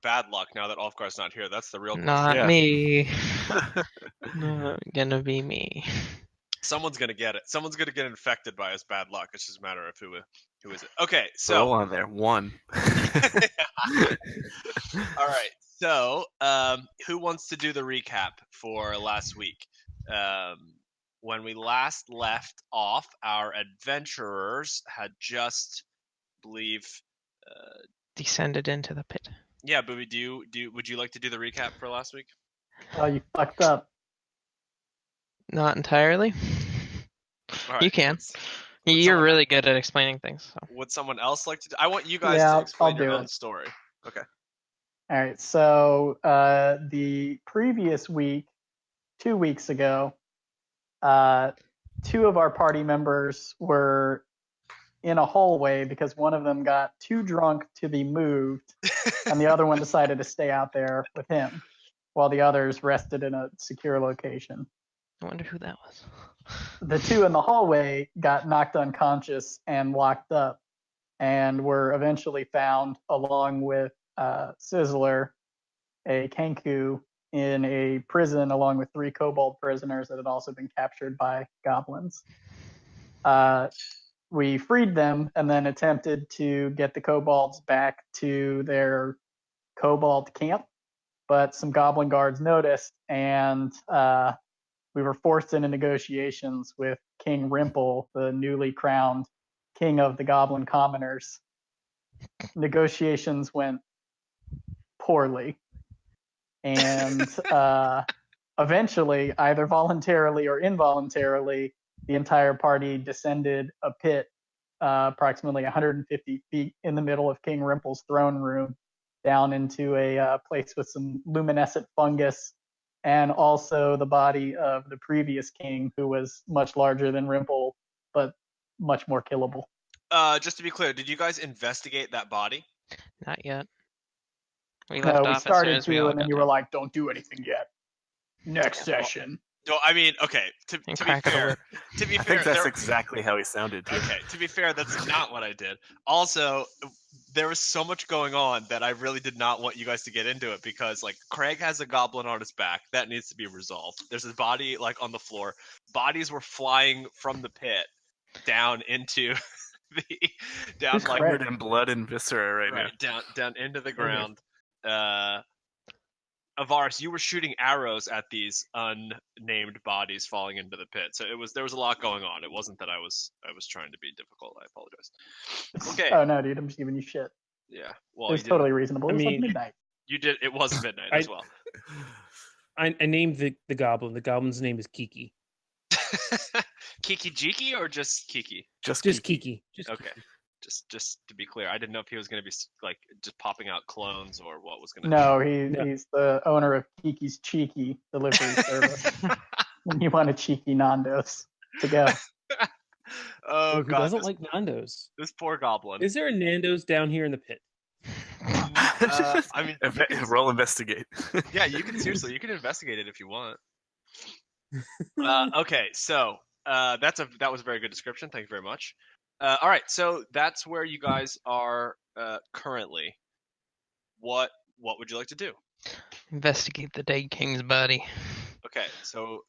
bad luck now that Ulfgar's not here? That's the real question. Not me. Not gonna be me. Someone's gonna get it. Someone's gonna get infected by his bad luck. It's just a matter of who is it. Okay, so roll on there. 1. All right. So, who wants to do the recap for last week? When we last left off, our adventurers had just, believe, Descended into the pit. yeah. But would you like to do the recap for last week? Oh, you fucked up. Not entirely. All right, You can. would You're someone- really good at explaining things. So. Would someone else like to? I want you guys Yeah, to explain I'll your do own it. story. Okay. All right. So the previous week, 2 weeks ago, 2 of our party members were in a hallway because one of them got too drunk to be moved, and the other one decided to stay out there with him, while the others rested in a secure location. I wonder who that was. The 2 in the hallway got knocked unconscious and locked up, and were eventually found along with Sizzler, a Kenku, in a prison along with 3 kobold prisoners that had also been captured by goblins. We freed them and then attempted to get the kobolds back to their kobold camp, but some goblin guards noticed, and we were forced into negotiations with King Rimple, the newly crowned king of the goblin commoners. Negotiations went poorly, and eventually, either voluntarily or involuntarily, the entire party descended a pit approximately 150 feet in the middle of King Rimple's throne room, down into a place with some luminescent fungus, and also the body of the previous king, who was much larger than Rimple, but much more killable. Just to be clear, did you guys investigate that body? Not yet. We No, left we off as soon started as we to, all and then got you there. were like, "Don't do anything yet. Next session." No, I mean, okay. To be crack of the fair, whip. to be I fair, think that's exactly how he sounded. Too. okay. To be fair, that's not what I did. Also, there was so much going on that I really did not want you guys to get into it because, like, Craig has a goblin on his back that needs to be resolved. There's his body like on the floor. Bodies were flying from the pit down into the Who's like Craig? Covered in blood and viscera right now. down into the ground. Ivaris, you were shooting arrows at these unnamed bodies falling into the pit. So there was a lot going on. It wasn't that I was trying to be difficult. I apologize. Okay. Oh no, dude, I'm just giving you shit. Yeah. Well, It's totally reasonable. I It was like mean- midnight. you did. It was midnight as well. I named the goblin. The goblin's name is Kiki. Kiki Jiki or just Kiki? Just Kiki. Just Okay. Kiki. Just to be clear, I didn't know if he was going to be like just popping out clones or what was going to. No, No. he's the owner of Kiki's Cheeky delivery service. When you want a cheeky Nando's to go. Oh Who god, doesn't like Nando's? this poor goblin. Is there a Nando's down here in the pit? I mean, Roll investigate. yeah, you can investigate it if you want. Okay, so that was a very good description. Thank you very much. All right, so that's where you guys are currently. What would you like to do? Investigate the dead king's body. Okay, so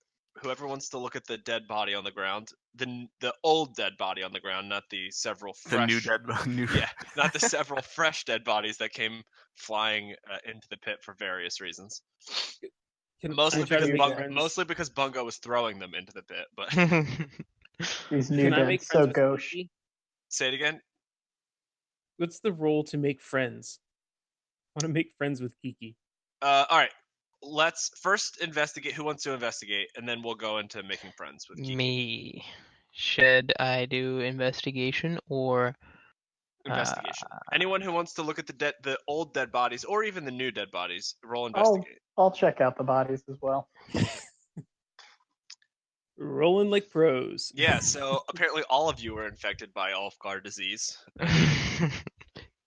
whoever wants to look at the dead body on the ground, the old dead body on the ground, not the several fresh, The new dead. yeah, not the several fresh dead bodies that came flying into the pit for various reasons. Mostly because Bungo was throwing them into the pit, but These new Can I dead make so friends with gauche. Kiki? say it again. What's the role to make friends? I want to make friends with Kiki. All right, let's first investigate. Who wants to investigate, and then we'll go into making friends with Kiki. Me. Should I do investigation or Investigation. Anyone who wants to look at the old dead bodies, or even the new dead bodies, roll investigate. I'll check out the bodies as well. Rolling like pros. Yeah, so apparently all of you were infected by Ulfgar disease.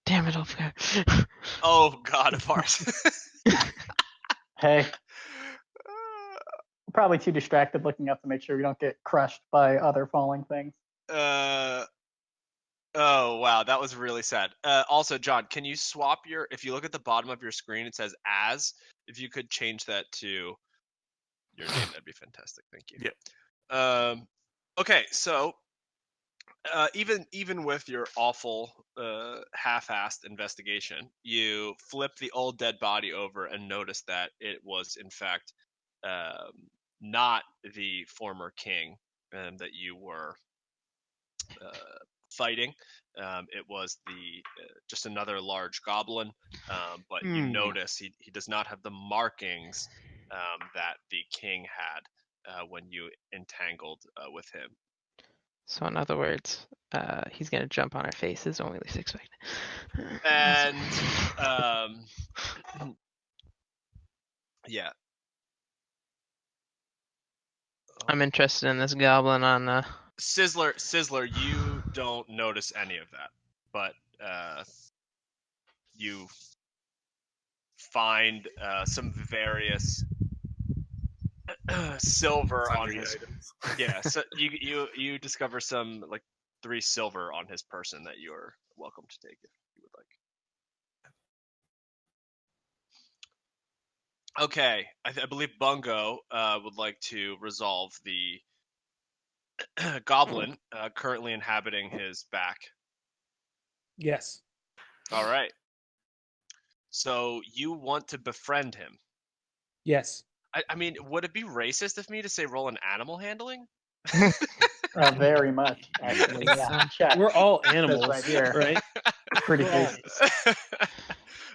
Damn it, Ulfgar. Oh god, of course. Hey, we're probably too distracted looking up to make sure we don't get crushed by other falling things. Oh wow, that was really sad. Also, John, can you swap if you look at the bottom of your screen, it says "as." If you could change that to your name, that'd be fantastic. Thank you. Yeah. Okay, so even with your awful half-assed investigation, you flip the old dead body over and notice that it was in fact not the former king that you were fighting. It was just another large goblin, but you notice he does not have the markings that the king had when you entangled with him. So in other words, he's gonna jump on our faces when we least expect it. And yeah. I'm interested in this goblin on. Sizzler, you don't notice any of that, but you find some various silver on his items. Yeah, so you discover some like 3 silver on his person that you're welcome to take if you would like. Okay, I believe Bungo would like to resolve the goblin currently inhabiting his back. Yes. All right. So you want to befriend him? Yes. I mean, would it be racist of me to say roll an animal handling? Very much, actually. Yeah. Check. We're all animals, right here. right? Pretty We're all- basic.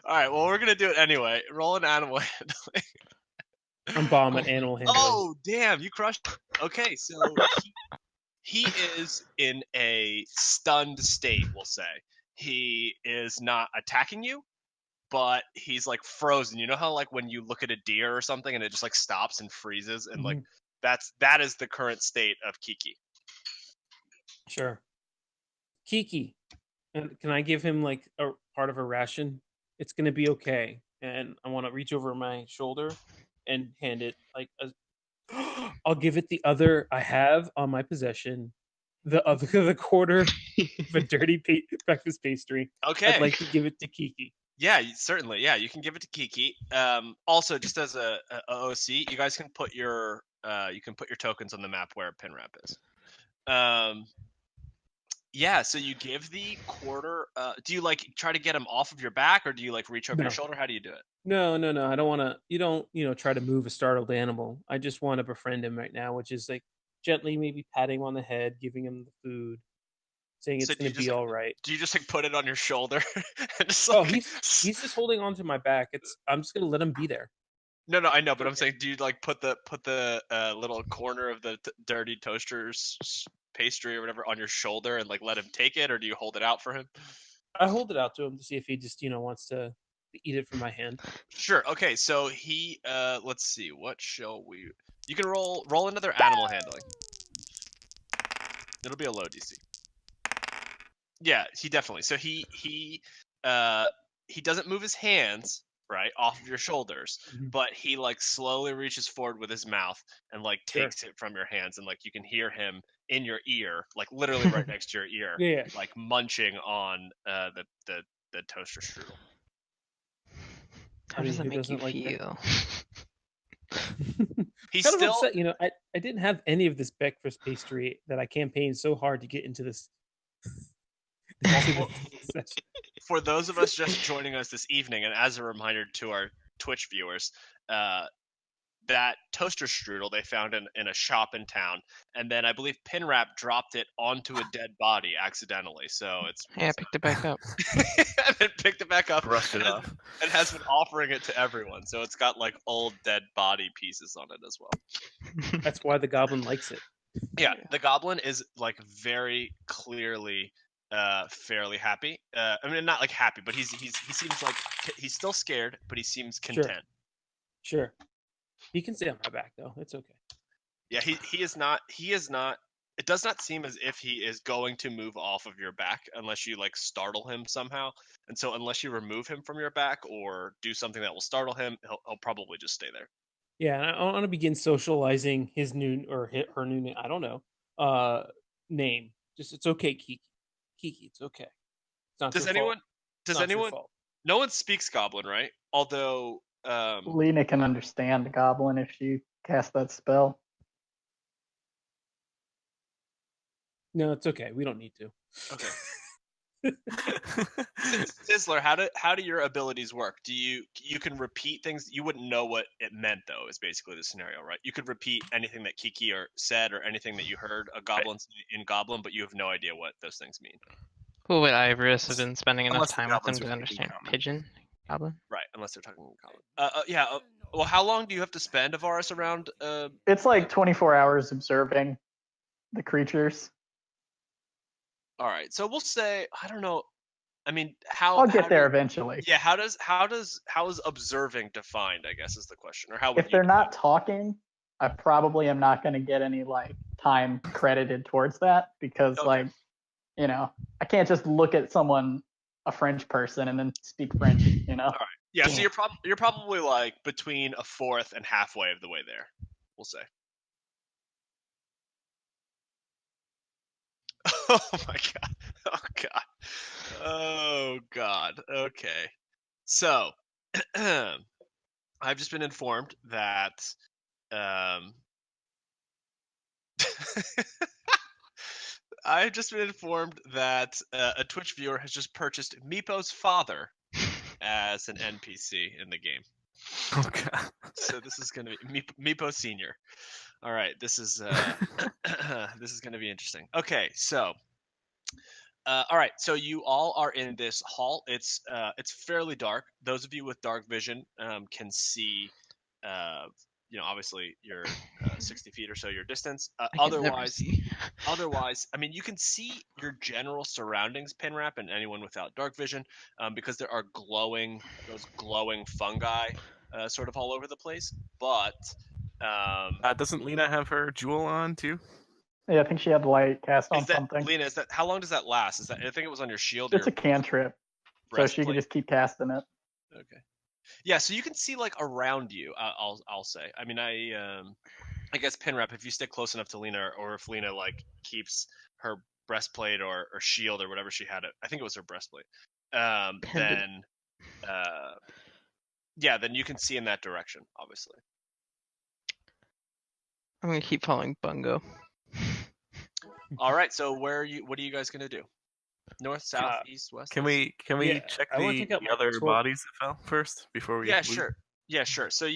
All right. Well, we're gonna do it anyway. Roll an animal handling. I'm bomb at animal handling. Oh, damn! You crushed. Okay, so he is in a stunned state. We'll say he is not attacking you, but he's like frozen. You know how like when you look at a deer or something and it just like stops and freezes, and like that is the current state of Kiki. Sure. Kiki, can I give him like a part of a ration? It's gonna be okay. And I want to reach over my shoulder and hand it like I'll give it the other I have on my possession, the quarter of a dirty breakfast pastry. Okay. I'd like to give it to Kiki. Yeah, certainly. Yeah, you can give it to Kiki. Also, just as a OC, you guys can put your tokens on the map where Pinrap is. Yeah, so you give the quarter. Do you like try to get him off of your back, or do you like reach over your shoulder? How do you do it? No. I don't want to. You don't, try to move a startled animal. I just want to befriend him right now, which is like gently, maybe patting him on the head, giving him the food, saying it's going to be all right. Do you just like put it on your shoulder? And just, like, he's just holding onto my back. I'm just going to let him be there. No, I know, but I'm saying, do you like put the little corner of the dirty toaster's pastry or whatever on your shoulder and like let him take it, or do you hold it out for him? I hold it out to him to see if he just wants to eat it from my hand. Sure. Okay, so he let's see, what shall we? You can roll another animal handling. It'll be a low DC. Yeah, he definitely. So he doesn't move his hands right off of your shoulders, but he like slowly reaches forward with his mouth and like takes it from your hands, and like you can hear him in your ear, like literally right next to your ear, like munching on the toaster strudel. How does that make you feel? He's kind of upset. I didn't have any of this breakfast pastry that I campaigned so hard to get into this. For those of us just joining us this evening, and as a reminder to our Twitch viewers, that toaster strudel they found in a shop in town, and then I believe Pinrap dropped it onto a dead body accidentally. So I picked it back up. And then picked it back up, brushed it off, and has been offering it to everyone. So it's got like old dead body pieces on it as well. That's why the goblin likes it. Yeah, the goblin is like very clearly fairly happy. I mean, not like happy, but he seems like he's still scared, but he seems content. Sure. He can stay on my back though. It's okay. Yeah, he is not. It does not seem as if he is going to move off of your back unless you like startle him somehow. And so unless you remove him from your back or do something that will startle him, he'll probably just stay there. Yeah, and I want to begin socializing his new or her new name. I don't know. Name. Just it's okay, Kiki. Kiki. It's okay. It's not Does your anyone? fault. Does It's not your anyone? fault. No one speaks Goblin, right? Although, Lena can understand Goblin if she casts that spell. No, it's okay. We don't need to. okay. Sizzler, how do your abilities work? Do you can repeat things? You wouldn't know what it meant though. Is basically the scenario, right? You could repeat anything that Kiki or said or anything that you heard a goblin say in Goblin, but you have no idea what those things mean. Well, would Ivaris have been spending enough Unless the time with them goblins to are speaking understand common. Pigeon Goblin? Right, unless they're talking in Goblin. Yeah. Well, how long do you have to spend, Ivaris, around? It's like 24 hours observing the creatures. All right, so we'll say I don't know. I mean, how? I'll how get there do- eventually. Yeah, how is observing defined? I guess is the question, or how would If you? they're not talking, I probably am not going to get any like time credited towards that because Okay. like, you know, I can't just look at someone, a French person, and then speak French. You know. All right. Yeah, so Yeah. you're probably like between a fourth and halfway of the way there. We'll say. Oh my god. Oh god. Oh god. Okay. So, I've just been informed that I've just been informed that a Twitch viewer has just purchased Meepo's father as an NPC in the game. Oh god. So this is going to be Meepo Senior. All right, this is this is going to be interesting. Okay, so all right, so you all are in this hall. It's fairly dark. Those of you with dark vision can see. Obviously you're 60 feet or so your distance. I can never Otherwise, see. I mean, you can see your general surroundings, Pinrap, and anyone without dark vision, because there are those glowing fungi sort of all over the place. But Doesn't Lena have her jewel on too? Yeah, I think she had light cast on is that something. Lena? Is that how long does that last? Is that I think it was on your shield. It's Or a cantrip, so she can breastplate? just keep casting it. Okay. Yeah, so you can see like around you. I'll say. I mean, I guess Pinrap, if you stick close enough to Lena, or if Lena like keeps her breastplate or shield or whatever she had it. I think it was her breastplate. Then then you can see in that direction, obviously. I'm gonna keep following Bungo. All right, so what are you guys gonna do? North, south, east, west? Can we Yeah, check I wanna the take out my other sword. bodies that fell first before we? Yeah, leave? sure. Yeah, sure. So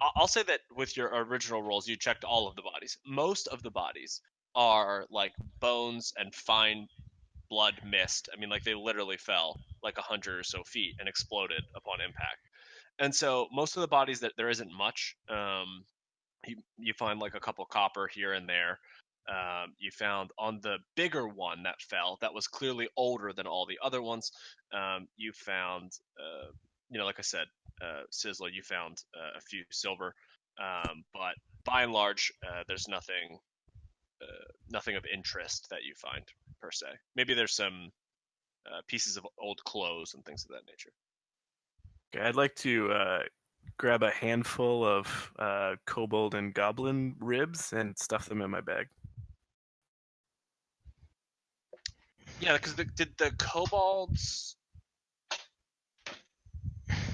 I'll say that with your original rolls, you checked all of the bodies. Most of the bodies are like bones and fine blood mist. I mean, like they literally fell like 100 or so feet and exploded upon impact. And so most of the bodies that there isn't much. You find like a couple copper here and there. You found on the bigger one that fell that was clearly older than all the other ones. You found, like I said, Sizzler, you found a few silver, but by and large, there's nothing of interest that you find per se. Maybe there's some pieces of old clothes and things of that nature. Okay, I'd like to grab a handful of kobold and goblin ribs and stuff them in my bag. Yeah, because did the kobolds?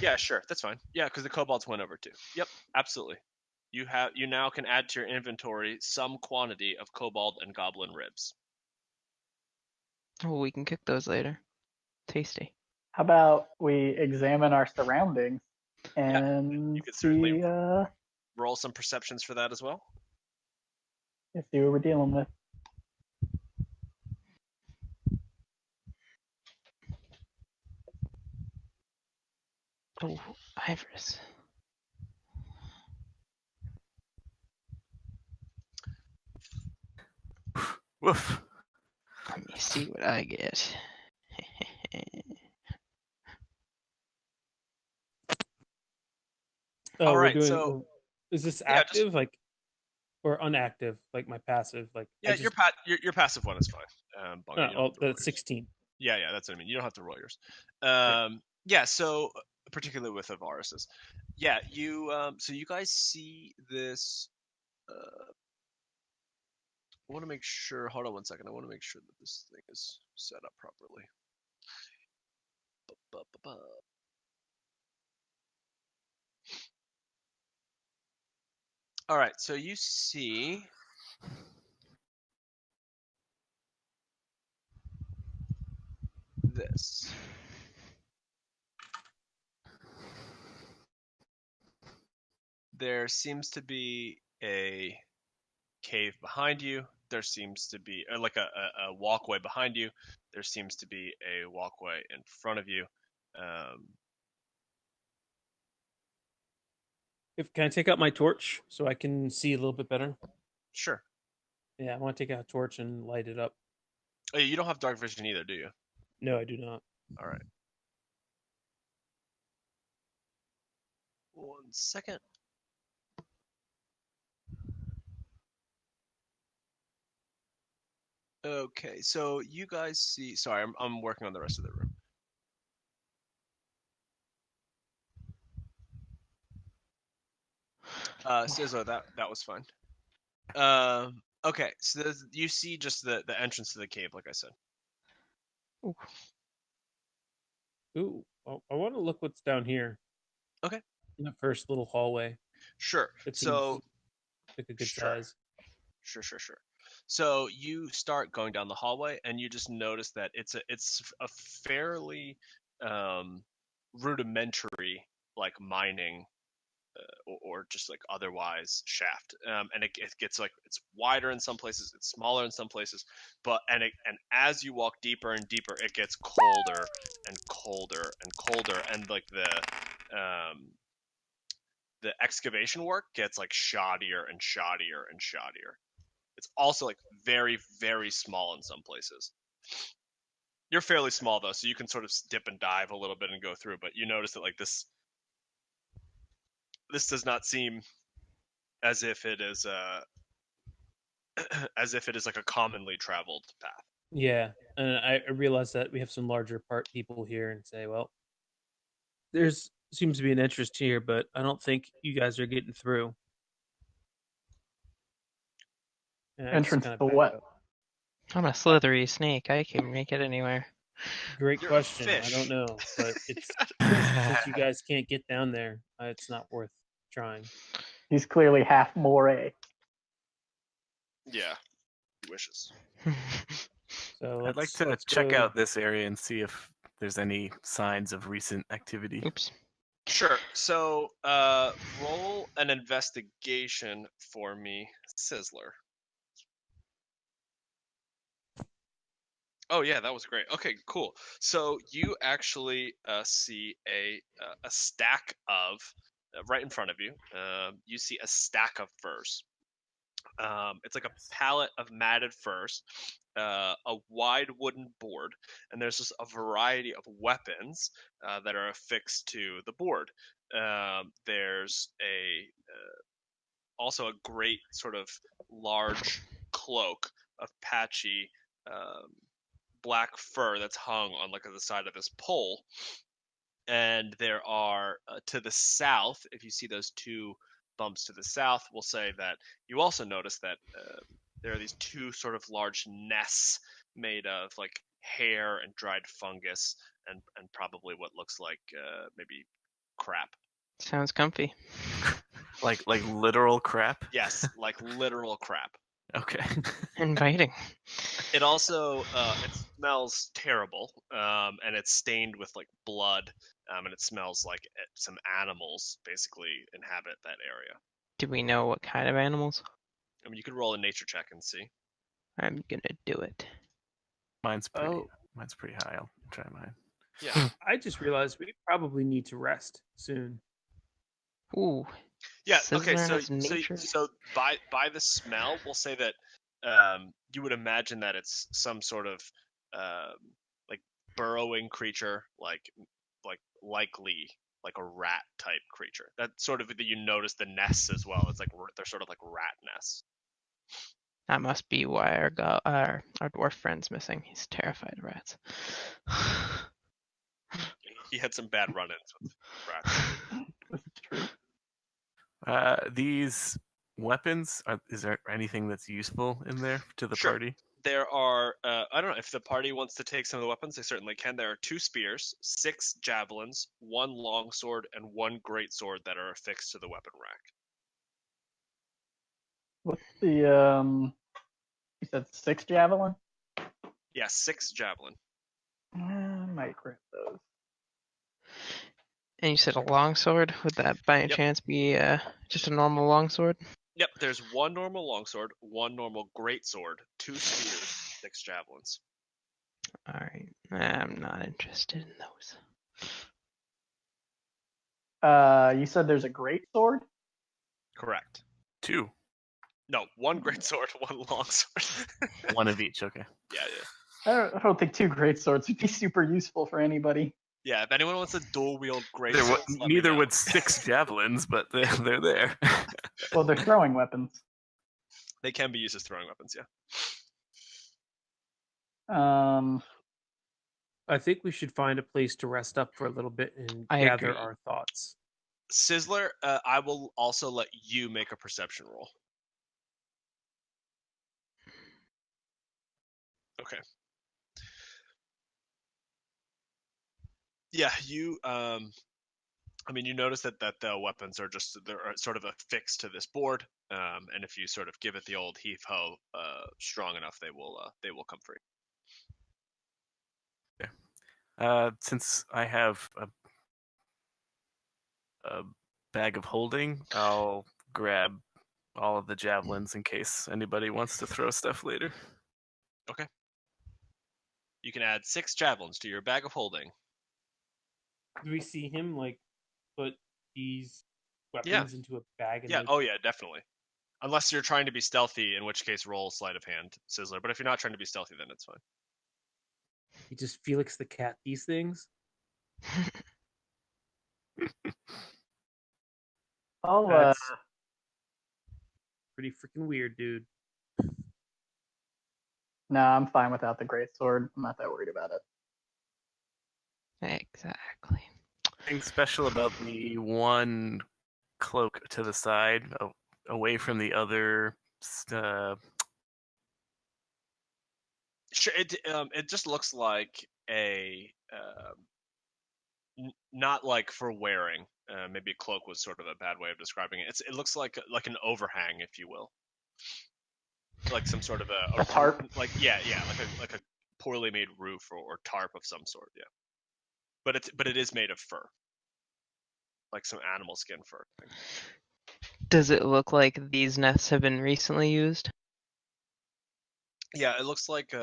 Yeah, sure, that's fine. Yeah, because the kobolds went over too. Yep, absolutely. You now can add to your inventory some quantity of kobold and goblin ribs. Oh, we can cook those later. Tasty. How about we examine our surroundings and You could certainly see roll some perceptions for that as well. see what we're dealing with. Oh, Ivaris. Woof. Let me see what I get. Oh, All we're right, doing. so Is this yeah, just- active, like, or unactive, like my passive? Like, yeah, your passive one is fine. Bungo, you don't have to roll the yours. 16. Yeah, that's what I mean. You don't have to roll yours. Yeah, so particularly with Ivaris's. Yeah, you so you guys see this want to make sure. Hold on 1 second. I want to make sure that this thing is set up properly. Ba-ba-ba-ba. All right, so you see this. There seems to be a cave behind you. There seems to be like a walkway behind you. There seems to be a walkway in front of you. Can I take out my torch so I can see a little bit better? Sure. Yeah, I want to take out a torch and light it up. Oh, you don't have dark vision either, do you? No, I do not. All right. 1 second. Okay, so you guys see. Sorry, I'm working on the rest of the room. Sizzler, that was fine. Okay, so you see just the entrance to the cave, like I said. Ooh, I want to look what's down here. Okay. In the first little hallway. Sure. It So seems like a good sure. size. Sure. So you start going down the hallway, and you just notice that it's a fairly rudimentary like mining or just like otherwise shaft, and it gets like it's wider in some places, it's smaller in some places, but and as you walk deeper and deeper, it gets colder and colder and colder, and like the excavation work gets like shoddier and shoddier and shoddier. It's also like very, very small in some places. You're fairly small though, so you can sort of dip and dive a little bit and go through, but you notice that like this does not seem as if it is as if it is like a commonly traveled path. Yeah, and I realize that we have some larger part people here and say, well, there's seems to be an interest here, but I don't think you guys are getting through. And I just Entrance kinda to back what? up. I'm a slithery snake. I can make it anywhere. Great You're a question. I fish. don't know, but it's since you guys can't get down there, it's not worth trying. He's clearly half moray. Yeah, he wishes. So I'd like to let's check go. out this area and see if there's any signs of recent activity. Oops. Sure. So roll an investigation for me, Sizzler. Oh yeah, that was great. Okay, cool. So you actually see a stack of right in front of you. You see a stack of furs. It's like a pallet of matted furs, a wide wooden board, and there's just a variety of weapons that are affixed to the board. There's also a great sort of large cloak of patchy black fur that's hung on like the side of this pole, and there are to the south, if you see those two bumps to the south, we'll say that you also notice that there are these two sort of large nests made of like hair and dried fungus and probably what looks like maybe crap. Sounds comfy. Like literal crap? Yes, like literal crap. Okay. Inviting. It also it smells terrible, and it's stained with like blood, and it smells like some animals basically inhabit that area. Do we know what kind of animals? I mean, you could roll a nature check and see. I'm gonna do it. Mine's pretty Oh. high. I'll try mine. Yeah, I just realized we probably need to rest soon. Ooh. yeah. Okay, Sizzler so has nature. so by the smell, we'll say that you would imagine that it's some sort of like burrowing creature, like likely like a rat type creature. That sort of you notice the nests as well. It's like they're sort of like rat nests. That must be why our dwarf friend's missing. He's terrified of rats. He had some bad run-ins with rats. This is true. These weapons, is there anything that's useful in there to the Sure. party? There are, I don't know, if the party wants to take some of the weapons, they certainly can. There are 2 spears, 6 javelins, 1 longsword, and 1 greatsword that are affixed to the weapon rack. What's the you said 6 javelin? Yeah, 6 javelin. I might grab those. And you said a longsword. Would that by any Yep. chance be just a normal longsword? Yep, there's 1 normal longsword, 1 normal greatsword, 2 spears, 6 javelins. All right. I'm not interested in those. You said there's a great sword? Correct. 2. No, 1 greatsword, 1 longsword. One of each. Okay. Yeah. I don't think 2 great swords would be super useful for anybody. Yeah, if anyone wants a dual wield There greatsword, neither would 6 javelins, but they're there. Well, they're throwing weapons. They can be used as throwing weapons, yeah. I think we should find a place to rest up for a little bit and I gather agree. our thoughts. Sizzler, I will also let you make a perception roll. Okay. Yeah, you you notice that the weapons are they're sort of affixed to this board, and if you sort of give it the old heave ho strong enough, they will come free. Since I have a bag of holding, I'll grab all of the javelins in case anybody wants to throw stuff later. Okay. You can add 6 javelins to your bag of holding. Do we see him like put these Yeah. weapons into a bag? And Yeah. Oh yeah, definitely. Unless you're trying to be stealthy, in which case roll sleight of hand, Sizzler. But if you're not trying to be stealthy, then it's fine. he just Felix the cat these things. I'll That's pretty freaking weird, dude. no, I'm fine without the great sword. I'm not that worried about it. Exactly. Anything special about the one cloak to the side, away from the other? Sure. It just looks like a not like for wearing. Maybe a cloak was sort of a bad way of describing it. It looks like an overhang, if you will, like some sort of A tarp? like a poorly made roof or tarp of some sort. Yeah, but it is made of fur, like some animal skin fur. Does it look like these nests have been recently used? Yeah, it looks like,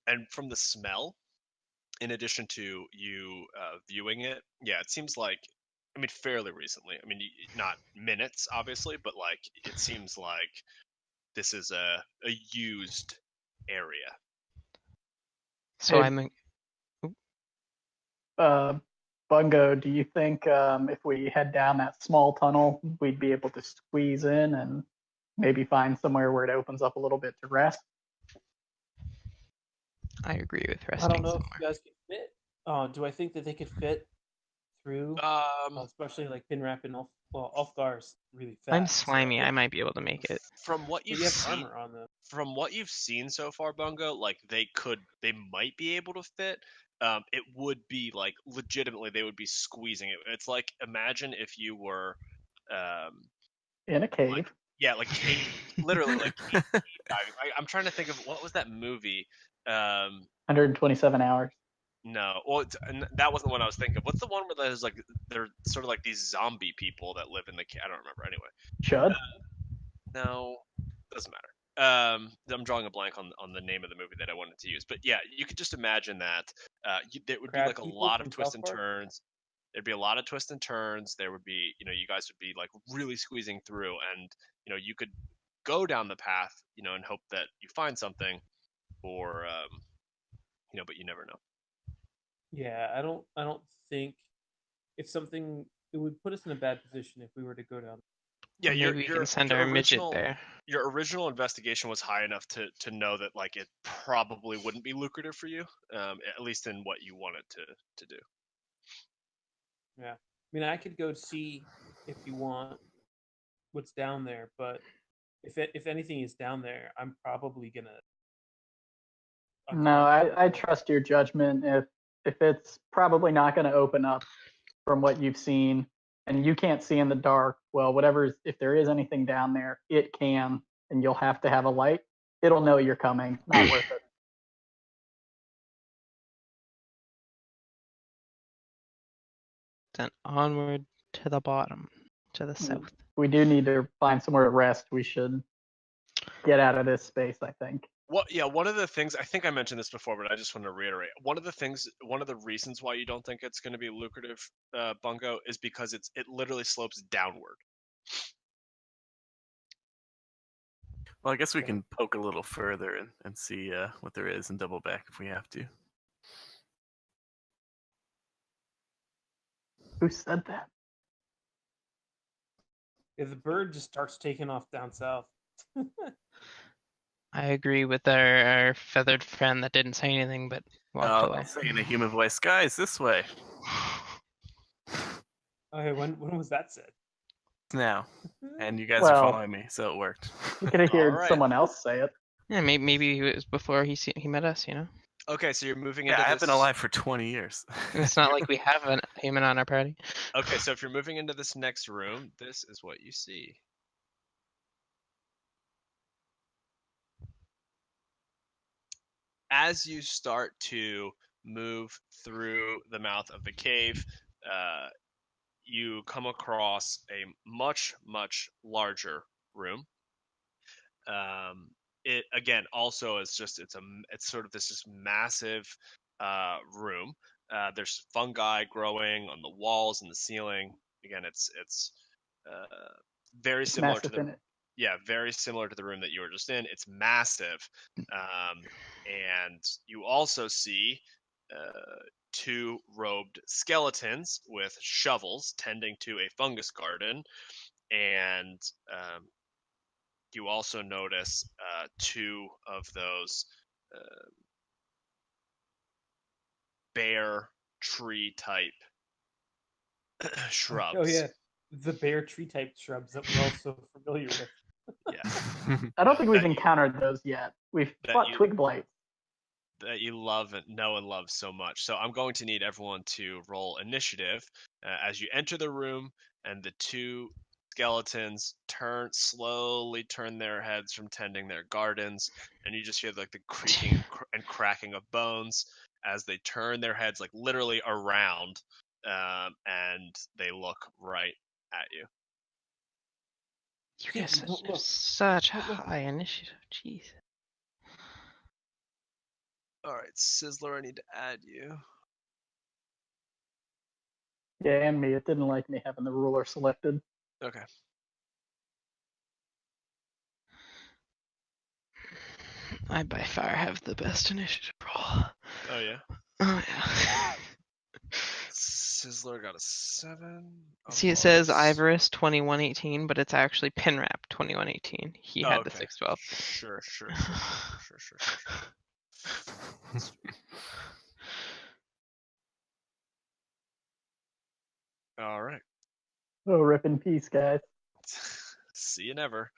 and from the smell, in addition to you viewing it, yeah, it seems like, fairly recently. Not minutes, obviously, but like it seems like this is a used area. So Hey, Bungo, do you think if we head down that small tunnel, we'd be able to squeeze in and maybe find somewhere where it opens up a little bit to rest? I agree with I resting don't know somewhere. if you guys could fit. Do I think that they could fit through? Especially like Pinrap and Ulfgar's really fast. I'm slimy. I might be able to make it. From what You you've have seen, armor on them. from what you've seen so far, Bungo, like they might be able to fit. It would be like legitimately they would be squeezing it. It's like, imagine if you were In a cave. like cave, literally like cave diving. I'm trying to think of, what was that movie? 127 hours. No, well, that wasn't the one I was thinking of. What's the one where there's like, they're sort of like these zombie people that live in the I don't remember. Anyway, Chud? no, doesn't matter. I'm drawing a blank on the name of the movie that I wanted to use, but yeah, you could just imagine that there would be Crab like a people lot of from twists South and Park? turns. There'd be a lot of twists and turns. There would be, you guys would be like really squeezing through, and you could go down the path, and hope that you find something, or but you never know. Yeah, I don't think if something it would put us in a bad position if we were to go down. Yeah, Maybe we can send our midget there. Your original investigation was high enough to know that like it probably wouldn't be lucrative for you, at least in what you wanted to do. Yeah, I could go see if you want what's down there, but If anything is down there, I'm probably gonna. No, I trust your judgment. If it's probably not going to open up from what you've seen, and you can't see in the dark, well, whatever. If there is anything down there, it can, and you'll have to have a light. It'll know you're coming. Not worth it. Then onward to the bottom, to the south. We do need to find somewhere to rest. We should get out of this space, I think. One of the things, I think I mentioned this before, but I just want to reiterate. One of the reasons why you don't think it's going to be lucrative, Bungo, is because it literally slopes downward. Well, I guess we can poke a little further and see what there is and double back if we have to. Who said that? If the bird just starts taking off down south. I agree with our feathered friend that didn't say anything but walked away. I'll say in a human voice, guys, this way. Okay, when was that said? Now. And you guys Well, are following me, so it worked. You could have heard Alright. someone else say it. Yeah, maybe it was before he met us. Okay, so you're moving Yeah, into I've this... been alive for 20 years. It's not like we have a human on our party. Okay, so if you're moving into this next room, this is what you see. As you start to move through the mouth of the cave, you come across a much, much larger room. It again also is just it's sort of this just massive room. There's fungi growing on the walls and the ceiling. Again, it's very similar to Massive in it. very similar to the room that you were just in. It's massive, and you also see two robed skeletons with shovels tending to a fungus garden, and you also notice two of those bare tree type shrubs. Oh yeah, the bare tree type shrubs that we're also familiar with. Yeah. I don't think we've That you- encountered those yet. We've that fought you- twig blight. That you know and love so much. So I'm going to need everyone to roll initiative as you enter the room, and the two skeletons slowly turn their heads from tending their gardens, and you just hear like the creaking and cracking of bones as they turn their heads like literally around, and they look right at you. You guys Don't have look. such Don't look. high initiative. Jeez. All right, Sizzler, I need to add you. Yeah, and me. It didn't like me having the ruler selected. Okay. I by far have the best initiative roll. Oh yeah. Oh yeah. Sizzler got a 7. See, it says Ivaris- Ivaris 2118, but it's actually Pinrap 2118. He had the okay. 612. Sure. All right. Oh, rip in peace, guys. See you never.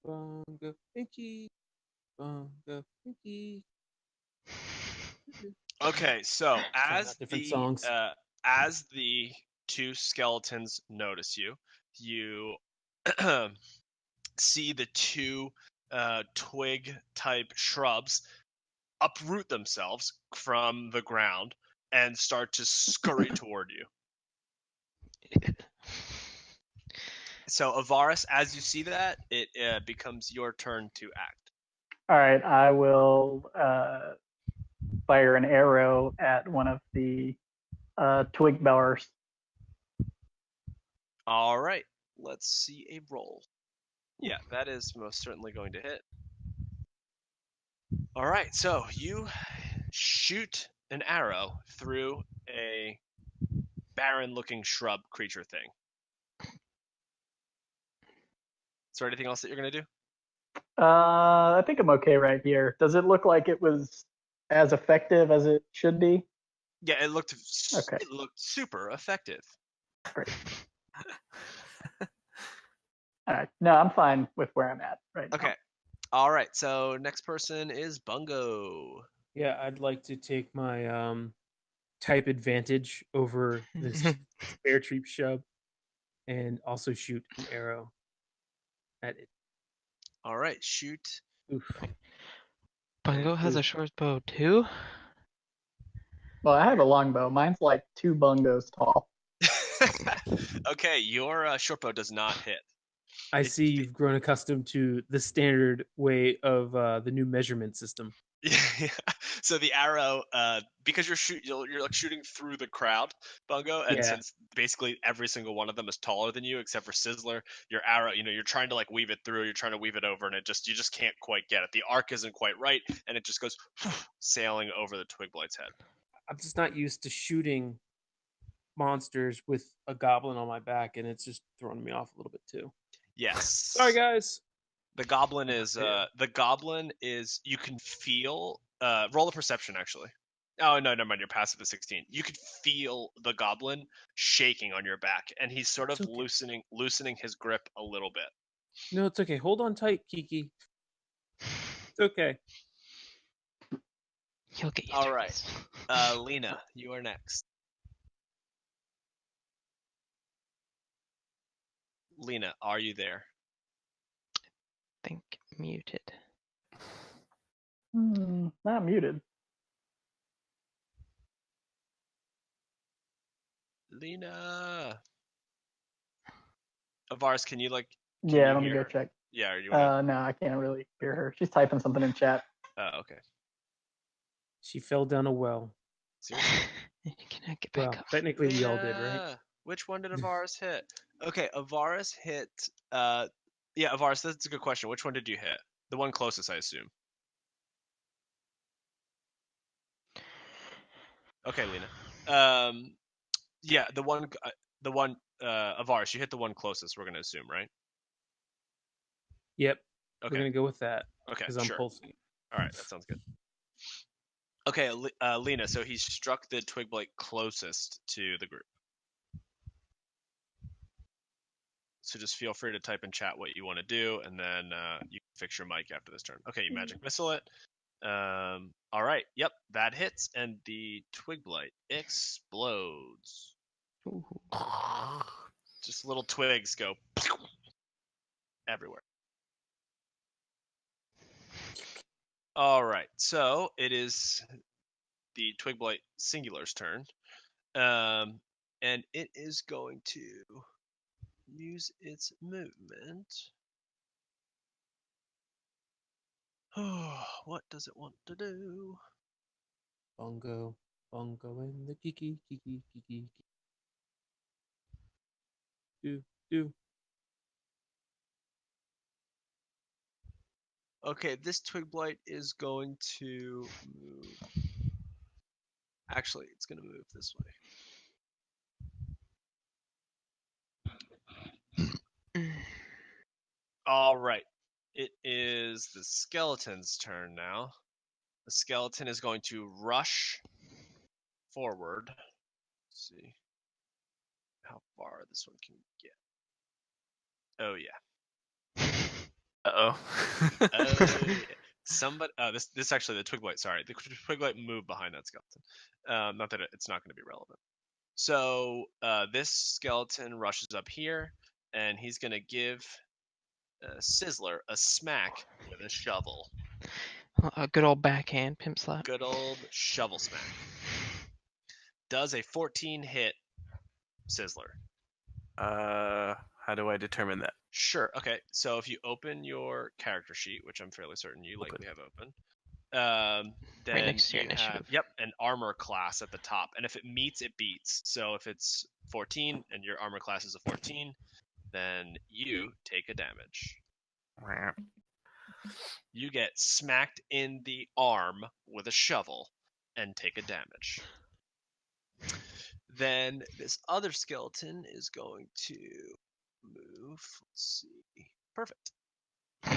Bungo Pinky, Bungo Pinky. Okay, so out different songs. as the two skeletons notice you, you see the two twig type shrubs uproot themselves from the ground and start to scurry toward you. So Ivaris, as you see that, it becomes your turn to act. All right, I will fire an arrow at one of the twig bearers. All right, let's see a roll. Yeah, that is most certainly going to hit. All right, so you shoot an arrow through a barren-looking shrub creature thing. there anything else that you're gonna do? I think I'm okay right here. Does it look like it was as effective as it should be? Yeah, it looked Okay. super effective. Great. All right. No, I'm fine with where I'm at right now. Okay. All right. So next person is Bungo. Yeah, I'd like to take my type advantage over this bear treep shove and also shoot an arrow at it. All right, shoot. Oof. Bungo has a short bow too. Well, I have a longbow. Mine's like 2 bungos tall. Okay, your short bow does not hit. I It's see you've grown accustomed to the standard way of the new measurement system. Yeah. So the arrow, because you're like shooting through the crowd, Bungo, and Yeah. since basically every single one of them is taller than you, except for Sizzler, your arrow, you're trying to like weave it through, you're trying to weave it over, and you just can't quite get it. The arc isn't quite right, and it just goes sailing over the Twigblight's head. I'm just not used to shooting monsters with a goblin on my back, and it's just throwing me off a little bit too. Yes. Sorry, guys. The goblin is Yeah. you can feel roll a perception actually. Oh no, never mind, your passive is 16. You could feel the goblin shaking on your back, and he's sort of It's okay. loosening his grip a little bit. No, it's okay. Hold on tight, Kiki. It's okay. You'll get used All to right. this. Lena, you are next. Lena, are you there? Think muted. Not muted. Lena. Ivaris, can you like Yeah, you let me hear go her? check. Yeah, you wanna No, I can't really hear her. She's typing something in chat. okay. She fell down a well. Seriously? You cannot get Well, back up. technically we all did, right? Lena, which one did Ivaris hit? Okay, Ivaris hit. Yeah, Ivaris, that's a good question. Which one did you hit? The one closest, I assume. Okay, Lena. Yeah, the one, Ivaris, you hit the one closest. We're gonna assume, right? Yep. Okay. We're gonna go with that Okay, because I'm sure. pulsing. All right, that sounds good. Okay, Lena. So he struck the Twigblight closest to the group. So just feel free to type in chat what you want to do, and then you can fix your mic after this turn. Okay, you magic missile it. All right, yep, that hits, and the Twigblight explodes. Ooh. Just little twigs go everywhere. All right, so it is the Twigblight Singular's turn, and it is going to use its movement. What does it want to do? Bungo, Bungo, and the Kiki, Kiki, Kiki. Do. Okay, this Twigblight is going to move. Actually, it's going to move this way. All right. It is the skeleton's turn now. The skeleton is going to rush forward. Let's see how far this one can get. Oh yeah. Uh-oh. Oh yeah. Somebody. This actually the Twigblight. Sorry, the Twigblight moved behind that skeleton. Not that it's not going to be relevant. So this skeleton rushes up here, and he's going to give Sizzler a smack with a shovel. A good old backhand pimp slap. Good old shovel smack. Does a 14 hit Sizzler? How do I determine that? Sure. Okay. So if you open your character sheet, which I'm fairly certain you likely have open, then Right next to your you have initiative. an armor class at the top, and if it meets, it beats. So if it's 14 and your armor class is a 14, then you take a damage. You get smacked in the arm with a shovel and take a damage. Then this other skeleton is going to move. Let's see. Perfect.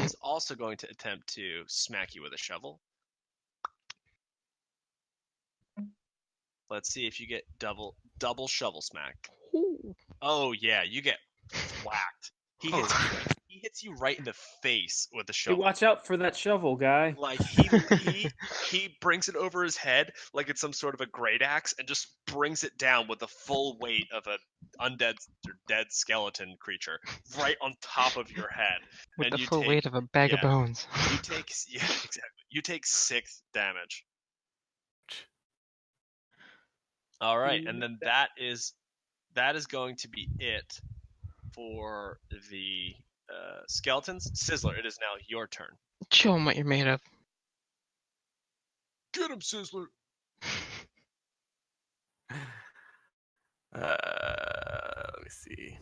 He's also going to attempt to smack you with a shovel. Let's see if you get double shovel smack. Oh yeah, you get whacked. He hits you right in the face with the Hey, shovel. watch out for that shovel, guy. Like he brings it over his head like it's some sort of a great axe and just brings it down with the full weight of an undead or dead skeleton creature right on top of your head. With and the you full take, weight of a bag of yeah. bones. You take exactly. You take 6 damage. All right, and then that is going to be it for the skeletons. Sizzler, it is now your turn. Show him what you're made of. Get him, Sizzler. Let me see.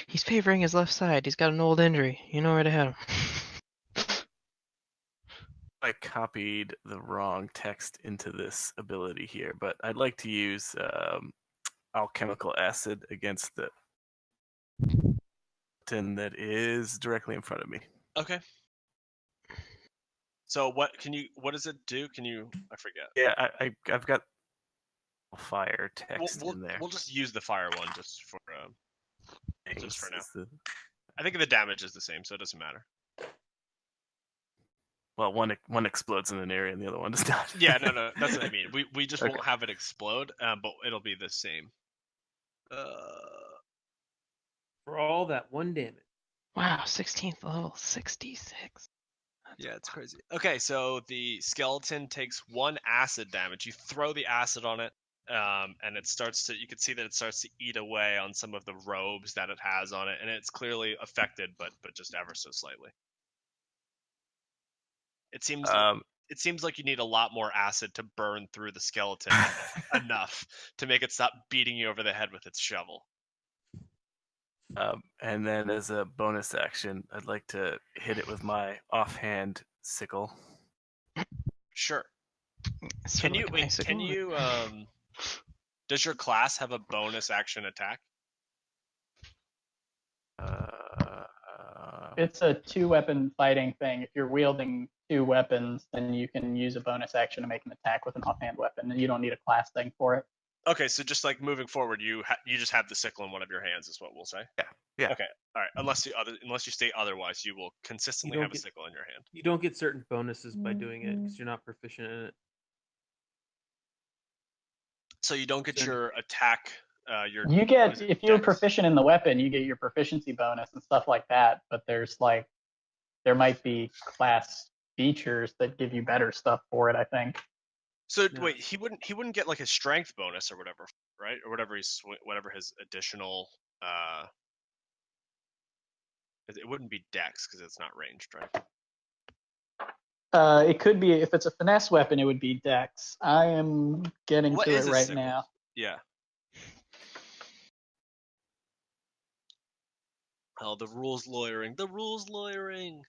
He's favoring his left side. He's got an old injury. You know where to hit him. I copied the wrong text into this ability here, but I'd like to use alchemical acid against the tin that is directly in front of me. Okay. So what does it do? I forget. Yeah, I've got fire text in there. We'll just use the fire one just for now. It's the- I think the damage is the same, so it doesn't matter. Well, one explodes in an area and the other one does not. Yeah, no, that's what I mean. We just Okay. won't have it explode, but it'll be the same. For all that 1 damage. Wow, 16th level, 66. Yeah, it's crazy. Okay, so the skeleton takes 1 acid damage. You throw the acid on it, and you can see that it starts to eat away on some of the robes that it has on it, and it's clearly affected, but just ever so slightly. It seems like you need a lot more acid to burn through the skeleton enough to make it stop beating you over the head with its shovel. And then as a bonus action, I'd like to hit it with my offhand sickle. Sure. Sort of like an icicle. Can you does your class have a bonus action attack? It's a 2-weapon fighting thing. If you're wielding 2 weapons, then you can use a bonus action to make an attack with an offhand weapon, and you don't need a class thing for it. Okay, so just like moving forward, you just have the sickle in one of your hands, is what we'll say. Yeah. Okay. All right. Unless you state otherwise, you will consistently have a sickle in your hand. You don't get certain bonuses by doing it because you're not proficient in it. So you don't get your attack. You get, if you're dex. proficient in the weapon, you get your proficiency bonus and stuff like that. But there might be class features that give you better stuff for it, I think. So No. wait, he wouldn't get like a strength bonus or whatever, right? Or whatever his additional. It wouldn't be dex because it's not ranged, right? It could be, if it's a finesse weapon, it would be dex. I am getting What to is it a right sickle? now. Yeah. Oh, the rules lawyering. The rules lawyering.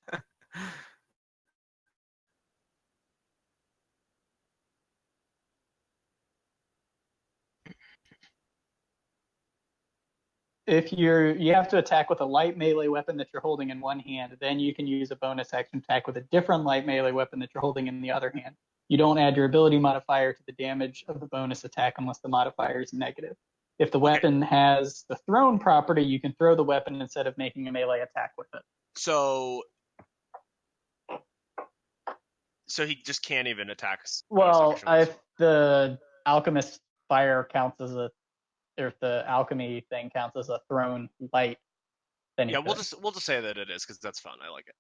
If you have to attack with a light melee weapon that you're holding in one hand, then you can use a bonus action attack with a different light melee weapon that you're holding in the other hand. You don't add your ability modifier to the damage of the bonus attack unless the modifier is negative. If the weapon has the thrown property, you can throw the weapon instead of making a melee attack with it. So he just can't even attack. Well, if the alchemist fire counts as a, or if the alchemy thing counts as a thrown light, then yeah, we'll just say that it is because that's fun. I like it.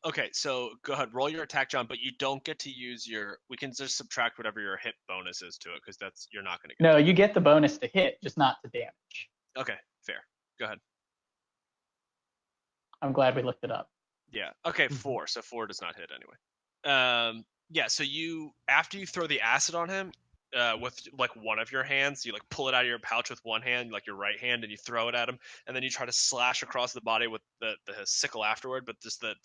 Okay, so go ahead, roll your attack, John, but you don't get to use your. We can just subtract whatever your hit bonus is to it because you're not going to get. No, you get the bonus to hit, just not to damage. Okay, fair. Go ahead. I'm glad we looked it up. Yeah. Okay, 4. So 4 does not hit anyway. Yeah. So after you throw the acid on him, with like one of your hands, you like pull it out of your pouch with one hand, like your right hand, and you throw it at him, and then you try to slash across the body with the sickle afterward. But just the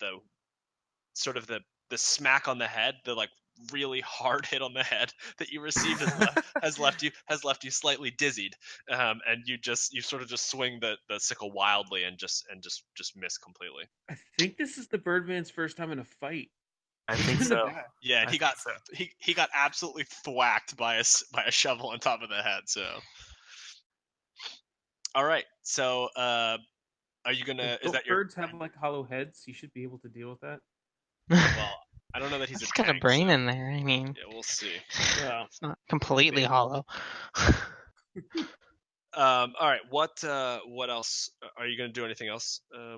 sort of the smack on the head, the like really hard hit on the head that you received has left you slightly dizzied, and you sort of just swing the sickle wildly and just miss completely. I think this is the Birdman's first time in a fight. I think In the so. back. Yeah, and I he think got so. he got absolutely thwacked by a shovel on top of the head. So, all right. So, are you gonna? Is Don't that your? birds have like hollow heads? You should be able to deal with that. Well, I don't know that he's He's a got a tank, brain so- in there. I mean, Yeah, we'll see. Well, it's not completely maybe. hollow. All right. What else? Are you gonna do anything else? I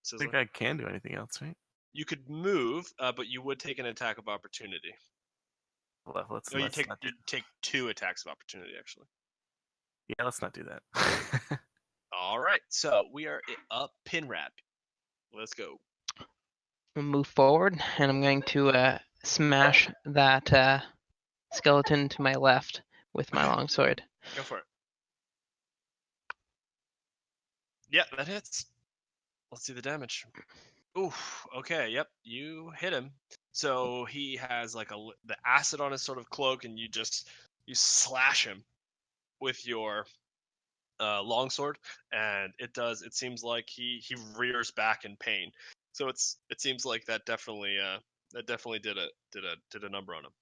Sizzler? think I can do anything else, right? You could move, but you would take an attack of opportunity. Let's No, you not do. take 2 attacks of opportunity actually. Yeah, let's not do that. All right. So we are up Pinrap. Let's go. We'll move forward, and I'm going to smash that skeleton to my left with my longsword. Go for it. Yeah, that hits. Let's see the damage. Oof. Okay. Yep. You hit him. So he has like the acid on his sort of cloak, and you slash him with your longsword, and it seems like he rears back in pain. So it seems like that definitely did a number on him.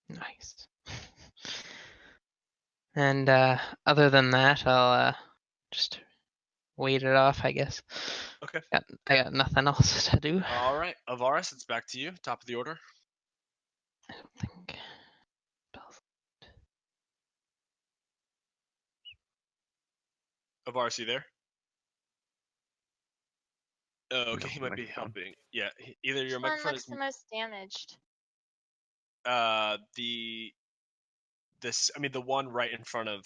Nice. And other than that, I'll just wait it off, I guess. Okay. I got nothing else to do. All right, Ivaris, it's back to you. Top of the order. I don't think. Ivaris, you there? Oh, okay, No, he might be microphone. helping. Yeah, either your Which one microphone looks is the most damaged? the one right in front of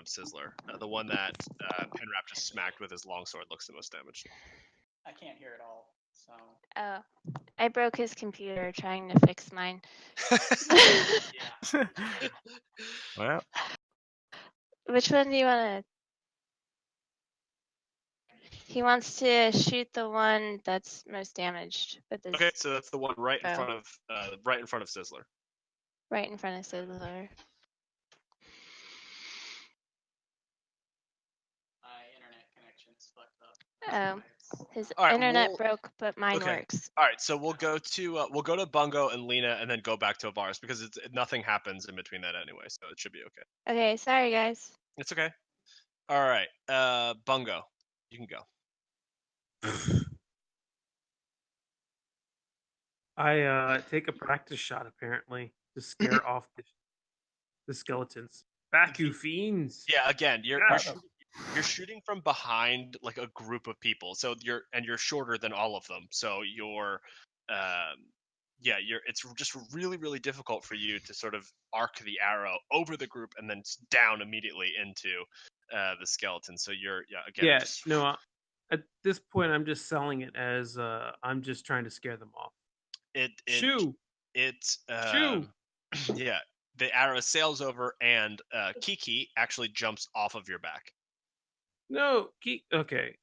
Sizzler. The one that Pinrap just smacked with his longsword looks the most damaged. I can't hear it all. So Oh, I broke his computer trying to fix mine. yeah. Well, Which one do you want to? He wants to shoot the one that's most damaged with his Okay, so that's the one right in Oh. front of Sizzler. right in front of Sizzler. My internet connection is fucked up. Oh, his All right, internet we'll- broke, but mine okay. works. All right, so we'll go to Bungo and Lena, and then go back to Ivaris because nothing happens in between that anyway, so it should be okay. Okay, sorry guys. It's okay. All right, Bungo, you can go. I take a practice shot apparently to scare off the skeletons. Back, you fiends! Yeah, again, you're Yeah. you're shooting from behind like a group of people, so you're shorter than all of them, so it's just really, really difficult for you to sort of arc the arrow over the group and then down immediately into the skeleton. So At this point, I'm just selling it as I'm just trying to scare them off. Shoo! Shoo! Yeah, the arrow sails over, and Kiki actually jumps off of your back. No, okay.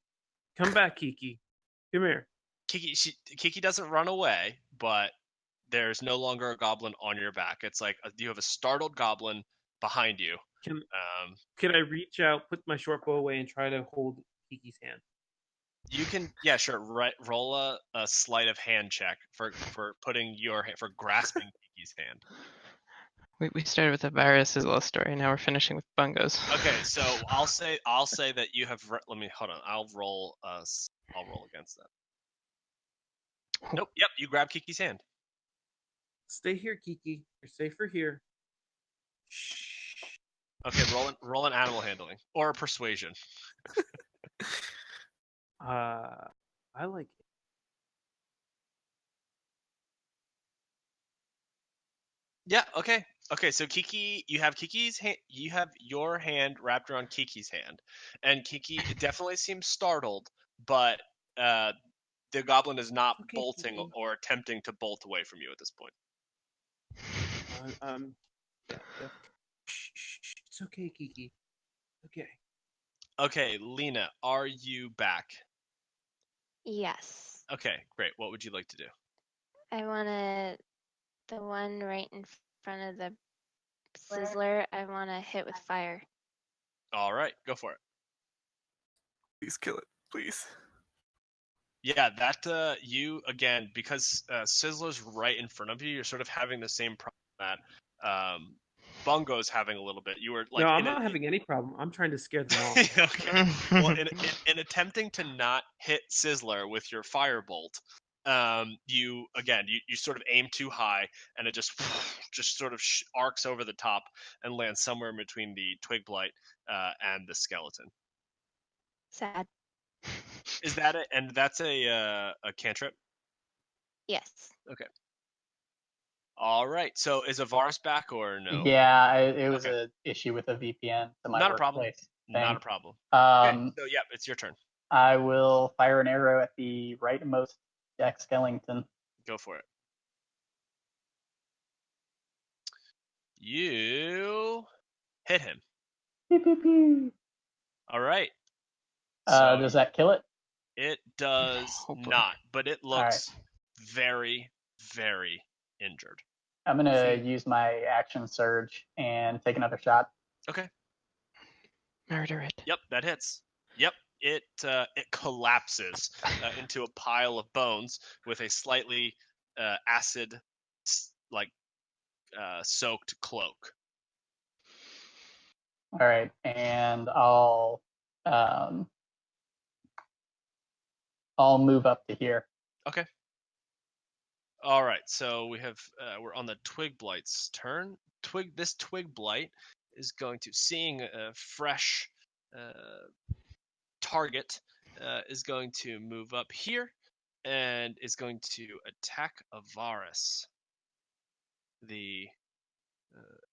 Come back, Kiki. Come here. Kiki doesn't run away, but there's no longer a goblin on your back. It's like you have a startled goblin behind you. Can I reach out, put my short bow away, and try to hold Kiki's hand? You can, yeah, sure. Roll a sleight of hand check for grasping Kiki's hand. We started with Ivaris' little story. Now we're finishing with Bungo's. Okay, so I'll say that you have. Let me hold on. I'll roll against that. Nope. Yep. You grab Kiki's hand. Stay here, Kiki. You're safer here. Shh. Okay. Roll an animal handling or persuasion. I like it. Yeah. Okay. Okay. So Kiki, you have Kiki's hand. You have your hand wrapped around Kiki's hand, and Kiki definitely seems startled, but the goblin is not Okay, bolting Kiki. or attempting to bolt away from you at this point. Yeah. Shh. It's okay, Kiki. Okay. Okay, Lena, are you back? Yes. Okay, great. What would you like to do? I want the one right in front of the sizzler. I want to hit with fire. All right, go for it. Please kill it, please. Yeah, that you again, because Sizzler's right in front of you. You're sort of having the same problem that Bungo's having a little bit. You were like, no, I'm not having any problem. I'm trying to scare them off. Okay. Well, in attempting to not hit Sizzler with your firebolt, you sort of aim too high, and it just sort of arcs over the top and lands somewhere in between the twig blight and the skeleton. Sad. Is that it? And that's a cantrip. Yes. Okay. All right. So is Ivaris back or no? Yeah, it was Okay. an issue with a VPN to my Not a problem. workplace Not a thing. problem. Okay. Um, So yeah, it's your turn. I will fire an arrow at the rightmost Jack Skellington. Go for it. You hit him. Pew, pew, pew. All right. So Does that kill it? it does Hopefully. not, but it All right. looks very, very injured. I'm gonna use my action surge and take another shot. Okay. Murder it. Yep, that hits. Yep, it collapses into a pile of bones with a slightly acid soaked cloak. All right, and I'll move up to here. Okay. All right, so we have we're on the twig blight's turn. This twig blight is going to, seeing a fresh target, is going to move up here and is going to attack Ivaris, the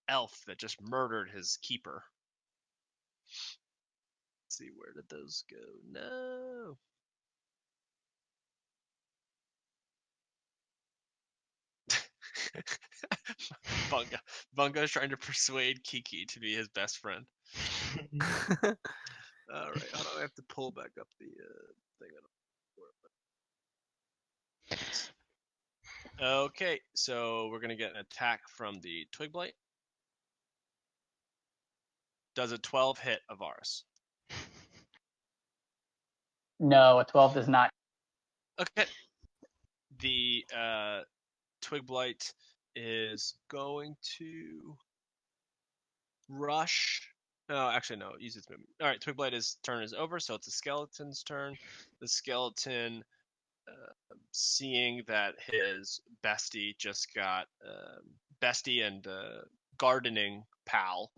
elf that just murdered his keeper. Let's see, where did those go? No. Bungo's trying to persuade Kiki to be his best friend. All right, how do I have to pull back up the thing? Okay, so we're gonna get an attack from the twig blight. Does a 12 hit Ivaris? No, a 12 does not. Okay. The twig blight is going to rush. Oh, actually, no. Use its movement. All right, twig blight's turn is over, so it's the skeleton's turn. The skeleton, seeing that his bestie just got bestie and gardening pal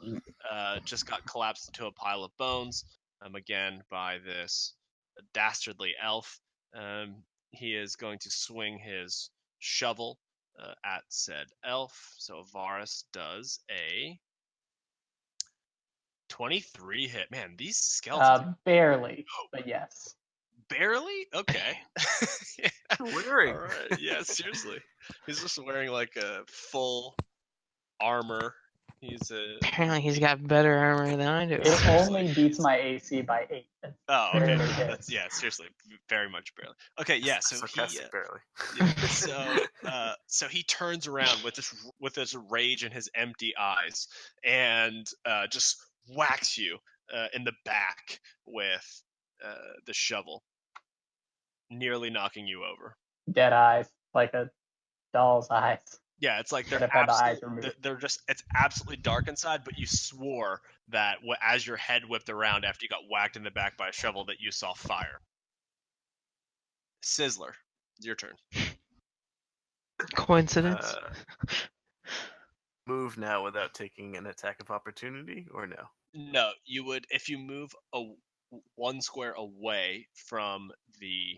just got collapsed into a pile of bones, again by this dastardly elf. He is going to swing his shovel at said elf. So Ivaris does a 23 hit. Man, these skeletons Barely, but yes. barely? Okay. Yeah. Wearing. All right. Yeah, seriously. He's just wearing like a full armor. Apparently he's got better armor than I do. It only beats my AC by 8. Oh, okay. barely That's, hits. yeah, seriously, very much barely. Okay, yeah. So Sarcastic, barely. yeah, so he turns around with this rage in his empty eyes and just whacks you in the back with the shovel, nearly knocking you over. Dead eyes, like a doll's eyes. Yeah, it's like Should have had the eyes removed. it's absolutely dark inside, but you swore that as your head whipped around after you got whacked in the back by a shovel that you saw fire. Sizzler, your turn. Coincidence? Move now without taking an attack of opportunity, or no? No, you would, if you move one square away from the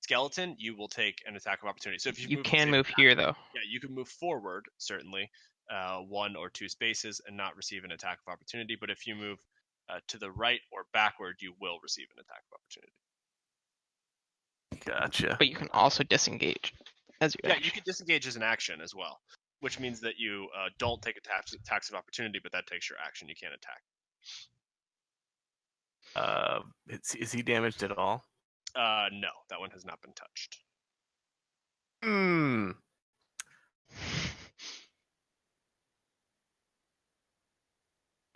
skeleton, you will take an attack of opportunity. So if You can move here, though. yeah, you can move forward, certainly, 1 or 2 spaces and not receive an attack of opportunity. But if you move to the right or backward, you will receive an attack of opportunity. Gotcha. But you can also disengage as your Yeah, action. you can disengage as an action as well, which means that you don't take attacks of opportunity, but that takes your action. You can't attack. Is he damaged at all? No, that one has not been touched. Hmm.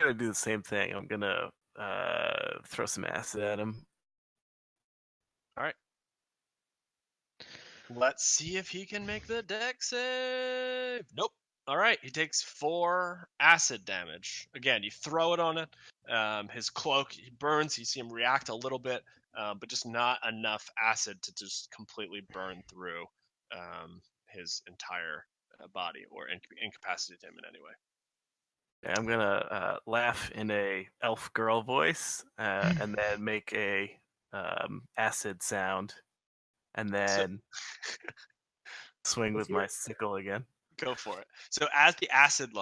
I'm gonna do the same thing. I'm gonna throw some acid at him. Let's see if he can make the deck save. Nope. All right, he takes 4 acid damage. Again, you throw it on it. His cloak, he burns. You see him react a little bit, but just not enough acid to just completely burn through his entire body or incapacitate him in any way. Okay, I'm gonna laugh in a elf girl voice, and then make a acid sound, and then swing Let's with hear my it. sickle again. Go for it. So as the acid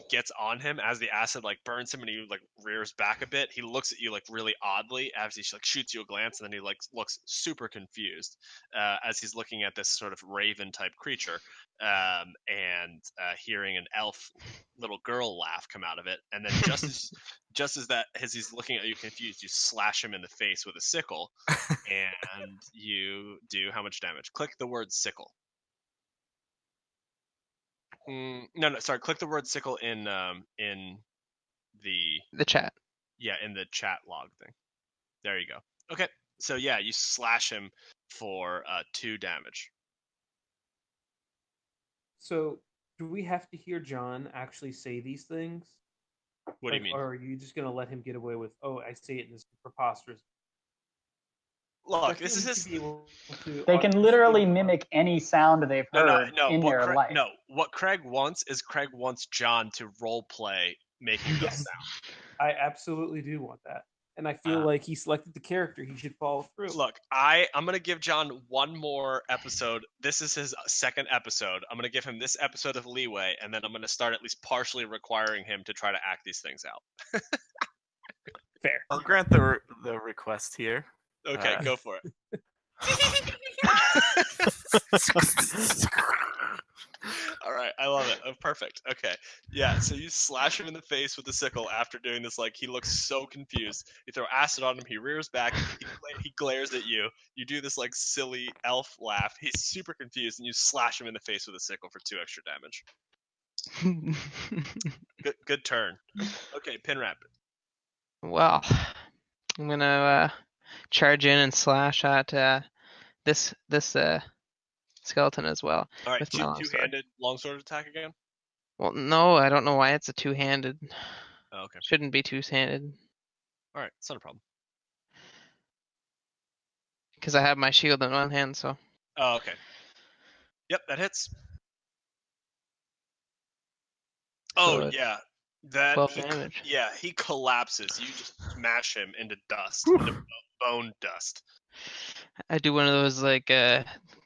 gets on him, as the acid burns him and he rears back a bit, he looks at you really oddly as he shoots you a glance, and then he looks super confused as he's looking at this sort of raven type creature, and hearing an elf little girl laugh come out of it, and then as he's looking at you confused, you slash him in the face with a sickle, and you do how much damage? Click the word sickle. No, sorry. Click the word sickle in The chat. in the chat log thing. There you go. Okay, so yeah, you slash him for 2 damage. So, do we have to hear John actually say these things? What do you mean? Or are you just gonna let him get away with? Oh, I say it in this preposterous. Look, this is his. They can literally mimic any sound they've heard in their life. No, what Craig wants is John to role play making this sound. I absolutely do want that, and I feel like he selected the character. He should follow through. Look, I'm gonna give John one more episode. This is his 2nd episode. I'm gonna give him this episode of leeway, and then I'm gonna start at least partially requiring him to try to act these things out. Fair. I'll grant the request here. Okay, go for it. All right, I love it. Oh, perfect. Okay, yeah. So you slash him in the face with the sickle after doing this. He looks so confused. You throw acid on him. He rears back. He glares at you. You do this silly elf laugh. He's super confused, and you slash him in the face with a sickle for 2 extra damage. Good turn. Okay, Pinrap. Well, I'm gonna charge in and slash at this skeleton as well. All right, with my longsword. two-handed longsword attack again. Well, no, I don't know why it's a 2-handed. Oh, okay. Shouldn't be 2-handed. All right, it's not a problem. Because I have my shield in one hand, so. Oh, okay. Yep, that hits. So oh yeah, that 12 damage. Yeah, he collapses. You just smash him into dust, into bone dust. I do one of those the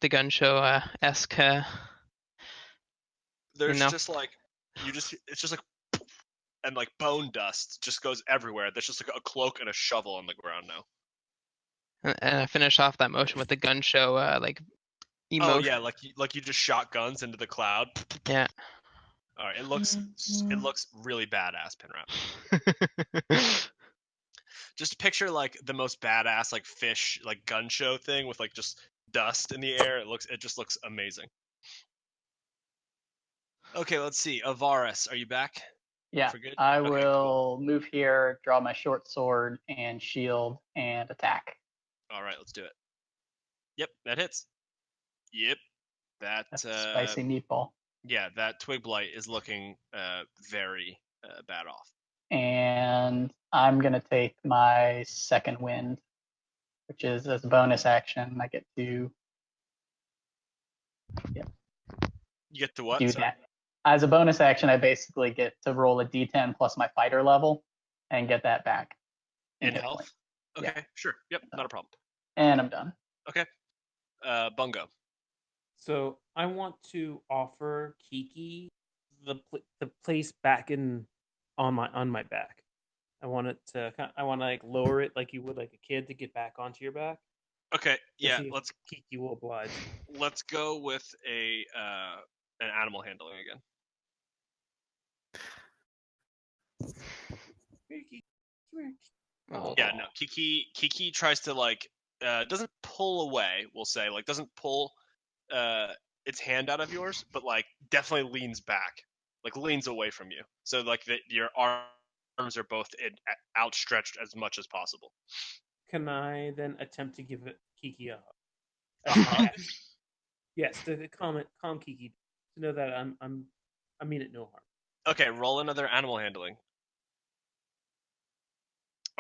gun show esque. There's just it's just and bone dust just goes everywhere. There's just a cloak and a shovel on the ground now. And I finish off that motion with the gun show emotion. Oh yeah, you just shot guns into the cloud. Yeah. All right, it looks really badass, Pinrap. Just picture the most badass fish gun show thing with just dust in the air. It just looks amazing. Okay, let's see. Ivaris, are you back? Yeah, I will move here, draw my short sword and shield, and attack. All right, let's do it. Yep, that hits. Yep, that's spicy meatball. Yeah, that twig blight is looking very bad off. And I'm gonna take my second wind, which is as a bonus action. I get to. Yep. You get to what? Do that. As a bonus action, I basically get to roll a d10 plus my fighter level and get that back. In health? Okay, yeah. Sure. Yep, not a problem. And I'm done. Okay. Bungo. So I want to offer Kiki the place back on my back. I want to lower it like you would a kid to get back onto your back. Okay, yeah, Kiki will oblige. Let's go with an animal handling again. Yeah, no. Kiki tries to doesn't pull away. We'll say doesn't pull its hand out of yours, but like definitely leans back, like leans away from you. So like your arms are both outstretched as much as possible. Can I then attempt to give it Kiki a A hug? hug? Yes, to calm Kiki, to know that I mean it no harm. Okay, roll another animal handling.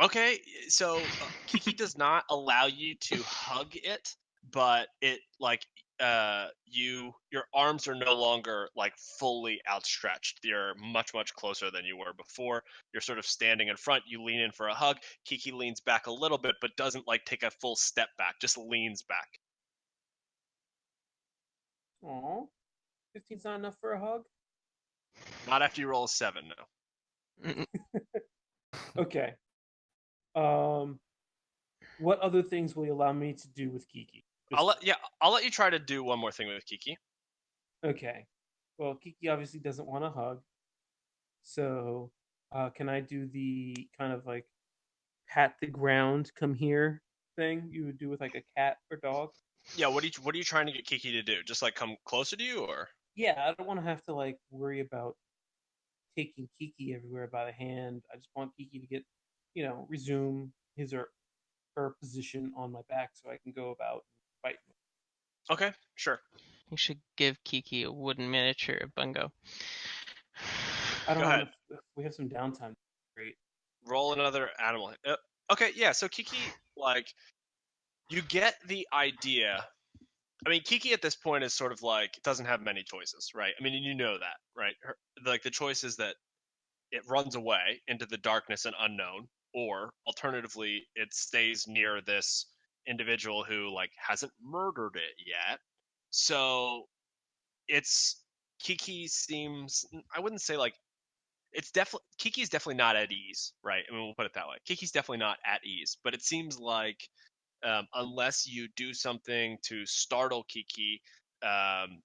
Okay, so Kiki does not allow you to hug it, but it like your arms are no longer like fully outstretched. You're much closer than you were before. You're sort of standing in front. You lean in for a hug. Kiki leans back a little bit, but doesn't like take a full step back. Just leans back. Aw, 15's not enough for a hug. Not after you roll a 7, no. Okay. What other things will you allow me to do with Kiki? I'll let you try to do one more thing with Kiki. Okay. Well, Kiki obviously doesn't want a hug. So, can I do the kind of like pat the ground, come here thing you would do with like a cat or dog? Yeah, what are you trying to get Kiki to do? Just like come closer to you, or? Yeah, I don't want to have to like worry about taking Kiki everywhere by the hand. I just want Kiki to get, resume his or her position on my back so I can go about and fight. Okay, sure. You should give Kiki a wooden miniature of Bungo. I don't Go have ahead. enough. We have some downtime. Great. Roll another animal. Okay, yeah. So Kiki, like, you get the idea. I mean, Kiki at this point is sort of like doesn't have many choices, right? I mean, you know that, right? The choice is that it runs away into the darkness and unknown, or alternatively, it stays near this individual who like hasn't murdered it yet. So it's Kiki seems, I wouldn't say like it's definitely Kiki's definitely not at ease, right? I mean, we'll put it that way. Kiki's definitely not at ease, but it seems like unless you do something to startle Kiki, um,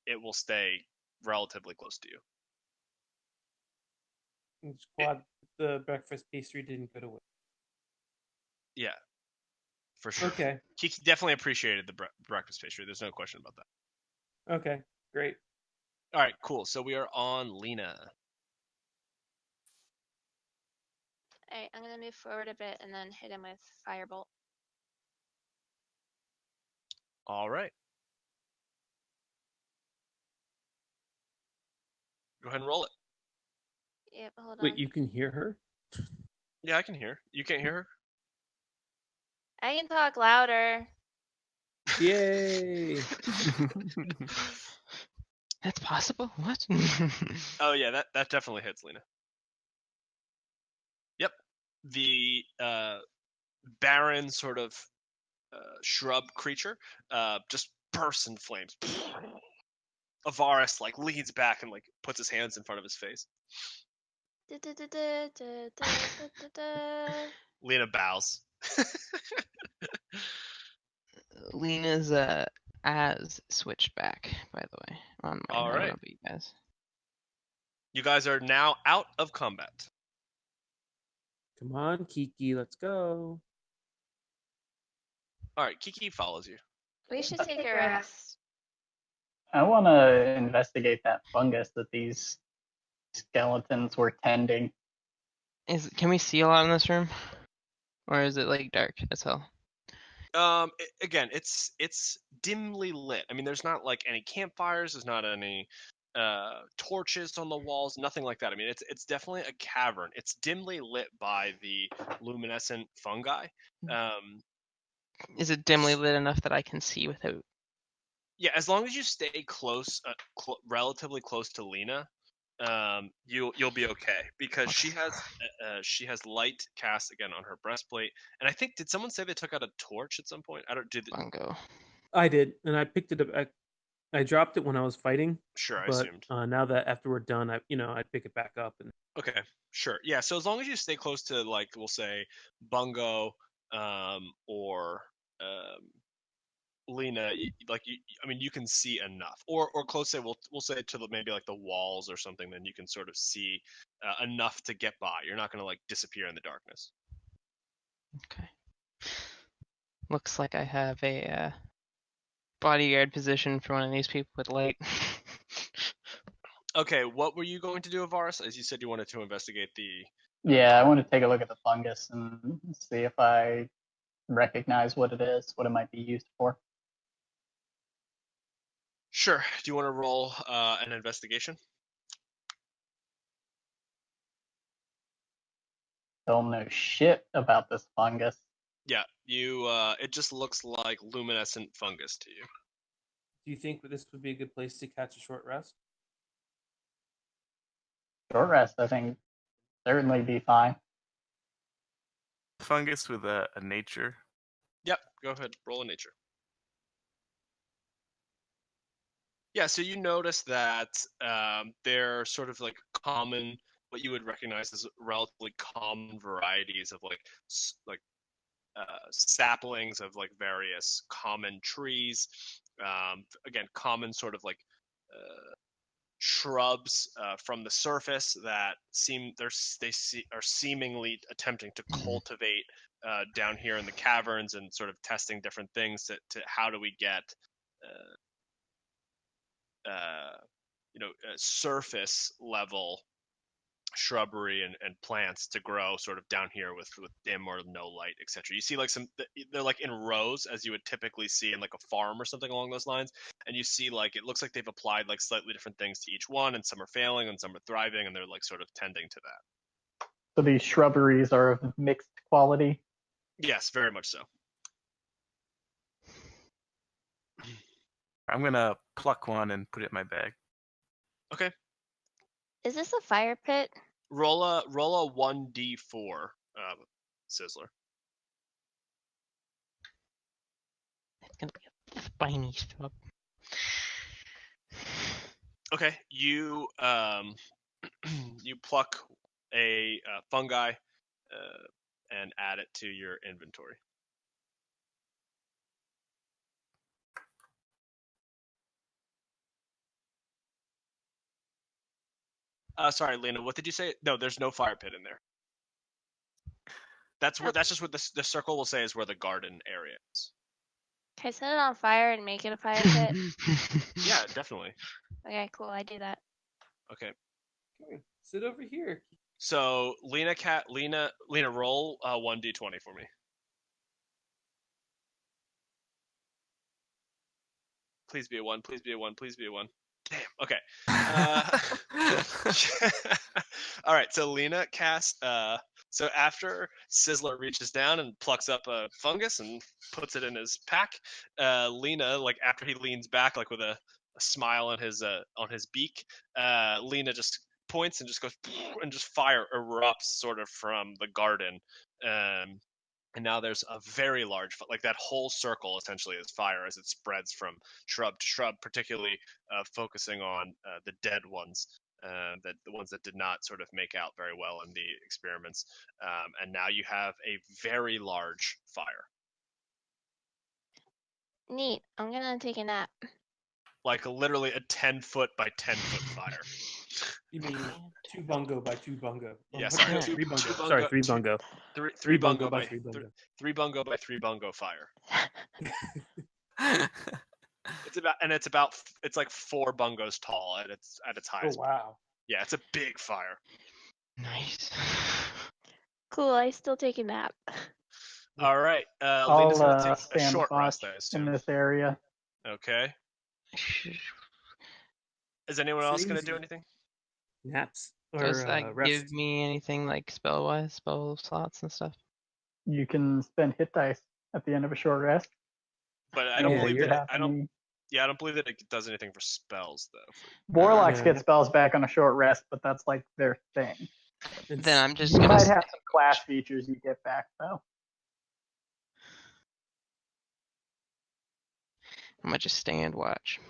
it will stay relatively close to you. I'm just glad the breakfast pastry didn't go to waste. Yeah, for sure. Okay. Kiki definitely appreciated the breakfast pastry. There's no question about that. Okay. Great. All right, cool. So we are on Lena. Alright, I'm gonna move forward a bit and then hit him with firebolt. All right. Go ahead and roll it. Yep, hold on. Wait, you can hear her? Yeah, I can hear. You can't hear her? I can talk louder. Yay! That's possible? What? Oh yeah, that definitely hits, Lena. Yep. The barren sort of shrub creature just bursts in flames. Ivaris like leans back and like puts his hands in front of his face. Lena bows. Lena's as switched back, by the way, on mine. All I don't right. know about you guys. You guys are now out of combat. Come on, Kiki, let's go. All right, Kiki follows you. We should take a rest. I want to investigate that fungus that these skeletons were tending. Can we see a lot in this room, or is it like dark as hell? Again, it's dimly lit. I mean, there's not like any campfires. There's not any torches on the walls. Nothing like that. I mean, it's definitely a cavern. It's dimly lit by the luminescent fungi. Is it dimly lit enough that I can see without? Yeah, as long as you stay close, relatively close to Lena, you'll be okay because she has light cast again on her breastplate. And I think, did someone say they took out a torch at some point? Bungo. I did, and I picked it up. I dropped it when I was fighting. Sure, I but assumed. Now that after we're done, I'd pick it back up and. Okay, sure. Yeah, so as long as you stay close to, like, we'll say Bungo, or Lena, I mean, you can see enough, or close. Say we'll say to maybe like the walls or something. Then you can sort of see enough to get by. You're not gonna like disappear in the darkness. Okay. Looks like I have a bodyguard position for one of these people with light. Okay, what were you going to do, Ivaris? As you said, you wanted to investigate the. Yeah, I want to take a look at the fungus and see if I recognize what it is, what it might be used for. Sure. Do you want to roll an investigation? Don't know shit about this fungus. Yeah, you. It just looks like luminescent fungus to you. Do you think this would be a good place to catch a short rest? Short rest, I think, certainly be fine. Fungus with a nature. Yep. Go ahead. Roll a nature. Yeah, so you notice that they're sort of like common, what you would recognize as relatively common varieties of saplings of like various common trees. Again, common sort of like shrubs from the surface that are seemingly attempting to cultivate down here in the caverns and sort of testing different things to how do we get surface level shrubbery and plants to grow sort of down here with dim or no light, etc. You see like they're like in rows as you would typically see in like a farm or something along those lines, and you see like it looks like they've applied like slightly different things to each one, and some are failing and some are thriving, and they're like sort of tending to that. So these shrubberies are of mixed quality? Yes, very much so. I'm gonna pluck one and put it in my bag. Okay. Is this a fire pit? Roll a 1d4, Sizzler. It's gonna be a spiny shrub. Okay, you you pluck a fungi and add it to your inventory. Sorry, Lena. What did you say? No, there's no fire pit in there. That's just what the circle will say is where the garden area is. Can I set it on fire and make it a fire pit? Yeah, definitely. Okay, cool. I do that. Okay. Okay, sit over here. So Lena, roll 1d20 for me. Please be a 1. Please be a 1. Please be a 1. Damn. Okay. All right. So Lena casts. So after Sizzler reaches down and plucks up a fungus and puts it in his pack, Lena, like after he leans back, like with a smile on his beak, Lena just points and just goes, and just fire erupts sort of from the garden. And now there's a very large, like that whole circle essentially is fire as it spreads from shrub to shrub, particularly focusing on the dead ones, the ones that did not sort of make out very well in the experiments. And now you have a very large fire. Neat. I'm gonna take a nap. Like literally a 10-foot by 10-foot fire. You mean 2 bungo by 2 bungo? Yeah, Oh, sorry, 3 bungo. two Sorry, 3 bungo. Three bungo bungo by by 3 bungo. 3 bungo by 3 bungo fire. It's like 4 bungos tall at its Oh highest. wow. Yeah, it's a big fire. Nice. Cool. I still take a nap. All right. I'll Lena's gonna take a stand short rest, watch I in assume. this area. Okay. Is anyone else gonna do anything? Naps Does or that rest? give me anything like spell slots and stuff? You can spend hit dice at the end of a short rest. But I And don't Yeah, believe if you that have any- I don't believe that it does anything for spells though. Warlocks Yeah. get spells back on a short rest, but that's like their thing. Then I'm just You gonna might have some class features you get back though. I'm gonna just stand watch.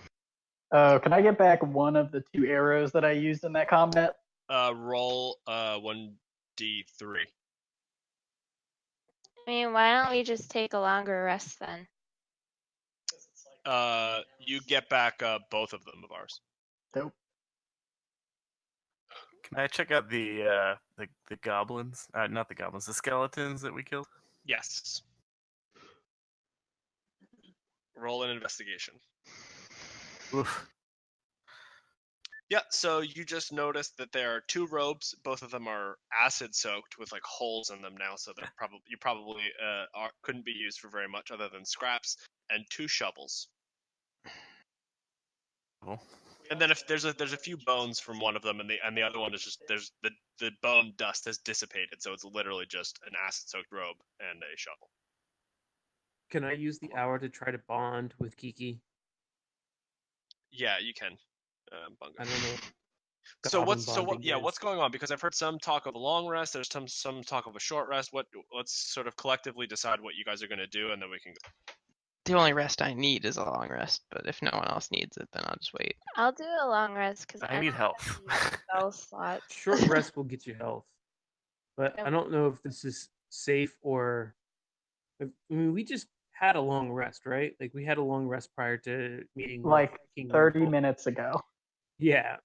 Can I get back one of the 2 arrows that I used in that combat? Roll 1d3. I mean, why don't we just take a longer rest then? You get back both of them of ours. Nope. Can I check out the goblins? Not the goblins, the skeletons that we killed. Yes. roll an investigation. Oof. Yeah, so you just noticed that there are 2 robes. Both of them are acid soaked with like holes in them now, so they're probably couldn't be used for very much other than scraps, and 2 shovels. Cool. And then if there's a few bones from one of them, and the other one is just there's the bone dust has dissipated, so it's literally just an acid soaked robe and a shovel. Can I use the hour to try to bond with Kiki? Yeah, you can, Bungo. I don't know. So Goblin what's bonding is. what's going on? Because I've heard some talk of a long rest. There's some talk of a short rest. Let's sort of collectively decide what you guys are going to do, and then we can go. The only rest I need is a long rest, but if no one else needs it, then I'll just wait. I'll do a long rest because I need health. spell slots. Short rest will get you health, but I don't know if this is safe or. I mean, we just had a long rest, right? Like we had a long rest prior to meeting. Like with King 30 Rumble. minutes ago. Yeah.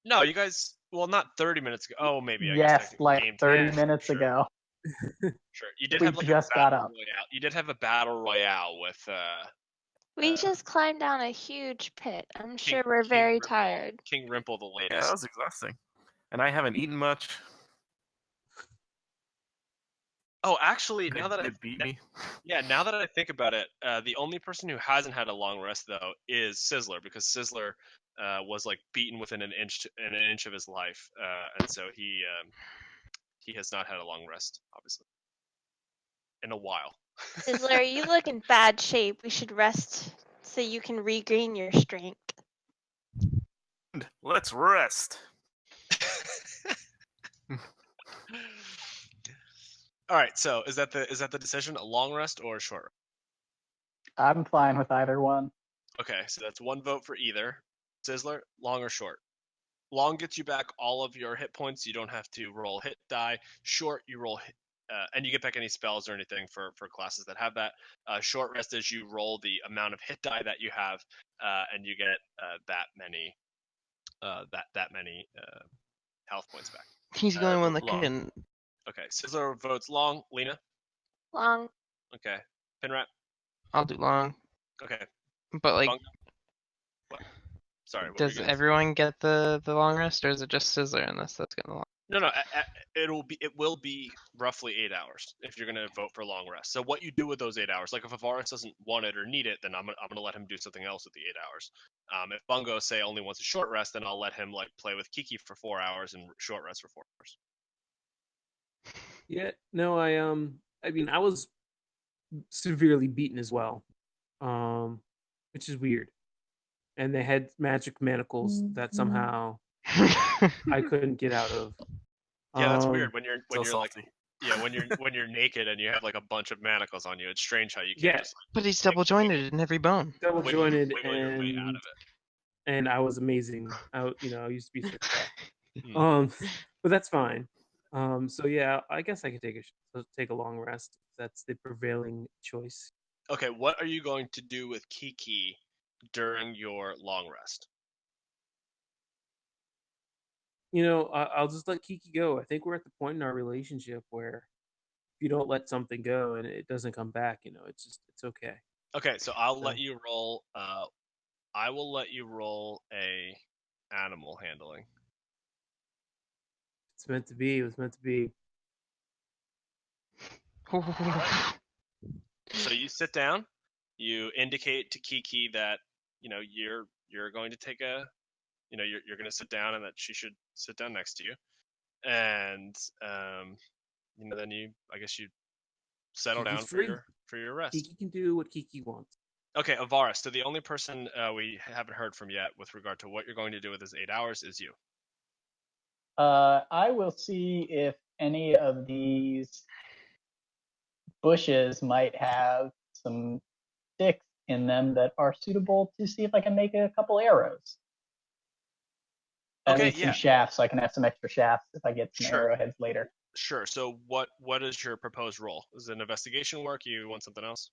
No, you guys. Well, not 30 minutes ago. Oh, maybe. I guess Yes, technically like game 30 time. minutes Sure, ago. Sure. You did We have like just a got battle up. royale. You did have a battle royale with We just climbed down a huge pit. I'm sure King we're very Rimple. tired. King Rimple the Yeah, latest. that was exhausting. And I haven't eaten much. Oh, actually, now that It beat me. now that I think about it, the only person who hasn't had a long rest though is Sizzler, because Sizzler was like beaten within an inch of his life, and so he has not had a long rest, obviously, in a while. Sizzler, you look in bad shape. We should rest so you can regain your strength. Let's rest. All right, so is that the decision? A long rest or a short rest? I'm fine with either one. Okay, so that's 1 vote for either. Sizzler, long or short? Long gets you back all of your hit points. You don't have to roll hit die. Short, you roll hit, and you get back any spells or anything for classes that have that. Short rest is you roll the amount of hit die that you have, and you get that many health points back. He's the only one that long. can. Okay, Sizzler votes long. Lena? Long. Okay. Pinrap? I'll do long, Okay. but like, Bungo? What? Sorry, what were does you gonna say? everyone get the long rest, or is it just Sizzler and that's getting the long? No, it will be roughly 8 hours if you're gonna vote for long rest. So what you do with those 8 hours, like if Ivaris doesn't want it or need it, then I'm gonna let him do something else with the 8 hours. If Bungo say only wants a short rest, then I'll let him like play with Kiki for 4 hours and short rest for 4 hours. Yeah. No, I mean, I was severely beaten as well, which is weird. And they had magic manacles that somehow I couldn't get out of. Yeah, that's weird when you're So like salty. when you're naked and you have like a bunch of manacles on you. It's strange how you can't Yeah. just But he's double jointed in every bone. Double like, jointed wiggle your way out of and I was amazing. I used to be so tough. it. But that's fine. So yeah, I guess I could take a long rest. That's the prevailing choice. Okay, what are you going to do with Kiki during your long rest? I'll just let Kiki go. I think we're at the point in our relationship where if you don't let something go and it doesn't come back, it's okay. Okay, so I'll let you roll. I will let you roll a animal handling. It's meant to be. It was meant to be. So you sit down. You indicate to Kiki that you're going to take a you're going to sit down and that she should sit down next to you, and then I guess you settle Kiki's down free. for your rest. Kiki can do what Kiki wants. Okay, Ivaris. So the only person we haven't heard from yet with regard to what you're going to do with this 8 hours is you. I will see if any of these bushes might have some sticks in them that are suitable to see if I can make a couple arrows. At least some shafts, so I can have some extra shafts if I get some arrowheads later. Sure. So what is your proposed role? Is it an investigation work? You want something else?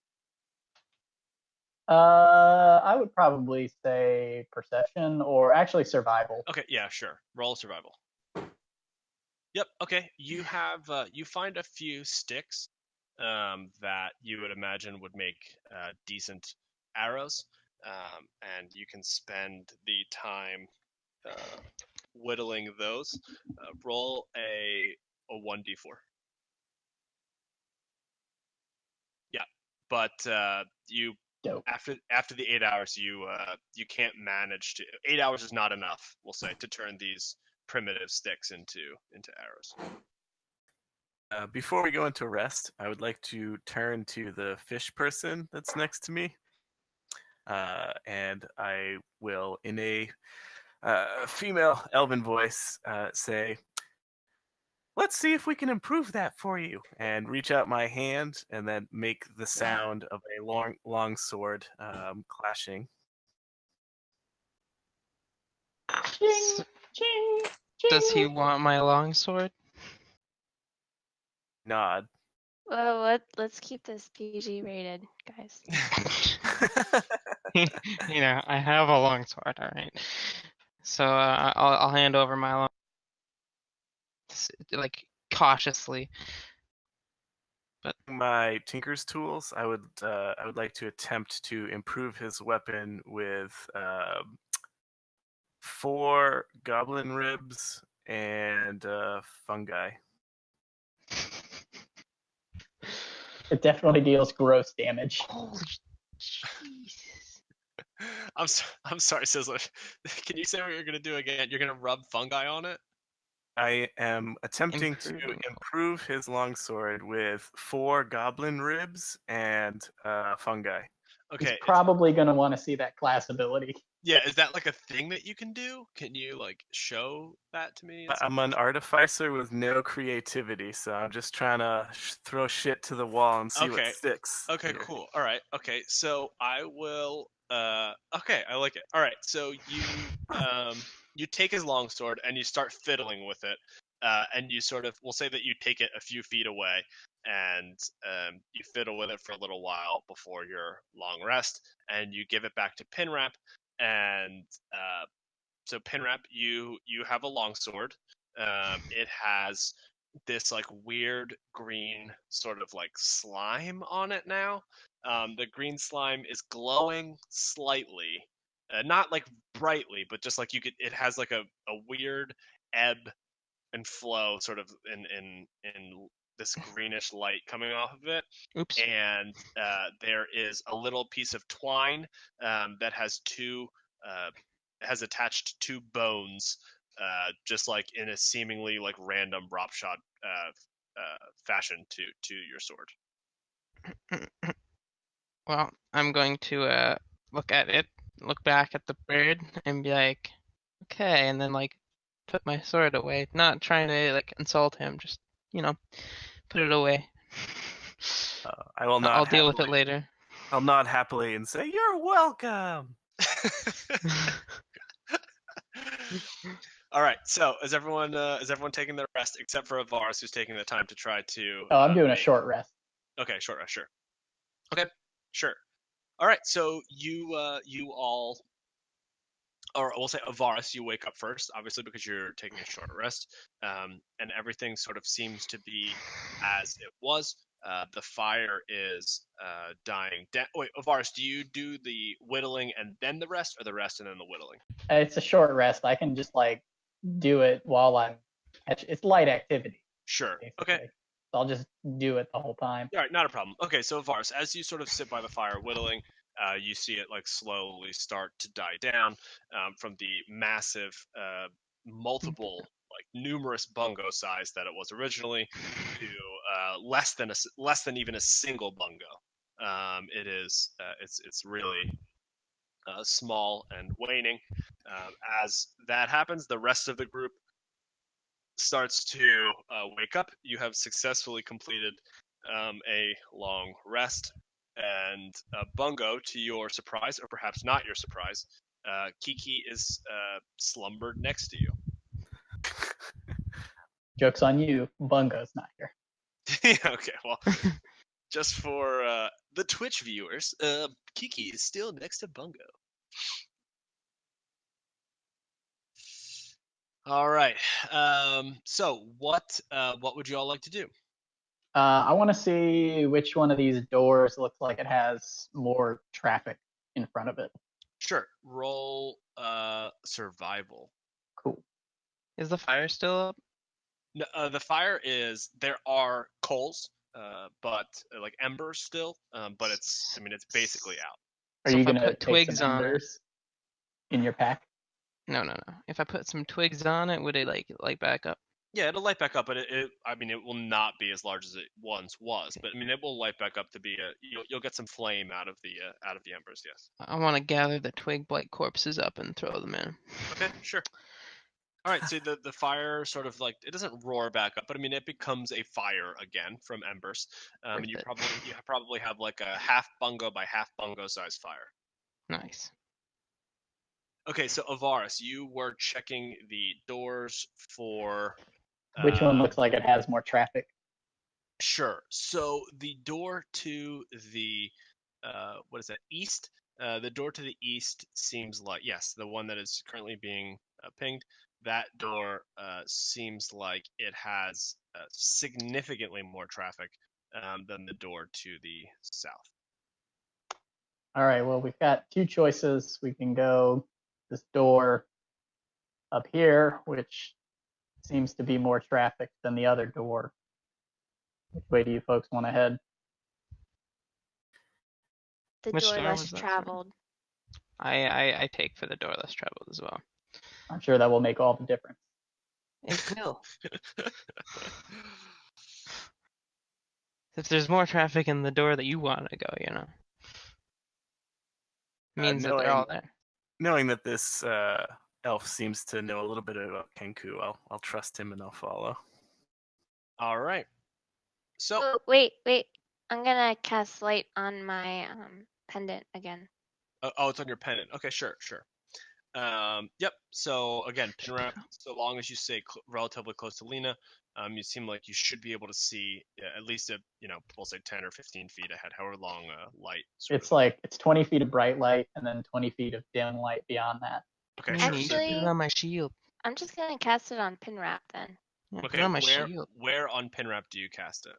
I would probably say perception or actually survival. Okay, yeah, sure. Roll survival. Yep. Okay. You have you find a few sticks that you would imagine would make decent arrows, and you can spend the time whittling those. Roll a 1d4. Yeah, but you Dope. after the 8 hours, you can't manage to. 8 hours is not enough, we'll say, to turn these primitive sticks into arrows. Before we go into rest, I would like to turn to the fish person that's next to me, and I will, in a female elven voice, say, "Let's see if we can improve that for you," and reach out my hand and then make the sound of a long sword clashing. Ching, ching, Does he ching. want my longsword? Nod. Well, let's keep this PG rated, guys. I have a longsword, all right. So I'll hand over my long, like cautiously. But My tinker's tools, I would like to attempt to improve his weapon with 4 goblin ribs and fungi. It definitely deals gross damage. holy Jesus! I'm sorry, Sizzler. Can you say what you're gonna do again? You're gonna rub fungi on it? I am attempting to Improving. improve his longsword with 4 goblin ribs and fungi. Okay. He's probably going to want to see that class ability. Yeah, is that like a thing that you can do? Can you like show that to me? I'm an artificer with no creativity, so I'm just trying to throw shit to the wall and see what Okay. sticks. Okay, here. cool. All right. Okay, so I will. Okay, I like it. All right, so you take his longsword and you start fiddling with it, and you sort of. We'll say that you take it a few feet away, and you fiddle with it for a little while before your long rest, and you give it back to Pinrap, and so Pinrap, you have a longsword. It has this like weird green sort of like slime on it now. The green slime is glowing slightly, not like brightly, but just like you could. It has like a weird ebb and flow, sort of in this greenish light coming off of it. Oops. And there is a little piece of twine that has has attached 2 bones, just like in a seemingly like random drop shot fashion to your sword. Well, I'm going to look at it, look back at the bird, and be like, okay, and then like put my sword away. Not trying to like insult him, just put it away. I will not. I'll deal with it happily- later. I'll nod happily and say, "You're welcome." All right. So is everyone taking their rest except for Ivaris, who's taking the time to try to? Oh, I'm doing a short rest. Okay, short rest. Sure. Okay, sure. All right. So you all, or we'll say Ivaris, you wake up first, obviously because you're taking a short rest, and everything sort of seems to be as it was. The fire is dying down. Wait, Ivaris, do you do the whittling and then the rest, or the rest and then the whittling? It's a short rest. I can just like do it while I'm. It's light activity. Sure. Basically. Okay. So I'll just do it the whole time. All right, not a problem. Okay, so Vars, as you sort of sit by the fire whittling, you see it like slowly start to die down from the massive, multiple, like numerous bungo size that it was originally to less than even a single bungo. It is it's really small and waning. As that happens, the rest of the group starts to wake up. You have successfully completed a long rest, and Bungo, to your surprise, or perhaps not your surprise, Kiki is slumbered next to you. Joke's on you. Bungo's not here. Okay, well, just for the Twitch viewers, Kiki is still next to Bungo. All right. So what would you all like to do? I want to see which one of these doors looks like it has more traffic in front of it. Sure. Roll survival. Cool. Is the fire still up? No, the fire is there are coals, but like embers still, but it's basically out. Are So you if I gonna put take twigs some on it, embers in your pack? no. If I put some twigs on it, would it like light back up? Yeah, it'll light back up, but it will not be as large as it once was. But it will light back up to be you'll get some flame out of the embers. Yes. I want to gather the twig blight corpses up and throw them in. Okay, sure. All right, so the fire sort of like it doesn't roar back up, but it becomes a fire again from embers. And you probably have like a half bungo by half bungo size fire. Nice. Okay, so Ivaris, you were checking the doors for Which one looks like it has more traffic? Sure. So the door to the what is that? East. The door to the east seems like yes, the one that is currently being pinged. That door seems like it has significantly more traffic than the door to the south. All right, well, we've got two choices. We can go this door up here, which seems to be more traffic than the other door. Which way do you folks want to head? The Which door door less was that, sorry? traveled. I take for the door less traveled as well. I'm sure that will make all the difference. It will. If there's more traffic in the door that you want to go, means that they're all there. Knowing that this elf seems to know a little bit about Kenku, I'll trust him and I'll follow. All right. So Oh, wait. I'm gonna cast light on my pendant again. oh, it's on your pendant. Okay, sure. Yep. So again, Pinrap. So long as you stay relatively close to Lena, you seem like you should be able to see at least we'll say 10 or 15 feet ahead. However long light. It's 20 feet of bright light and then 20 feet of dim light beyond that. Okay. You Sure. should put it on my shield. I'm just gonna cast it on Pinrap then. Yeah, put Okay. it on my shield. Where on Pinrap do you cast it?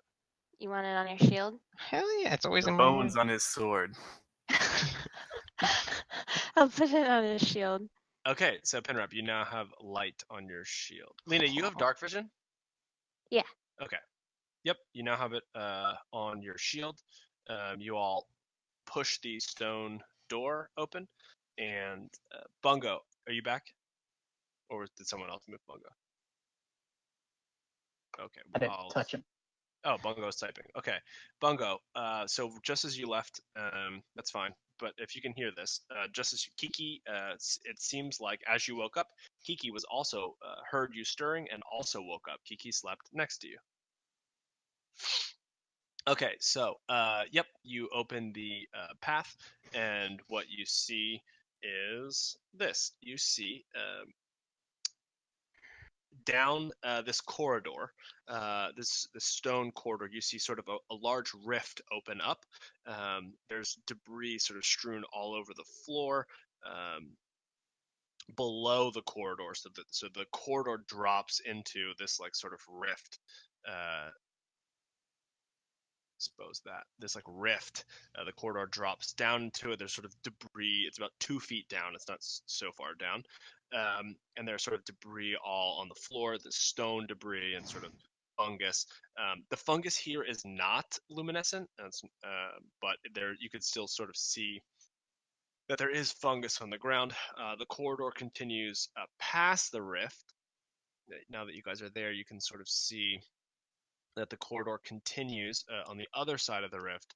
You want it on your shield? Hell yeah, it's always The in bones my on his sword. I'll put it on his shield. Okay, so Pinrap, you now have light on your shield. Lena, you have dark vision? Yeah. Okay. Yep, you now have it on your shield. You all push the stone door open, and Bungo, are you back? Or did someone else move Bungo? Okay. I didn't touch him. Oh, Bungo's typing. Okay. Bungo, so just as you left, that's fine. But if you can hear this, just as Kiki, it seems like as you woke up, Kiki was also heard you stirring and also woke up. Kiki slept next to you. Okay, so yep, you open the path, and what you see is this. You see down this corridor, this stone corridor, you see sort of a large rift open up. There's debris sort of strewn all over the floor below the corridor, so the corridor drops into this like sort of rift. Suppose that this like rift, the corridor drops down into it. There's sort of debris. It's about 2 feet down. It's not so far down. And there's sort of debris all on the floor, the stone debris and sort of fungus. The fungus here is not luminescent, but there you could still sort of see that there is fungus on the ground. The corridor continues past the rift. Now that you guys are there, you can sort of see that the corridor continues on the other side of the rift.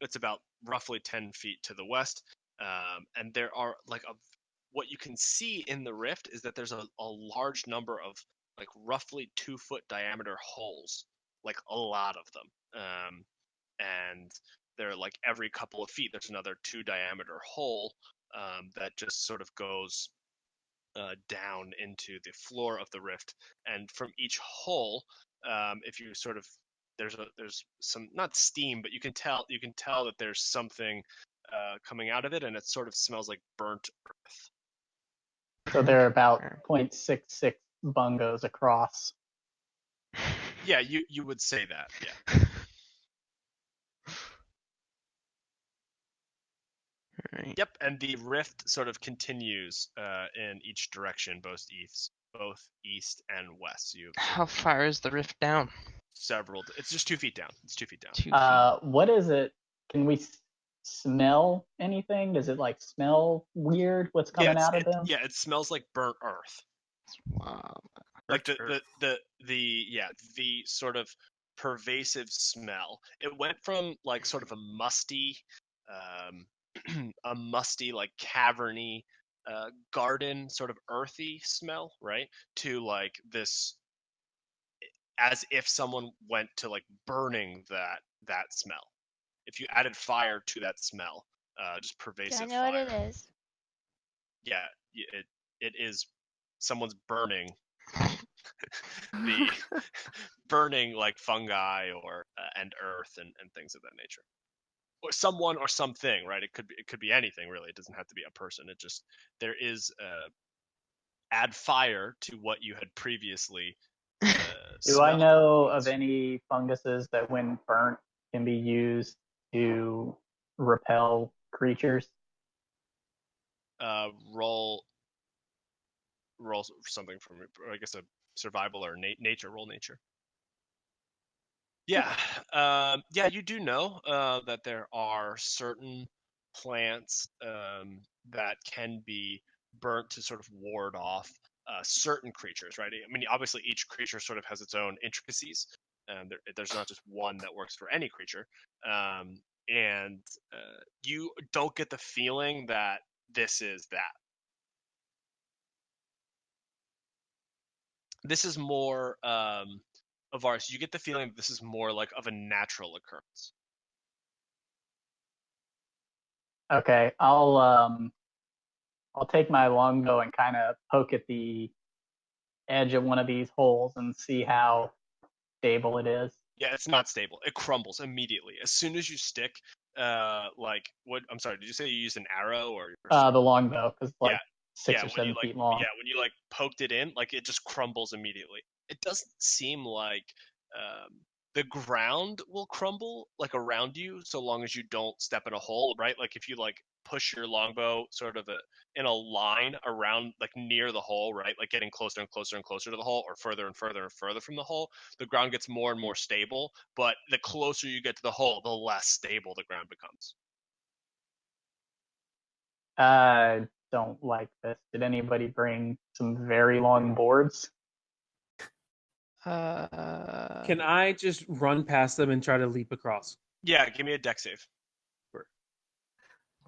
It's about roughly 10 feet to the west. And there are what you can see in the rift is that there's a large number of like roughly 2-foot diameter holes, like a lot of them. And they're like every couple of feet, there's another 2 diameter hole that just sort of goes down into the floor of the rift, and from each hole, if you sort of there's some not steam, but you can tell that there's something coming out of it, and it sort of smells like burnt earth. So they're about 0.66 bungos across. Yeah, you would say that. Yeah. Right. Yep, and the rift sort of continues in each direction, both east and west. So you have How far is the rift down? several. It's just 2 feet down. It's 2 feet down. 2 feet. What is it? Can we smell anything? Does it like smell weird? What's coming out of them? Yeah, it smells like burnt earth. Wow. Like Burnt the sort of pervasive smell. It went from like sort of a musty, like caverny, garden sort of earthy smell, right, to like this, as if someone went to like burning that smell. If you added fire to that smell, just Do pervasive I know fire. what it is? Yeah, it is someone's burning the burning like fungi or and earth and things of that nature, or someone or something, right? It could be anything really. It doesn't have to be a person. It just there is add fire to what you had previously. Do I smelled. know of any funguses that, when burnt, can be used to repel creatures? Roll something from, I guess, a survival or nature. Roll nature. Yeah, yeah, you do know that there are certain plants that can be burnt to sort of ward off certain creatures, right? I mean, obviously, each creature sort of has its own intricacies. There's not just one that works for any creature, and you don't get the feeling that this is that. This is more Ivaris, you get the feeling that this is more like of a natural occurrence. Okay, I'll take my longbow and kind of poke at the edge of one of these holes and see how stable it is. Yeah, it's not stable. It crumbles immediately as soon as you stick. Like what? I'm sorry. Did you say you used an arrow or? The longbow, because it's like Yeah, 6 or when 7 you like, feet long. yeah, when you like poked it in, like it just crumbles immediately. It doesn't seem like the ground will crumble like around you, so long as you don't step in a hole, right? Like if you like push your longbow sort of in a line around, like near the hole, right? Like getting closer and closer and closer to the hole, or further and further and further from the hole, the ground gets more and more stable. But the closer you get to the hole, the less stable the ground becomes. I don't like this. Did anybody bring some very long boards? Can I just run past them and try to leap across? Yeah, give me a deck save.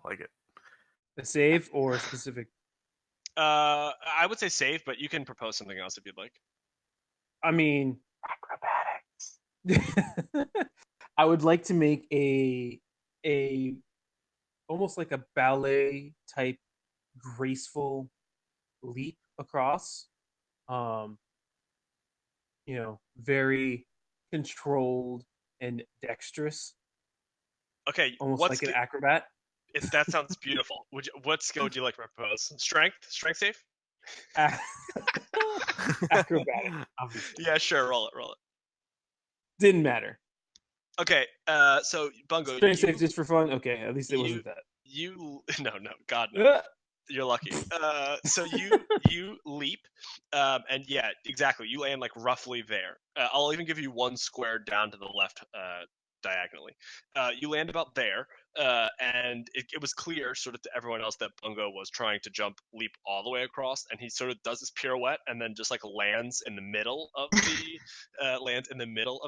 Like it. A save or a specific? I would say save, but you can propose something else if you'd like. I mean, Acrobatics. I would like to make a almost like a ballet type graceful leap across. Very controlled and dexterous, Okay, almost like an acrobat. That sounds beautiful. What skill would you like to propose? Strength save? Acrobatic, obviously. Yeah, sure. Roll it. Didn't matter. Okay, so Bungo, Strength save just for fun. Okay, at least it wasn't that. No, God no. You're lucky. So you leap, and yeah, exactly. You land like roughly there. I'll even give you one square down to the left, diagonally. You land about there, and it was clear, sort of to everyone else, that Bungo was trying to leap all the way across, and he sort of does this pirouette, and then just like lands in the middle of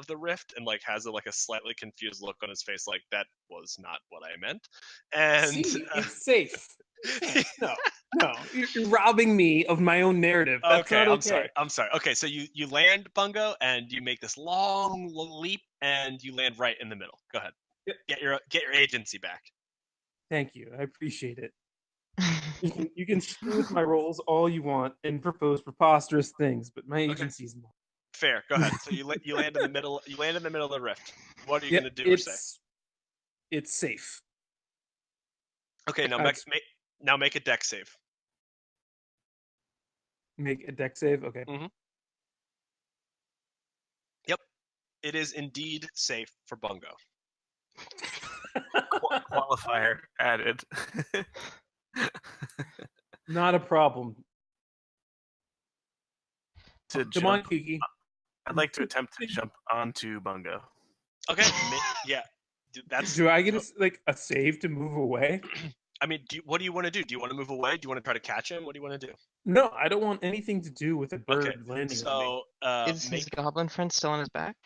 the rift, and like has a slightly confused look on his face, like that was not what I meant. And see, it's safe. No, you're robbing me of my own narrative. That's not okay. I'm sorry. Okay, so you land, Bungo, and you make this long leap, and you land right in the middle. Go ahead. Get your agency back. Thank you. I appreciate it. You can screw with my rolls all you want and propose preposterous things, but my agency is more. Fair. Go ahead. So you land in the middle. You land in the middle of the rift. What are you going to do or say? It's safe. Okay. Now make a deck save. Make a deck save. Okay. Mm-hmm. It is indeed safe for Bungo. Qualifier added. Not a problem. To Come on, jump, Kiki. I'd like to attempt to jump onto Bungo. Okay, yeah, that's. Do I get a save to move away? I mean, what do you want to do? Do you want to move away? Do you want to try to catch him? What do you want to do? No, I don't want anything to do with a bird Okay, landing on me. so Is his goblin friend still on his back?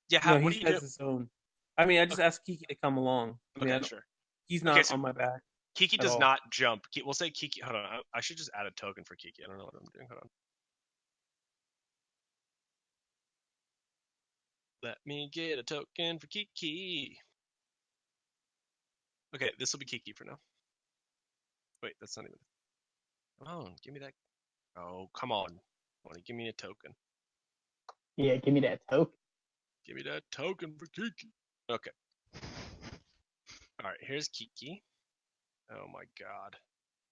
yeah, No, what he do you has do? his own. I mean, I just asked Kiki to come along. I mean, Okay, sure. he's Okay, not so on my back. Kiki at does all. not jump. We'll say Kiki. Hold on, I should just add a token for Kiki. I don't know what I'm doing. Hold on. Let me get a token for Kiki. Okay, this will be Kiki for now. Wait, that's not even. Oh, give me that. Oh, come on. Want to give me a token? Yeah, give me that token. Give me that token for Kiki. Okay. All right, here's Kiki. Oh my God.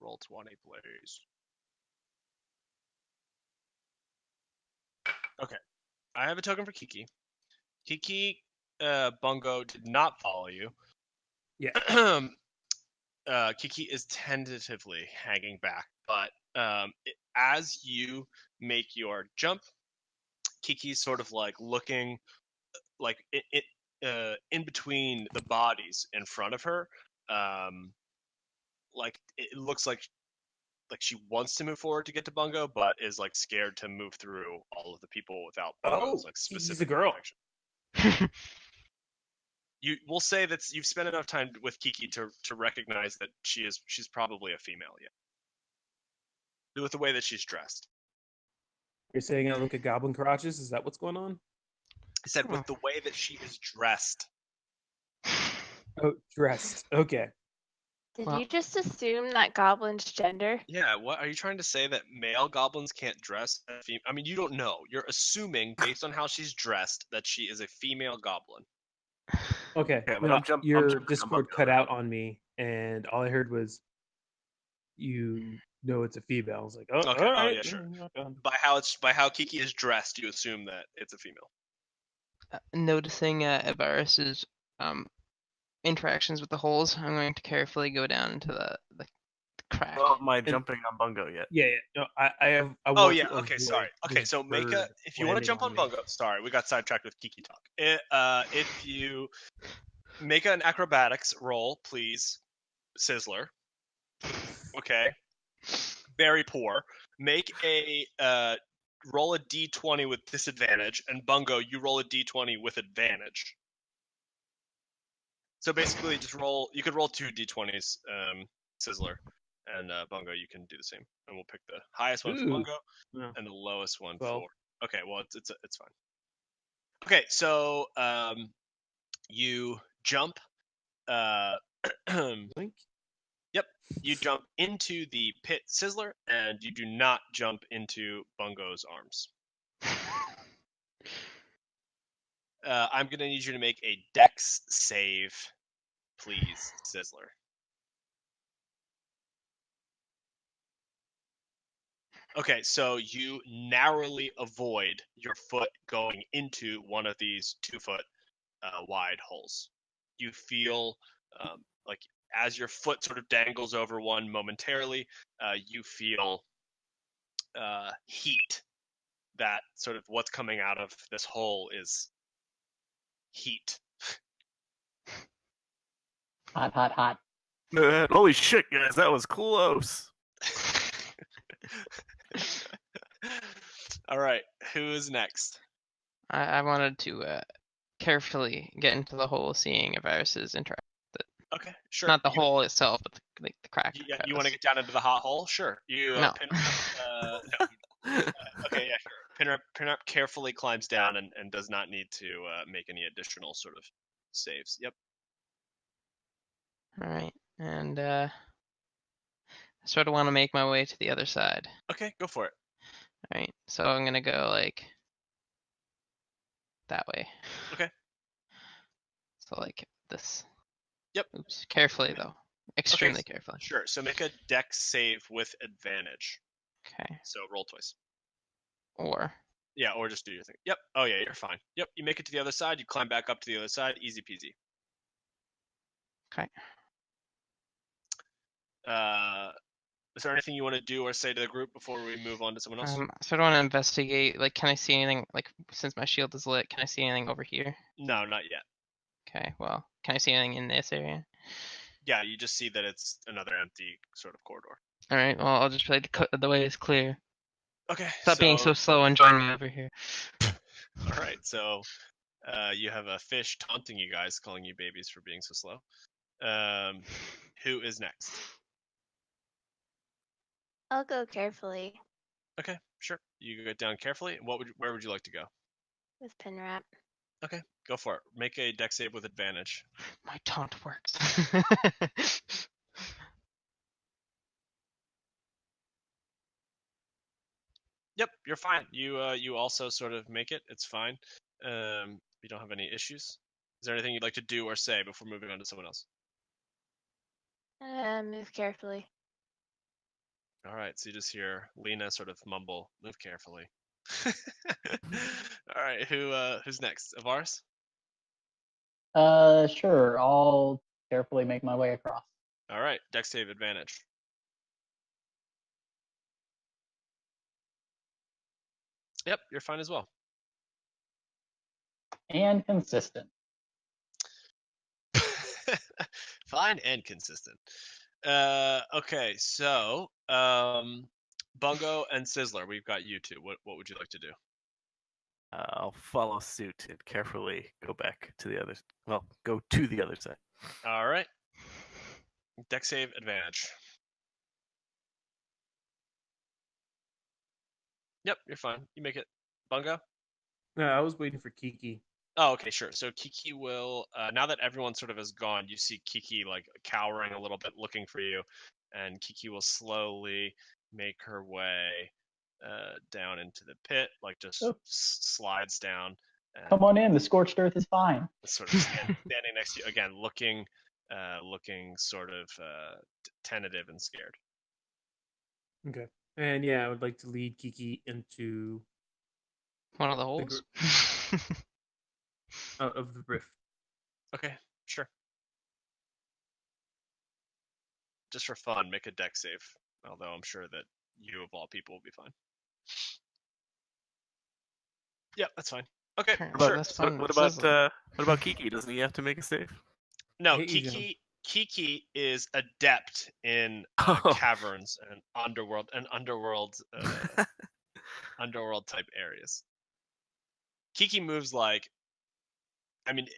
Roll 20, please. Okay, I have a token for Kiki. Kiki, Bungo did not follow you. Yeah. Kiki is tentatively hanging back, but as you make your jump, Kiki's sort of like looking like in between the bodies in front of her. Like it looks like she wants to move forward to get to Bungo, but is like scared to move through all of the people without Bungo's like specific he's a girl. protection. We'll say that you've spent enough time with Kiki to recognize that she's probably a female, yeah. With the way that she's dressed. You're saying I look at goblin crotches? Is that what's going on? I said with the way that she is dressed. Oh, dressed. Okay. Did Well- you just assume that goblin's gender? Yeah, what are you trying to say, that male goblins can't dress? I mean, you don't know. You're assuming based on how she's dressed that she is a female goblin. Okay. Yeah, but No, I'm jumping your on Discord Bungo cut now. out on me, and all I heard was, "You know it's a female." I was like, "Oh, Okay. all Oh, right." yeah, sure. Not done. By how Kiki is dressed, you assume that it's a female. Noticing Ivaris's interactions with the holes, I'm going to carefully go down into the crack. Well, am I jumping on Bungo yet? Yeah, yeah. No, I have. I Oh want yeah. to Okay. Sorry. avoid Okay. this So make a. bird If you want to landing jump on me. Bungo, sorry, we got sidetracked with Kiki talk. If you make an acrobatics roll, please, Sizzler. Okay. Very poor. Make a roll a d20 with disadvantage, and Bungo, you roll a d20 with advantage. So basically, just roll. You could roll 2 d20s, Sizzler, and Bungo, you can do the same. And we'll pick the highest one for Ooh. Bungo No. and the lowest one 12. for. Okay, well it's fine. Okay, so you jump. Blink. Yep, you jump into the pit, Sizzler, and you do not jump into Bungo's arms. I'm gonna need you to make a Dex save, please, Sizzler. Okay, so you narrowly avoid your foot going into one of these 2-foot wide holes. You feel like as your foot sort of dangles over one momentarily, you feel heat. That sort of what's coming out of this hole is heat. Hot, hot, hot. Holy shit, guys, that was close. All right, who is next? I wanted to carefully get into the hole, seeing Ivaris's interact. Okay, sure. Not the hole itself, but the crack. You want to get down into the hot hole? Sure. You No. no. Okay, yeah, sure. Pinrap carefully climbs down and does not need to make any additional sort of saves. Yep. All right, and I sort of want to make my way to the other side. Okay, go for it. All right, so I'm gonna go like that way. Okay. So like this. Yep. Oops. Carefully though. Extremely carefully. Sure. So make a Dex save with advantage. Okay. So roll twice. Or Yeah, or just do your thing. Yep. Oh yeah, you're fine. Yep. You make it to the other side. You climb back up to the other side. Easy peasy. Okay. Is there anything you want to do or say to the group before we move on to someone else? So I want to investigate. Like, can I see anything? Like, since my shield is lit, can I see anything over here? No, not yet. Okay. Well, can I see anything in this area? Yeah, you just see that it's another empty sort of corridor. All right. Well, I'll just try to the way is clear. Okay. Stop being so slow and join me over here. All right. So, you have a fish taunting you guys, calling you babies for being so slow. Who is next? I'll go carefully Okay, sure. You go down carefully. Where would you like to go? with Pinrap. Okay, go for it. Make a dex save with advantage. My taunt works. Yep, you're fine. You also sort of make it. It's fine. You don't have any issues. Is there anything you'd like to do or say before moving on to someone else? Move carefully. All right, so you just hear Lena sort of mumble, "Move carefully." All right, who's next? Ivaris? Sure. I'll carefully make my way across. All right, dex save advantage. Yep, you're fine as well. And consistent. Fine and consistent. Okay, so Bungo and Sizzler, we've got you two. What would you like to do? I'll follow suit and carefully go back to the other. Well, go to the other side. All right. Dex save advantage. Yep, you're fine. You make it. Bungo? No, I was waiting for Kiki. Oh, okay, sure. So Kiki will, now that everyone sort of is gone, you see Kiki like cowering a little bit, looking for you, and Kiki will slowly make her way down into the pit, like just slides down. And Come on in. The scorched earth is fine. sort of standing next to you again, looking sort of tentative and scared. Okay. And yeah, I would like to lead Kiki into One of the holes. out of the rift. Okay, sure. Just for fun, make a dex save. Although I'm sure that you of all people will be fine. Yeah, that's fine. Okay, Well, sure. that's fine. What about Kiki? Doesn't he have to make a save? No, Hey, Egon. Kiki is adept in caverns and underworld underworld type areas. Kiki moves like, I mean,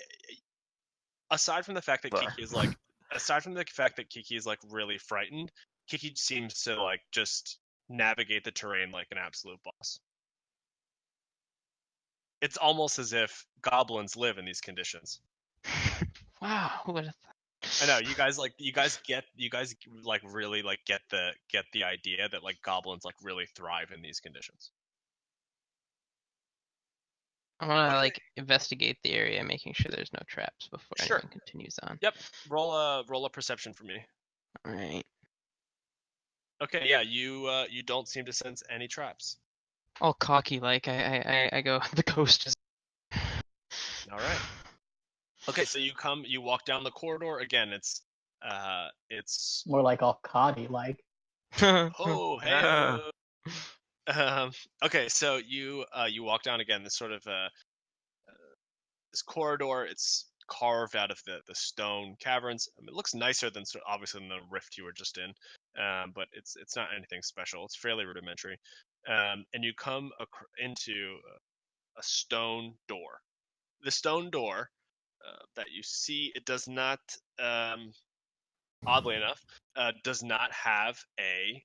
aside from the fact that Kiki is like really frightened, Kiki seems to like just navigate the terrain like an absolute boss. It's almost as if goblins live in these conditions. Wow, who would have thought? I know you guys really like get the idea that like goblins like really thrive in these conditions. I want to like investigate the area, making sure there's no traps before Sure. anything continues on. Yep. Roll a perception for me. All right. Okay. Yeah. You don't seem to sense any traps. All cocky, like I go. The ghost is. All right. Okay. So you walk down the corridor again. It's More like all coddy like. oh hey. Okay. So you walk down again. This sort of this corridor. It's carved out of the stone caverns. I mean, it looks nicer than obviously than the rift you were just in, but it's not anything special. It's fairly rudimentary, and you come into a stone door. The stone door that you see, it does not, oddly enough, does not have a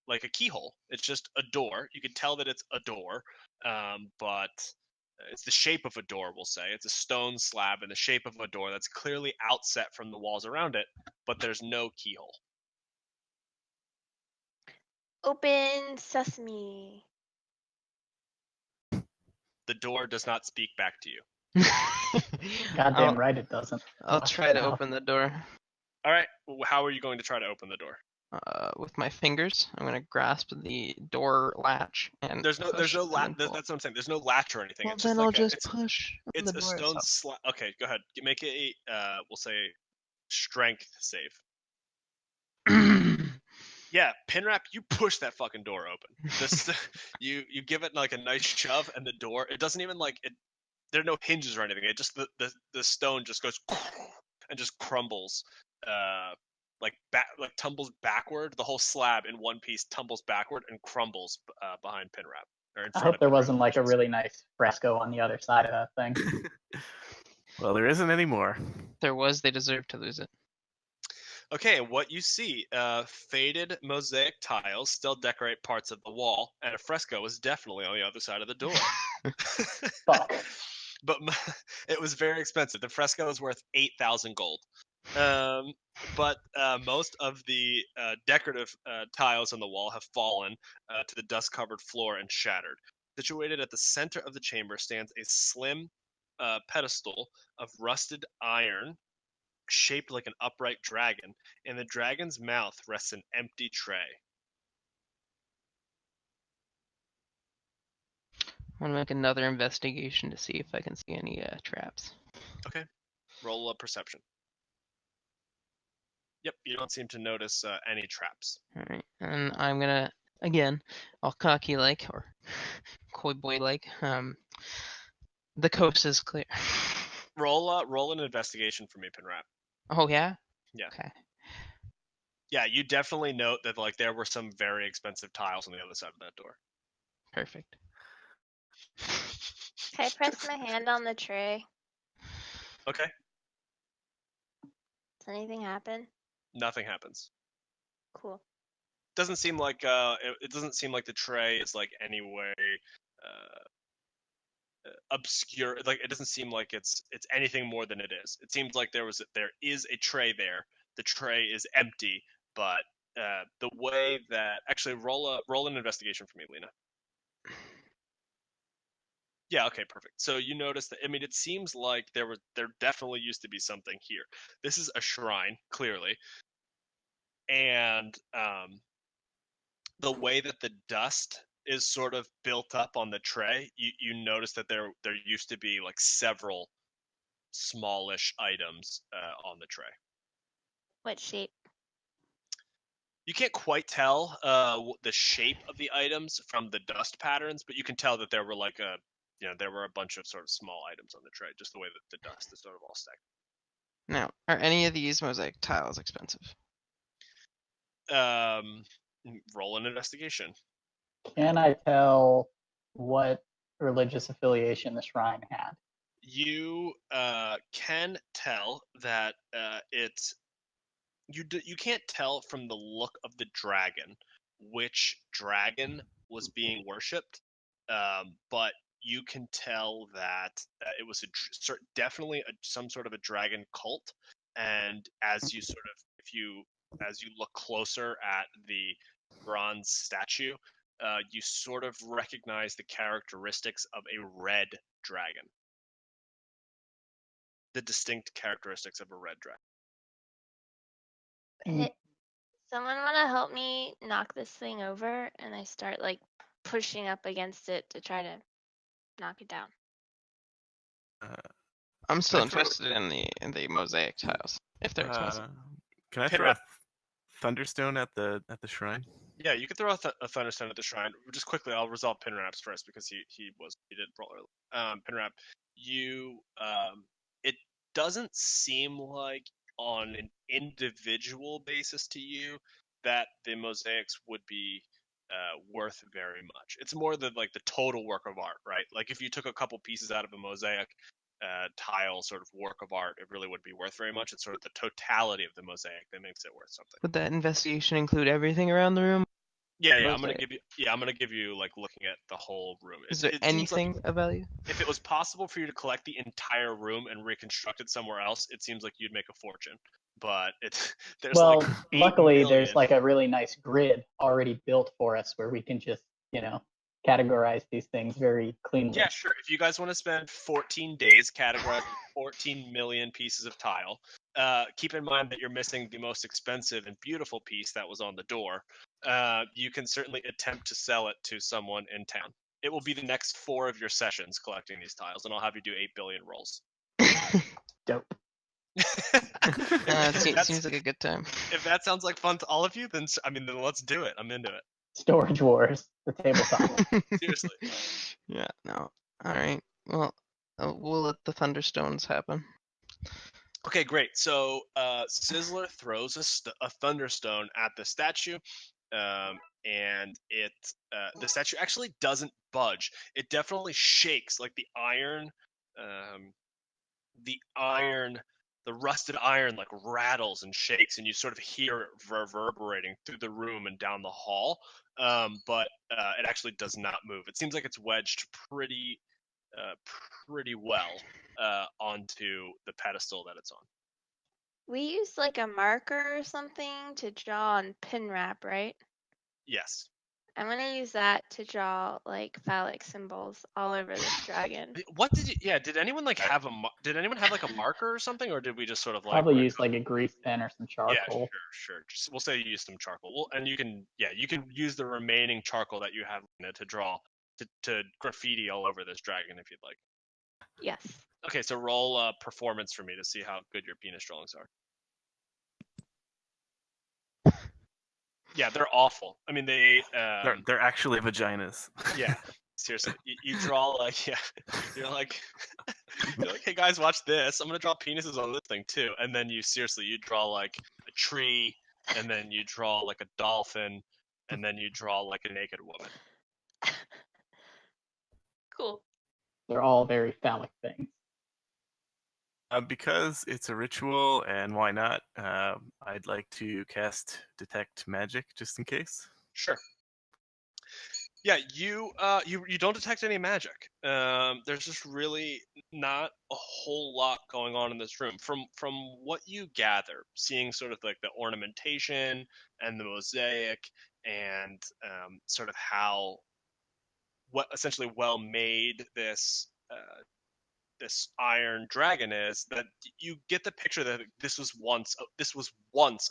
like a keyhole. It's just a door. You can tell that it's a door, but it's the shape of a door, we'll say. It's a stone slab in the shape of a door that's clearly outset from the walls around it, but there's no keyhole. Open sesame. The door does not speak back to you. Goddamn right it doesn't. I'll try to open the door. All right. How are you going to try to open the door? with my fingers. I'm gonna grasp the door latch and There's no push and latch. then pull. That's what I'm saying. There's no latch or anything. Well, It's then just I'll like just push it's the a door stone itself. slab. Okay, go ahead. Make a we'll say strength save. Yeah, Pinrap, you push that fucking door open. This you give it like a nice shove, and the door, it doesn't even like it. There are no hinges or anything. It just the stone just goes and just crumbles, like tumbles backward. The whole slab in one piece tumbles backward and crumbles behind Pinrap or in I front hope of there Pinrap, wasn't I like a should say. really nice fresco on the other side of that thing. Well, there isn't anymore. There was. They deserve to lose it. Okay, what you see, faded mosaic tiles still decorate parts of the wall, and a fresco is definitely on the other side of the door. Fuck. But it was very expensive. The fresco is worth 8,000 gold. But most of the decorative tiles on the wall have fallen to the dust-covered floor and shattered. Situated at the center of the chamber stands a slim pedestal of rusted iron shaped like an upright dragon. In the dragon's mouth rests an empty tray. I want to make another investigation to see if I can see any traps. Okay, roll a perception. Yep, you don't seem to notice any traps. All right, and I'm gonna again, all cocky like or coy boy like. The coast is clear. Roll an investigation for me, Pinrap. Oh yeah. Yeah. Okay. Yeah, you definitely note that like there were some very expensive tiles on the other side of that door. Perfect. Can I press my hand on the tray? Okay, Does anything happen? nothing happens. Cool. Doesn't seem like it doesn't seem like the tray is like any way obscure. Like it doesn't seem like it's anything more than it is. It seems like there is a tray there. The tray is empty, but the way that actually roll an investigation for me, Lena. Yeah, okay, perfect. So you notice that, I mean, it seems like there definitely used to be something here. This is a shrine, clearly. And the way that the dust is sort of built up on the tray, you notice that there used to be like several smallish items on the tray. What shape? You can't quite tell the shape of the items from the dust patterns, but you can tell that there were like there were a bunch of sort of small items on the tray, just the way that the dust is sort of all stacked. Now, are any of these mosaic tiles expensive? Roll an investigation. Can I tell what religious affiliation the shrine had? You can tell that you can't tell from the look of the dragon which dragon was being worshipped, but you can tell that it was definitely some sort of a dragon cult. And as you look closer at the bronze statue, you sort of recognize the characteristics of a red dragon. The distinct characteristics of a red dragon. Someone want to help me knock this thing over? And I start like pushing up against it to try to knock it down. I'm still I throw- interested in the mosaic tiles if they're expensive. Can I throw a thunderstone at the shrine? Yeah, you could throw a thunderstone at the shrine. Just quickly, I'll resolve Pinrap's first because he did roll early. Pinrap, it doesn't seem like on an individual basis to you that the mosaics would be worth very much. It's more the total work of art, right? Like if you took a couple pieces out of a mosaic tile sort of work of art, it really wouldn't be worth very much. It's sort of the totality of the mosaic that makes it worth something. Would that investigation include everything around the room? Yeah, I'm gonna give you like looking at the whole room. Is there anything of value? If it was possible for you to collect the entire room and reconstruct it somewhere else, it seems like you'd make a fortune. But there's luckily there's like a really nice grid already built for us where we can just categorize these things very cleanly. Yeah, sure. If you guys want to spend 14 days categorizing 14 million pieces of tile, keep in mind that you're missing the most expensive and beautiful piece that was on the door. You can certainly attempt to sell it to someone in town. It will be the next 4 of your sessions collecting these tiles, and I'll have you do 8 billion rolls. Dope. Seems like a good time. If that sounds like fun to all of you, then then let's do it. I'm into it. Storage Wars, the tabletop. Seriously. Yeah. No. All right. Well, we'll let the thunderstones happen. Okay, great. So Sizzler throws a thunderstone at the statue, and the statue actually doesn't budge. It definitely shakes, like the rusted iron like rattles and shakes, and you sort of hear it reverberating through the room and down the hall. But it actually does not move. It seems like it's wedged pretty well onto the pedestal that it's on. We use like a marker or something to draw on Pinrap, right? Yes. I'm gonna use that to draw like phallic symbols all over this dragon. What did you? Yeah. Did anyone Did anyone have like a marker or something, or did we just sort of like Probably use like a grease pen or some charcoal. Yeah, sure. We'll say you use some charcoal. Well, and you can use the remaining charcoal that you have in it to draw to graffiti all over this dragon if you'd like. Yes. Okay, so roll performance for me to see how good your penis drawings are. Yeah, they're awful. I mean, they're actually vaginas. Yeah, seriously. You draw like you're like hey guys, watch this. I'm gonna draw penises on this thing too, and then you draw like a tree, and then you draw like a dolphin, and then you draw like a naked woman. Cool. They're all very phallic things. Because it's a ritual, and why not? I'd like to cast Detect Magic just in case. Sure. Yeah, you don't detect any magic. There's just really not a whole lot going on in this room. From what you gather, seeing sort of like the ornamentation and the mosaic, and sort of what essentially well made this iron dragon is, that you get the picture that this was once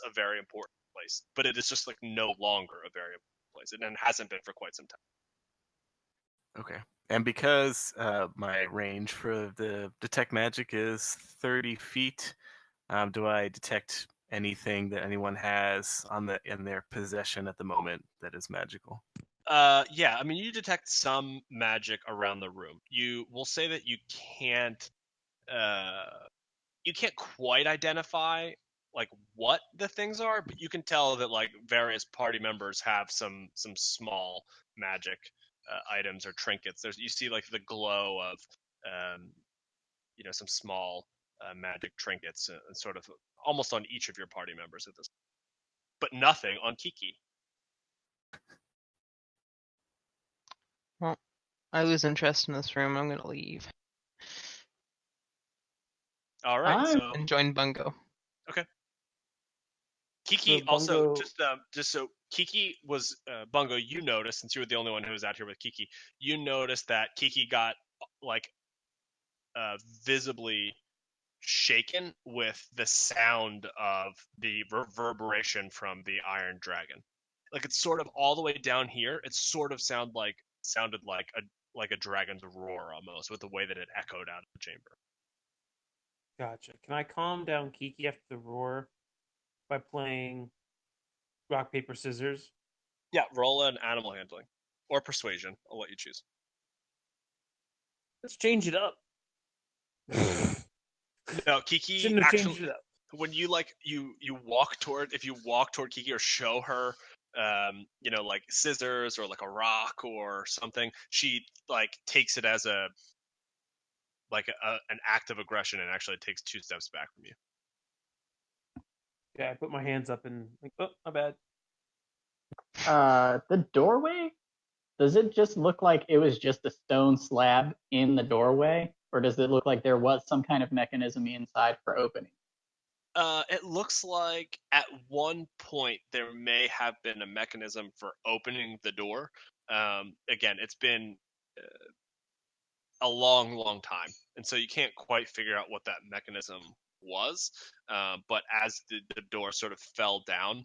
a very important place, but it is just like no longer a very important place, and hasn't been for quite some time. Okay. And because my range for the detect magic is 30 feet, do I detect anything that anyone has in their possession at the moment that is magical? Yeah, I mean, you detect some magic around the room. You will say that you can't quite identify like what the things are, but you can tell that like various party members have some small magic items or trinkets. You see like the glow of some small magic trinkets, sort of almost on each of your party members at this point. But nothing on Kiki. Well, I lose interest in this room. I'm gonna leave All right, and join Bungo. Okay. Kiki So also Bungo- just so Kiki was Bungo. You noticed, since you were the only one who was out here with Kiki, you noticed that Kiki got like visibly shaken with the sound of the reverberation from the Iron Dragon. Like it's sort of all the way down here. It sort of sounded like a dragon's roar almost, with the way that it echoed out of the chamber. Gotcha. Can I calm down Kiki after the roar by playing rock, paper, scissors? Yeah, roll an animal handling or persuasion. I'll let you choose. Let's change it up. No, Kiki Shouldn't have actually, changed it up. when you walk toward Kiki or show her like scissors or like a rock or something, she like takes it as an act of aggression and actually takes 2 steps back from you. Yeah, I put my hands up and like, oh, my bad. The doorway, does it just look like it was just a stone slab in the doorway, or does it look like there was some kind of mechanism inside for opening? It looks like at one point there may have been a mechanism for opening the door. Again, it's been a long time, and so you can't quite figure out what that mechanism was. But as the door sort of fell down,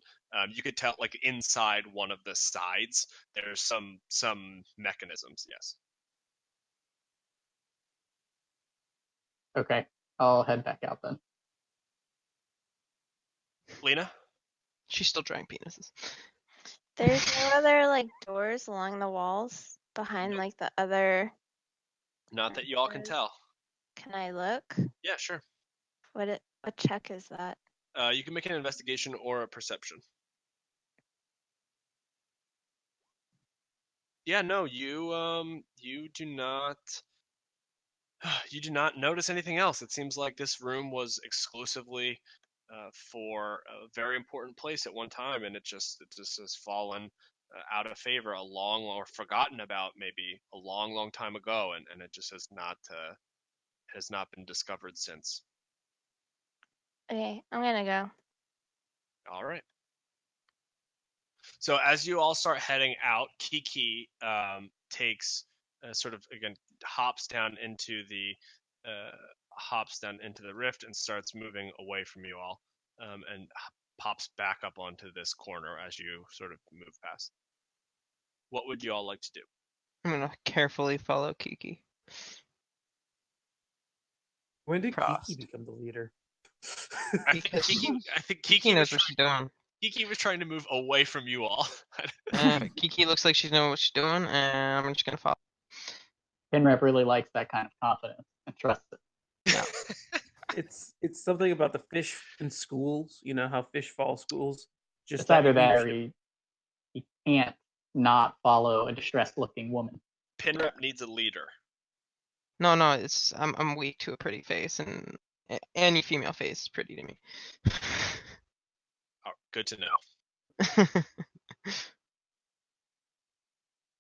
you could tell, like, inside one of the sides, there's some mechanisms. Yes. Okay, I'll head back out then. Lena? She's still drawing penises. There's no other like doors along the walls behind Nope. like the other. Not that you all can doors. tell. Can I look? Yeah, sure. What check is that? You can make an investigation or a perception. Yeah, no, you do not notice anything else. It seems like this room was exclusively for a very important place at one time, and it just has fallen out of favor or forgotten about maybe a long time ago, and it just has not been discovered since. Okay, I'm gonna go. All right. So as you all start heading out, Kiki takes sort of, again, hops down into the rift and starts moving away from you all, and pops back up onto this corner as you sort of move past. What would you all like to do? I'm gonna carefully follow Kiki. When did Frost. Kiki become the leader? I think Kiki knows what she's doing. Kiki was trying to move away from you all. Kiki looks like she's knowing what she's doing, and I'm just gonna follow. Pinrap really likes that kind of confidence and trusts it. Yeah. It's something about the fish in schools. You know how fish follow schools. Just It's either that or leadership. he can't not follow a distressed-looking woman. Pinrap needs a leader. No, it's I'm weak to a pretty face, and any female face is pretty to me. Oh, good to know.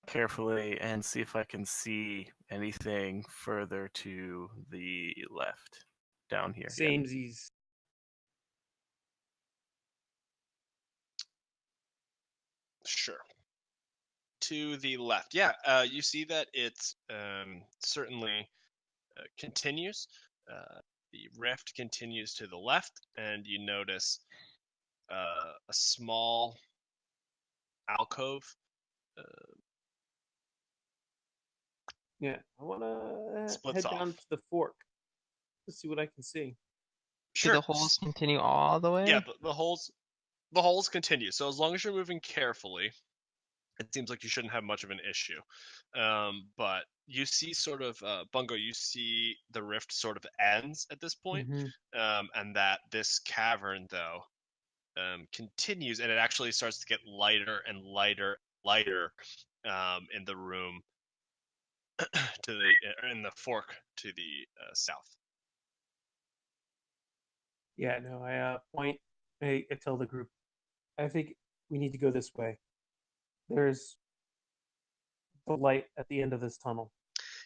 Carefully and see if I can see anything further to the left down here. Yeah. Samesies. Sure. To the left, yeah, you see that it certainly continues. The rift continues to the left, and you notice a small alcove. Yeah, I want to Splits head down off. to the fork to see what I can see. Sure. Do the holes continue all the way? Yeah, the holes continue. So as long as you're moving carefully, it seems like you shouldn't have much of an issue. But you see sort of, Bungo, you see the rift sort of ends at this point, and that this cavern, though, continues, and it actually starts to get lighter and lighter in the room in the fork to the south. Yeah, no, I tell the group, I think we need to go this way. There's the light at the end of this tunnel.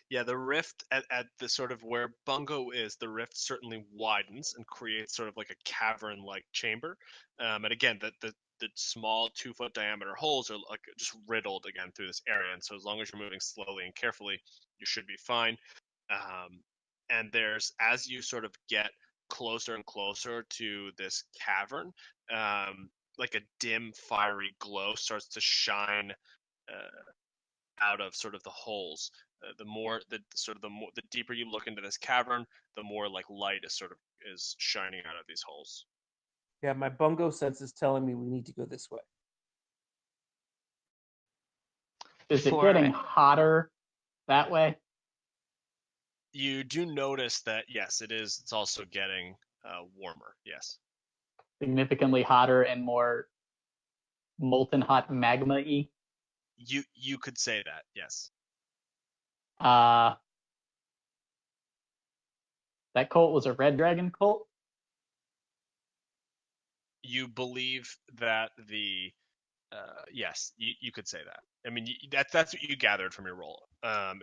Yeah, the rift at the sort of where Bungo is, the rift certainly widens and creates sort of like a cavern-like chamber. And again, the small 2-foot diameter holes are like just riddled again through this area. And so as long as you're moving slowly and carefully, you should be fine. And there's, as you sort of get closer and closer to this cavern, like a dim, fiery glow starts to shine out of sort of the holes. The deeper you look into this cavern, the more like light is shining out of these holes. Yeah, my Bungo sense is telling me we need to go this way. Is it getting hotter that way? You do notice that, yes, it is. It's also getting warmer. Yes. Significantly hotter and more molten hot magma-y? You could say that, yes. That cult was a red dragon cult? You believe that yes, you could say that. I mean, that's what you gathered from your role,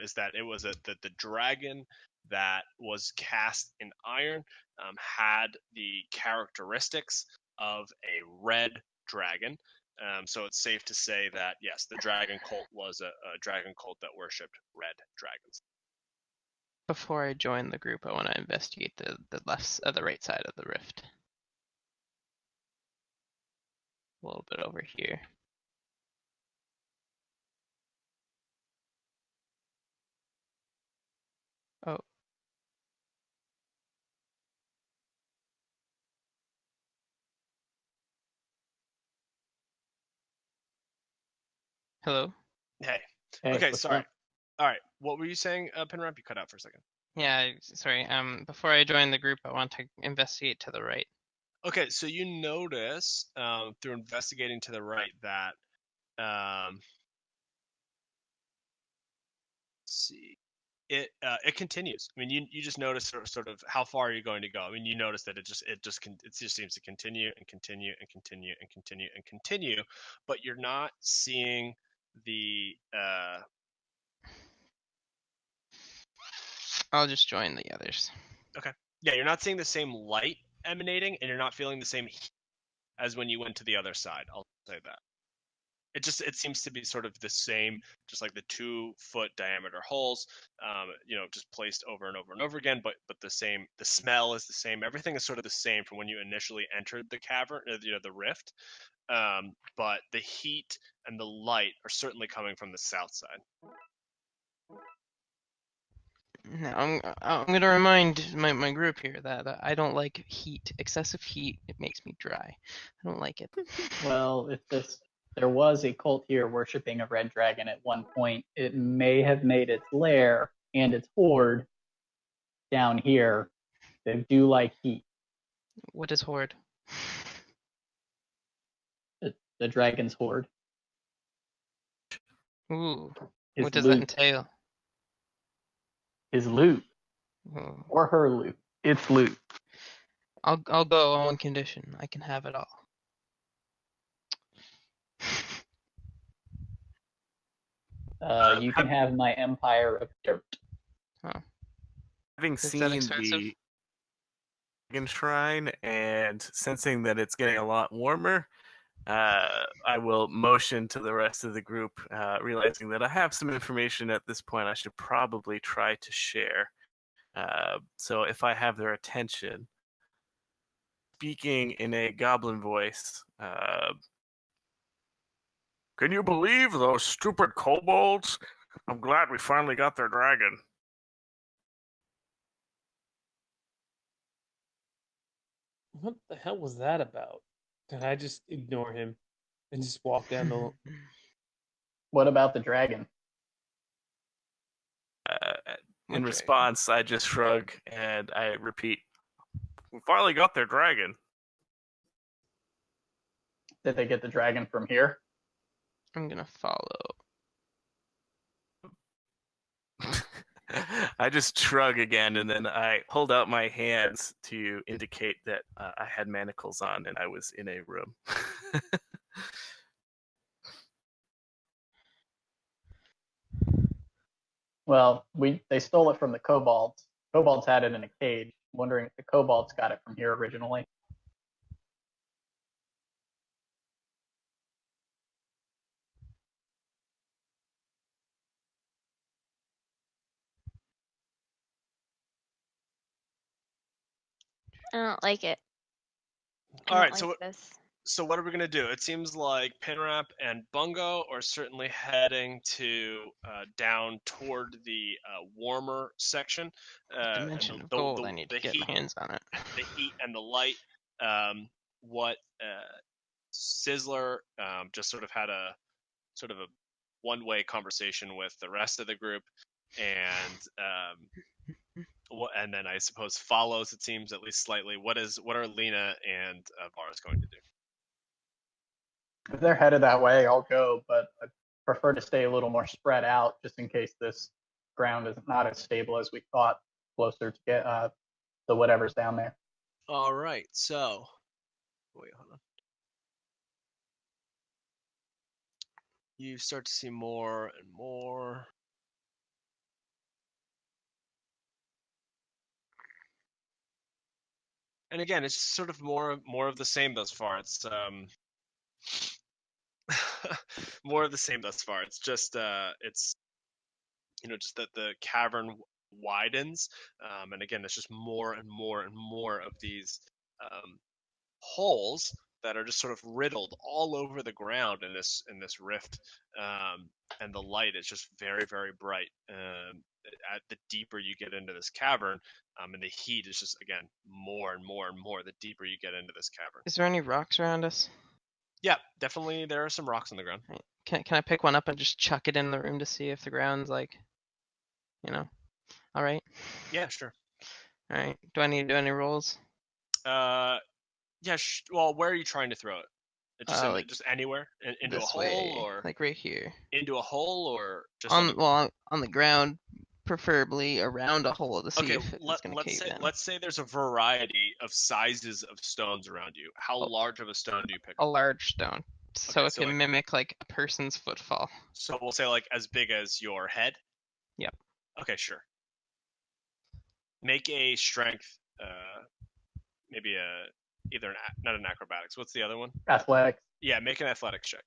is that it was the dragon that was cast in iron had the characteristics of a red dragon. So it's safe to say that, yes, the dragon cult was a dragon cult that worshipped red dragons. Before I join the group, I want to investigate the the right side of the rift. A little bit over here. Oh. Hello? Hey. Hey, Okay, what's sorry. up? All right. What were you saying, Pinrap? You cut out for a second. Yeah, sorry. Before I join the group, I want to investigate to the right. Okay, so you notice through investigating to the right that let's see, it continues. I mean, you just notice sort of how far are you going to go. I mean, you notice that it just seems to continue and continue and continue and continue and continue, but you're not seeing the I'll just join the others. yeah, you're not seeing the same light emanating, and you're not feeling the same heat as when you went to the other side. I'll say that. It seems to be sort of the same, just like the 2-foot diameter holes, just placed over and over and over again, but the same. The smell is the same. Everything is sort of the same from when you initially entered the cavern, the rift. But the heat and the light are certainly coming from the south side. Now, I'm going to remind my group here that I don't like heat. Excessive heat, it makes me dry. I don't like it. Well, if there was a cult here worshipping a red dragon at one point, it may have made its lair and its horde down here. They do like heat. What is horde? The dragon's horde. Ooh, His what does loot. that entail? His loot. Ooh. Or her loot. It's loot. I'll go on one condition. I can have it all. You can have my empire of dirt. Having Is that seen expensive? the dragon shrine and sensing that it's getting a lot warmer, I will motion to the rest of the group, realizing that I have some information at this point I should probably try to share. So if I have their attention, speaking in a goblin voice, can you believe those stupid kobolds? I'm glad we finally got their dragon. What the hell was that about? Did I just ignore him and just walk down the? What about the dragon? In response, I just shrug and I repeat, we finally got their dragon. Did they get the dragon from here? I'm gonna follow. I just shrug again, and then I hold out my hands to indicate that I had manacles on and I was in a room. Well, they stole it from the kobolds. Kobolds had it in a cage. I'm wondering if the kobolds got it from here originally. I don't like it. All right, so this. So what are we going to do? It seems like Pinrap and Bungo are certainly heading to down toward the warmer section. Dimension And of gold. I need to get heat, my hands on it. the heat and the light. What Sizzler just sort of had a one-way conversation with the rest of the group, and and then I suppose follows. It seems at least slightly. What are Lena and Varus going to do? If they're headed that way, I'll go, but I prefer to stay a little more spread out just in case this ground is not as stable as we thought, closer to get to whatever's down there. All right, so wait, hold on. You start to see more and more. And again, it's sort of more of the same thus far. It's more of the same thus far. It's just it's just that the cavern widens, and again, it's just more and more and more of these holes that are just sort of riddled all over the ground in this rift, and the light is just very, very bright. At the deeper you get into this cavern, and the heat is just again more and more and more the deeper you get into this cavern. Is there any rocks around us? Yeah, definitely there are some rocks on the ground. Right. Can I pick one up and just chuck it in the room to see if the ground's like, all right? Yeah, sure. All right. Do I need to do any rolls? Yeah. Well, where are you trying to throw it? Like just anywhere into a this hole, way, or like right here. into a hole, or just on the ground, preferably around a hole to see Okay, if it's gonna cave in. let's say there's a variety of sizes of stones around you. How large of a stone do you pick A up? large stone, so Okay, it so can mimic like a person's footfall. So we'll say like as big as your head? Yep. Okay, sure. Make a strength, maybe not an acrobatics. What's the other one? Athletics. Yeah, make an athletics check.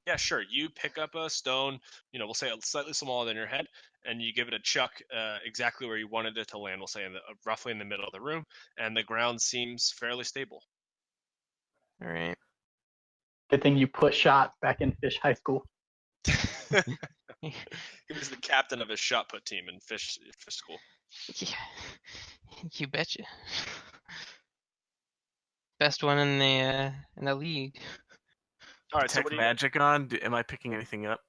Yeah, sure. You pick up a stone, we'll say slightly smaller than your head, and you give it a chuck exactly where you wanted it to land. We'll say roughly in the middle of the room, and the ground seems fairly stable. All right. Good thing you put shot back in Fish High School. He was the captain of his shot put team in fish school. Yeah, you betcha. Best one in the league. All right, Detect so magic on. Am I picking anything up?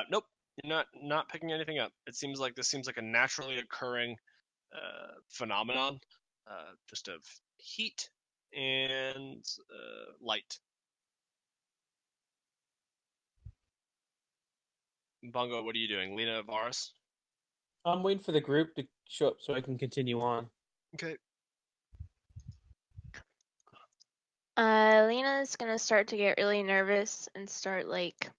Nope, you're not picking anything up. This seems like a naturally occurring phenomenon, just of heat and light. Bungo, what are you doing? Lena, Ivaris? I'm waiting for the group to show up so I can continue on. Okay. Lena's gonna start to get really nervous and start like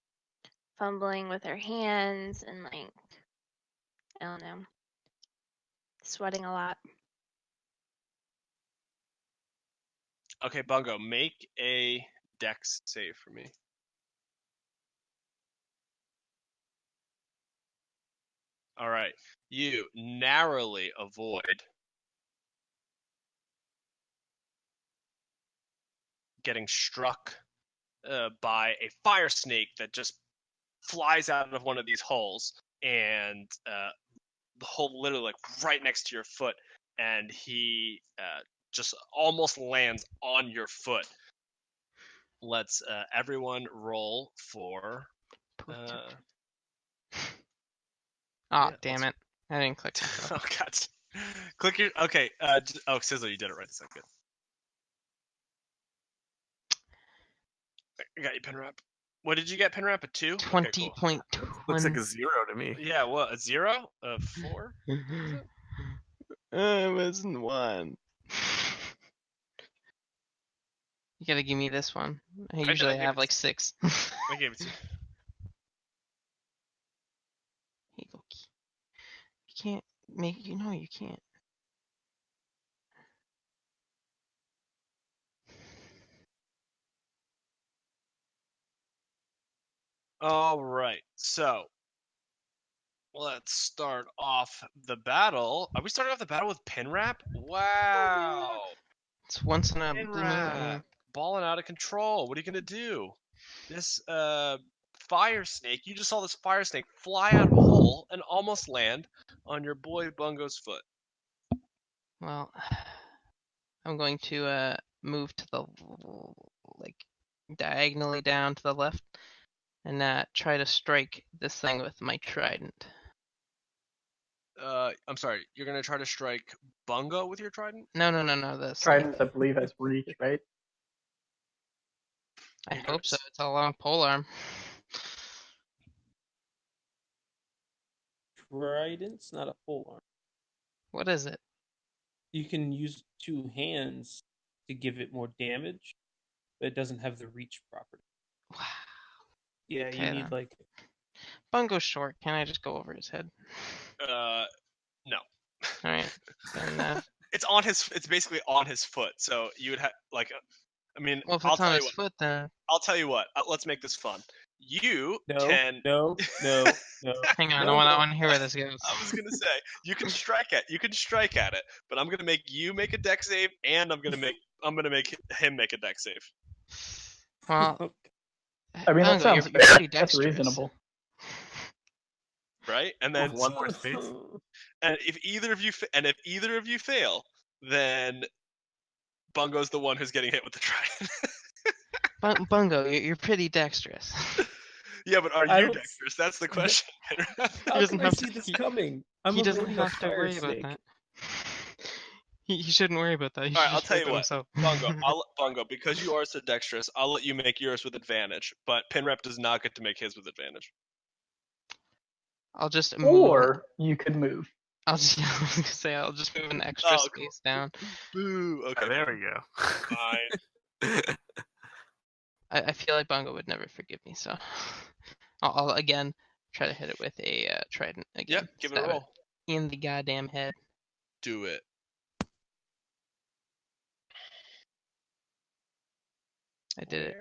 fumbling with her hands and like, I don't know, sweating a lot. Okay, Bungo, make a dex save for me. All right. You narrowly avoid getting struck by a fire snake that just flies out of one of these holes, and the hole literally like right next to your foot, and he just almost lands on your foot. Let's everyone roll for. Damn it! I didn't click. Oh god! Click your. Okay. Sizzle, you did it right. That's good. I got you, Pinrap. What did you get, Pinrap? A 2? 20.2. Looks like a 0 to me. Yeah, what, a 0? A 4? It wasn't 1. You gotta give me this one. I usually have like 6. I gave it to you. Hey, Loki. You can't make. You can't. All right, so let's start off the battle. Are we starting off the battle with Pinrap? Wow. It's once in a blue moon. Pinrap, balling out of control. What are you gonna do? This fire snake. You just saw this fire snake fly out of a hole and almost land on your boy Bungo's foot. Well, I'm going to move to the diagonally down to the left and try to strike this thing with my trident. I'm sorry. You're gonna try to strike Bungo with your trident? No. The Trident, I believe, has reach, right? I hope so. It's a long polearm. Trident's not a full arm. What is it? You can use 2 hands to give it more damage, but it doesn't have the reach property. Wow. Yeah, Okay, you need then. Bungo's short. Can I just go over his head? No. All right. Then, It's basically on his foot. So you would have I mean, well, if I'll it's on tell his you what. foot, then I'll tell you what. Let's make this fun. you No, can. no. Hang on, No, I no. want to hear where this goes. I was gonna say you can strike at it, but I'm gonna make you make a deck save, and I'm gonna make him make a deck save. Well, I mean, that Bungo, sounds you're fair. pretty That's dexterous. reasonable. Right, and then One more space. and if either of you fail, then Bungo's the one who's getting hit with the trident. Bungo, you're pretty dexterous. Yeah, but are I you don't- dexterous? That's the question. How doesn't can I have see to- this coming? I'm he doesn't avoiding a have to fire worry about snake. that. He shouldn't worry about that. He All right, should I'll just tell work you on what, himself. Bungo, because you are so dexterous, I'll let you make yours with advantage. But Pinrap does not get to make his with advantage. I'll just move. Or you could move. I was gonna say I'll just move an extra Oh, space down. Boo. Okay. There we go. Fine. I feel like Bungo would never forgive me, so I'll again try to hit it with a trident again. Yep. Give it a Stab roll. in the goddamn head. Do it. I did it.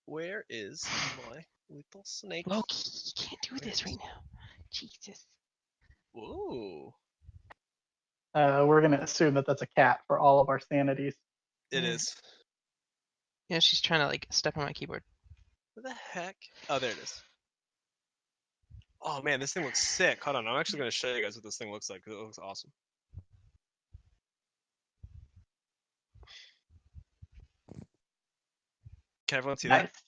Where is my little snake? Loki, you can't do this right now. Jesus. Whoa. We're gonna assume that that's a cat for all of our sanities. It Yeah. is. Yeah, she's trying to like step on my keyboard. What the heck? Oh, there it is. Oh man, this thing looks sick. Hold on, I'm actually gonna show you guys what this thing looks like. 'Cause it looks awesome. Can everyone see that? Nice.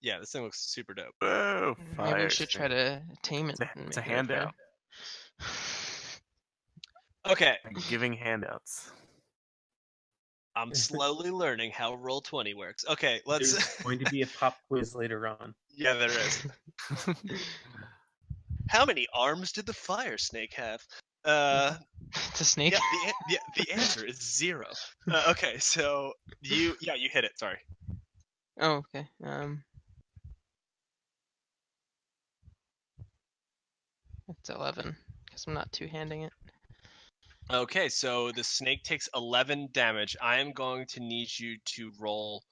Yeah, this thing looks super dope. Whoa, Maybe fire we should try snake. to tame it. It's a- and it's a make it handout. Okay, I'm giving handouts. I'm slowly learning how Roll20 works. Okay, let's. There's going to be a pop quiz later on. Yeah, there is. How many arms did the fire snake have? It's a snake. Yeah, the answer is 0. Okay, so you hit it. Sorry. Oh, okay. It's 11 because I'm not two-handing it. Okay, so the snake takes 11 damage. I am going to need you to roll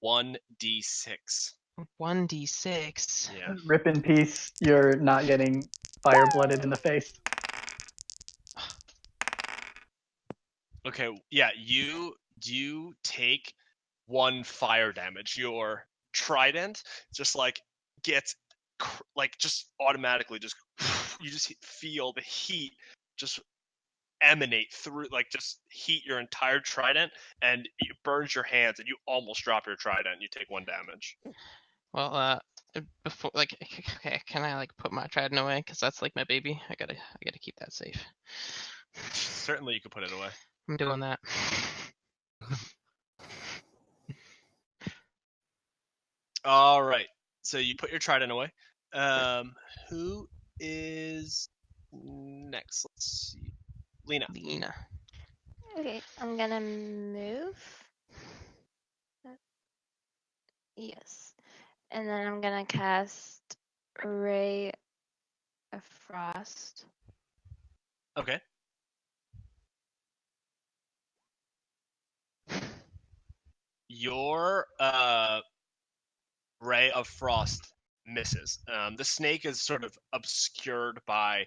1d6. 1d6. Yeah. Rip in peace. You're not getting fire blooded in the face. Okay, yeah, you take 1 fire damage. Your trident just like gets just automatically just you just feel the heat just emanate through, like just heat your entire trident, and it burns your hands, and you almost drop your trident. And you take 1 damage. Well, before okay, can I like put my trident away? Because that's like my baby. I gotta keep that safe. Certainly, you could put it away. I'm doing that. All right. So you put your trident away. Who is next? Let's see. Lena. Lena. Okay, I'm gonna move. Yes. And then I'm gonna cast Ray of Frost. Okay. Your ray of frost misses. The snake is sort of obscured by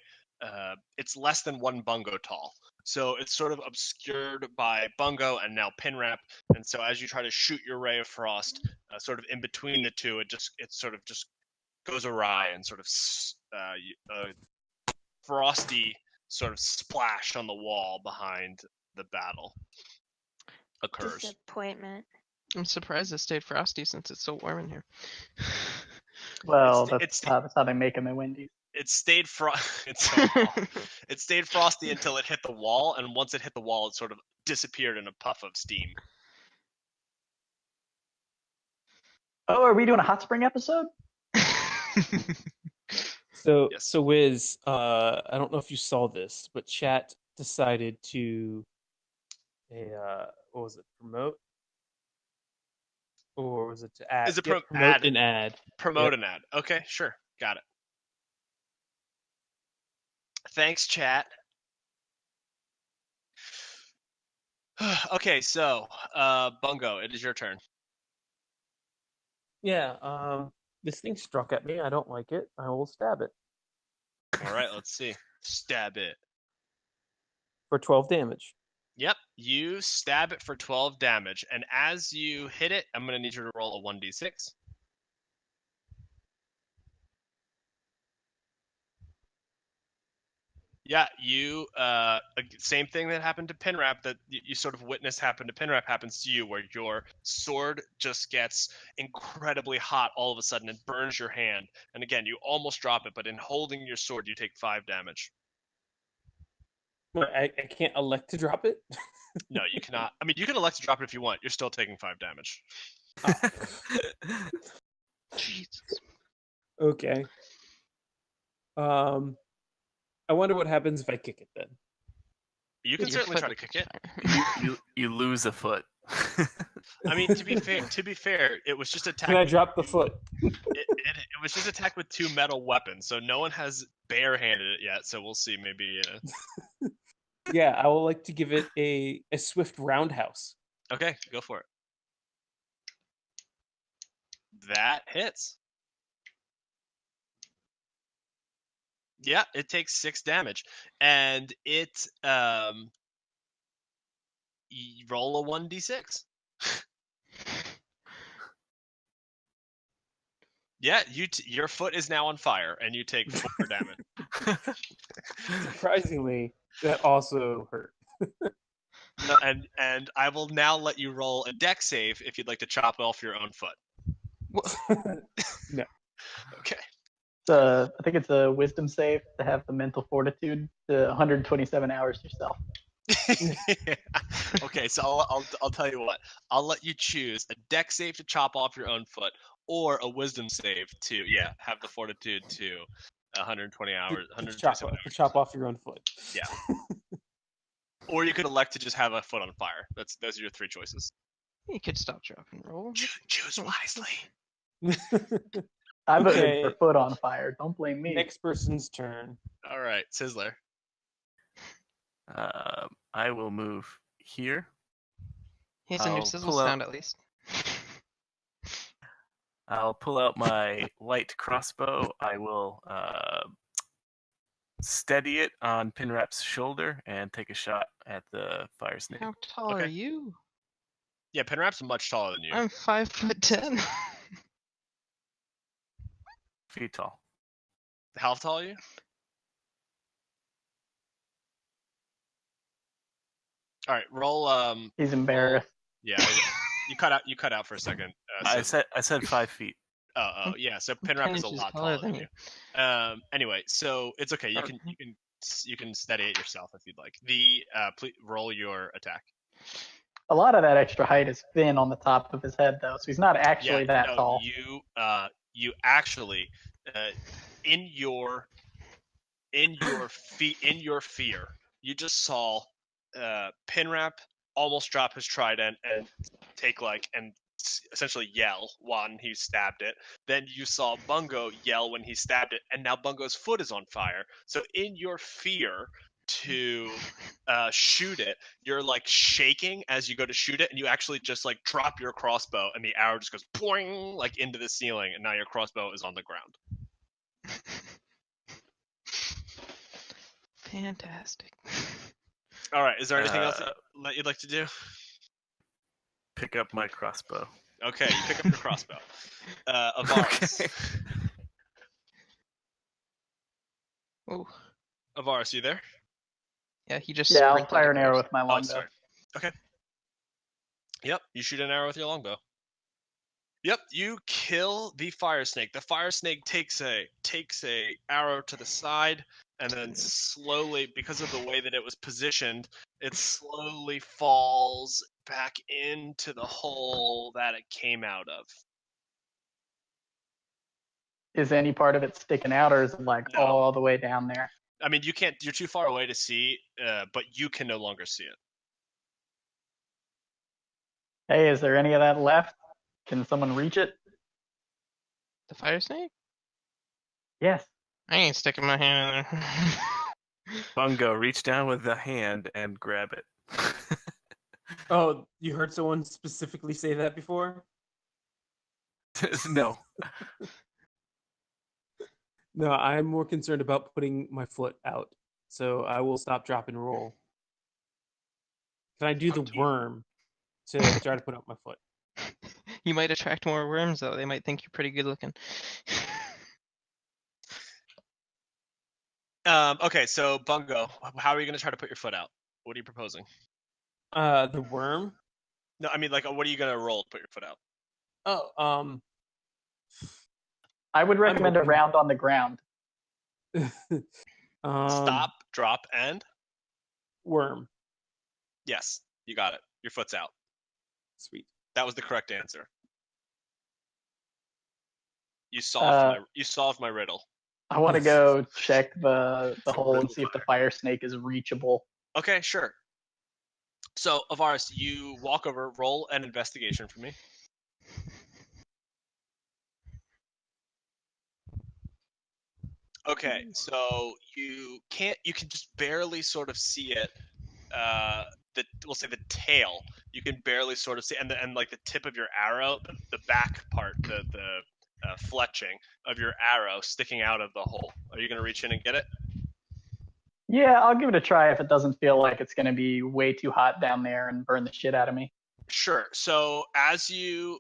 it's less than 1 Bungo tall. So it's sort of obscured by Bungo and now Pinrap. And so as you try to shoot your ray of frost, sort of in between the two, it sort of just goes awry, and sort of frosty sort of splash on the wall behind the battle occurs. Disappointment. I'm surprised it stayed frosty since it's so warm in here. Well, It's- that's how they make them in Wendy's. It stayed it's so wrong. It stayed frosty until it hit the wall, and once it hit the wall, it sort of disappeared in a puff of steam. Oh, are we doing a hot spring episode? So, Yes. so Wiz, I don't know if you saw this, but chat decided to what was it, promote? Or was it to add? Is it Yep, pro- promote add? an ad. Promote Yep. an ad. Okay, sure. Got it. Thanks, chat. Okay, so Bungo, it is your turn. Yeah. This thing struck at me. I don't like it. I will stab it All right, let's see. Stab it. for 12 damage. Yep, you stab it for 12 damage, and as you hit it, I'm going to need you to roll a 1d6. Yeah, you same thing that happened to Pinrap that you sort of witnessed happen to Pinrap happens to you, where your sword just gets incredibly hot all of a sudden and burns your hand. And again, you almost drop it, but in holding your sword, you take 5 damage. I can't elect to drop it. No, you cannot. I mean, you can elect to drop it if you want. You're still taking 5 damage. Jesus. Okay. I wonder what happens if I kick it then. You can Your certainly foot try to will kick catch it. fire. You lose a foot. I mean, to be fair, it was just attacked. Can I drop the foot? It was just attacked with 2 metal weapons, so no one has barehanded it yet. So we'll see. Maybe. Yeah, I would like to give it a swift roundhouse. Okay, go for it. That hits. Yeah, it takes 6 damage, and it roll a 1d6. Yeah, your foot is now on fire, and you take 4 damage. Surprisingly, that also hurt. No, and I will now let you roll a dex save if you'd like to chop off your own foot. No. Okay. I think it's a wisdom save to have the mental fortitude to 127 hours yourself. Okay, so I'll tell you what. I'll let you choose a dex save to chop off your own foot, or a wisdom save to have the fortitude to 120 hours, 127 hours. To chop off your own foot. Yeah. Or you could elect to just have a foot on fire. Those are your 3 choices. You could stop, drop, and roll. Choose wisely. I voted Okay. for foot on fire. Don't blame me. Next person's turn. All right, Sizzler. I will move here. He's in your I'll sizzle pull out- sound at least. I'll pull out my light crossbow. I will steady it on Pinrap's shoulder and take a shot at the fire snake. How tall are Okay. you? Yeah, Pinrap's much taller than you. I'm 5'10". Feet tall. How tall are you? All right, roll. He's embarrassed. Yeah, you cut out for a second. I said 5 feet. Oh, yeah. So 10 Pinrap is a inches lot taller taller than than you. Anyway, so it's okay. You can steady it yourself if you'd like. Please roll your attack. A lot of that extra height is thin on the top of his head, though, so he's not actually that tall. You actually, in your fear, you just saw Pinrap almost drop his trident and take essentially yell when he stabbed it. Then you saw Bungo yell when he stabbed it, and now Bungo's foot is on fire. So in your fear to shoot it, you're shaking as you go to shoot it, and you actually just drop your crossbow, and the arrow just goes boing into the ceiling, and now your crossbow is on the ground. Fantastic. All right, is there anything else that you'd like to do? Pick up my crossbow. Okay, you pick up your crossbow. Ivaris. Okay. Oh, Ivaris, you there? yeah, he just Yeah, I'll sprinted fire an arrow across. with my Oh, longbow. sorry. Okay. Yep, you shoot an arrow with your longbow. Yep, you kill the fire snake. The fire snake takes a arrow to the side, and then slowly, because of the way that it was positioned, it slowly falls back into the hole that it came out of. Is any part of it sticking out, or is it No. all the way down there? I mean, you can't. You're too far away to see, but you can no longer see it. Hey, is there any of that left? Can someone reach it? The fire snake? Yes. I ain't sticking my hand in there. Bungo, reach down with the hand and grab it. Oh, you heard someone specifically say that before? No. No, I'm more concerned about putting my foot out. So I will stop, drop, and roll. Can I do the worm to try to put out my foot? You might attract more worms, though. They might think you're pretty good looking. Okay, so Bungo, how are you going to try to put your foot out? What are you proposing? The worm? No, I mean, like, what are you going to roll to put your foot out? Oh, I would recommend a open. round on the ground. Stop, drop, and? Worm. Yes, you got it. Your foot's out. Sweet. That was the correct answer. You solved my riddle. I want to go check the hole and riddle see if the fire snake is reachable. Okay, sure. So, Ivaris, you walk over, roll an investigation for me. Okay, so you can just barely sort of see it. We'll say the tail. You can barely sort of see, and like the tip of your arrow, the back part, the fletching of your arrow sticking out of the hole. Are you gonna reach in and get it? Yeah, I'll give it a try if it doesn't feel like it's going to be way too hot down there and burn the shit out of me. Sure. So as you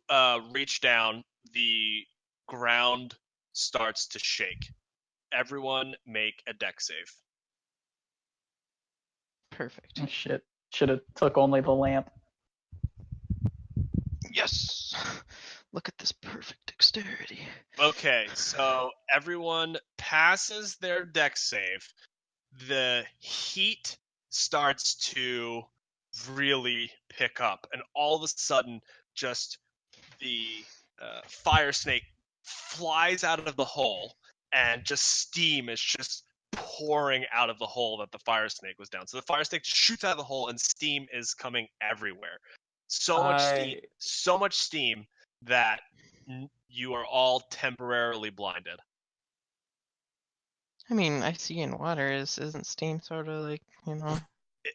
reach down, the ground starts to shake. Everyone make a deck save. Perfect. Oh, shit. Should have took only the lamp. Yes. Look at this perfect dexterity. Okay, so everyone passes their deck save. The heat starts to really pick up, and all of a sudden, just the fire snake flies out of the hole, and just steam is just pouring out of the hole that the fire snake was down. So the fire snake just shoots out of the hole, and steam is coming everywhere. So much steam that you are all temporarily blinded. I mean, I see in water isn't steam sort of like,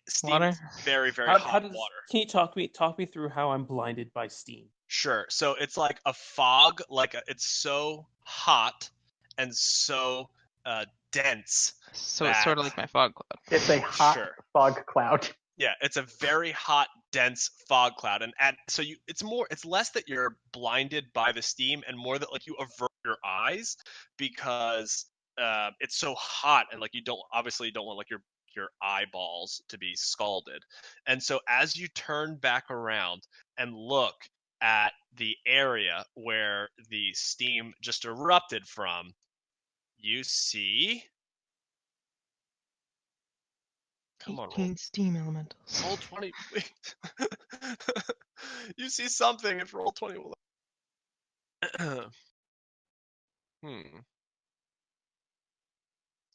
Steam water? is very, very How hot does, water. Can you talk me through how I'm blinded by steam? Sure. So it's like a fog, it's so hot and so dense. So it's sort of like my fog cloud. It's a hot fog cloud. Yeah, it's a very hot, dense fog cloud, and it's less that you're blinded by the steam, and more that like you avert your eyes because it's so hot, and like you don't want like your eyeballs to be scalded. And so as you turn back around and look at the area where the steam just erupted from, you see. Come on, 18 steam elementals. Roll 20. You see something if roll 20 will.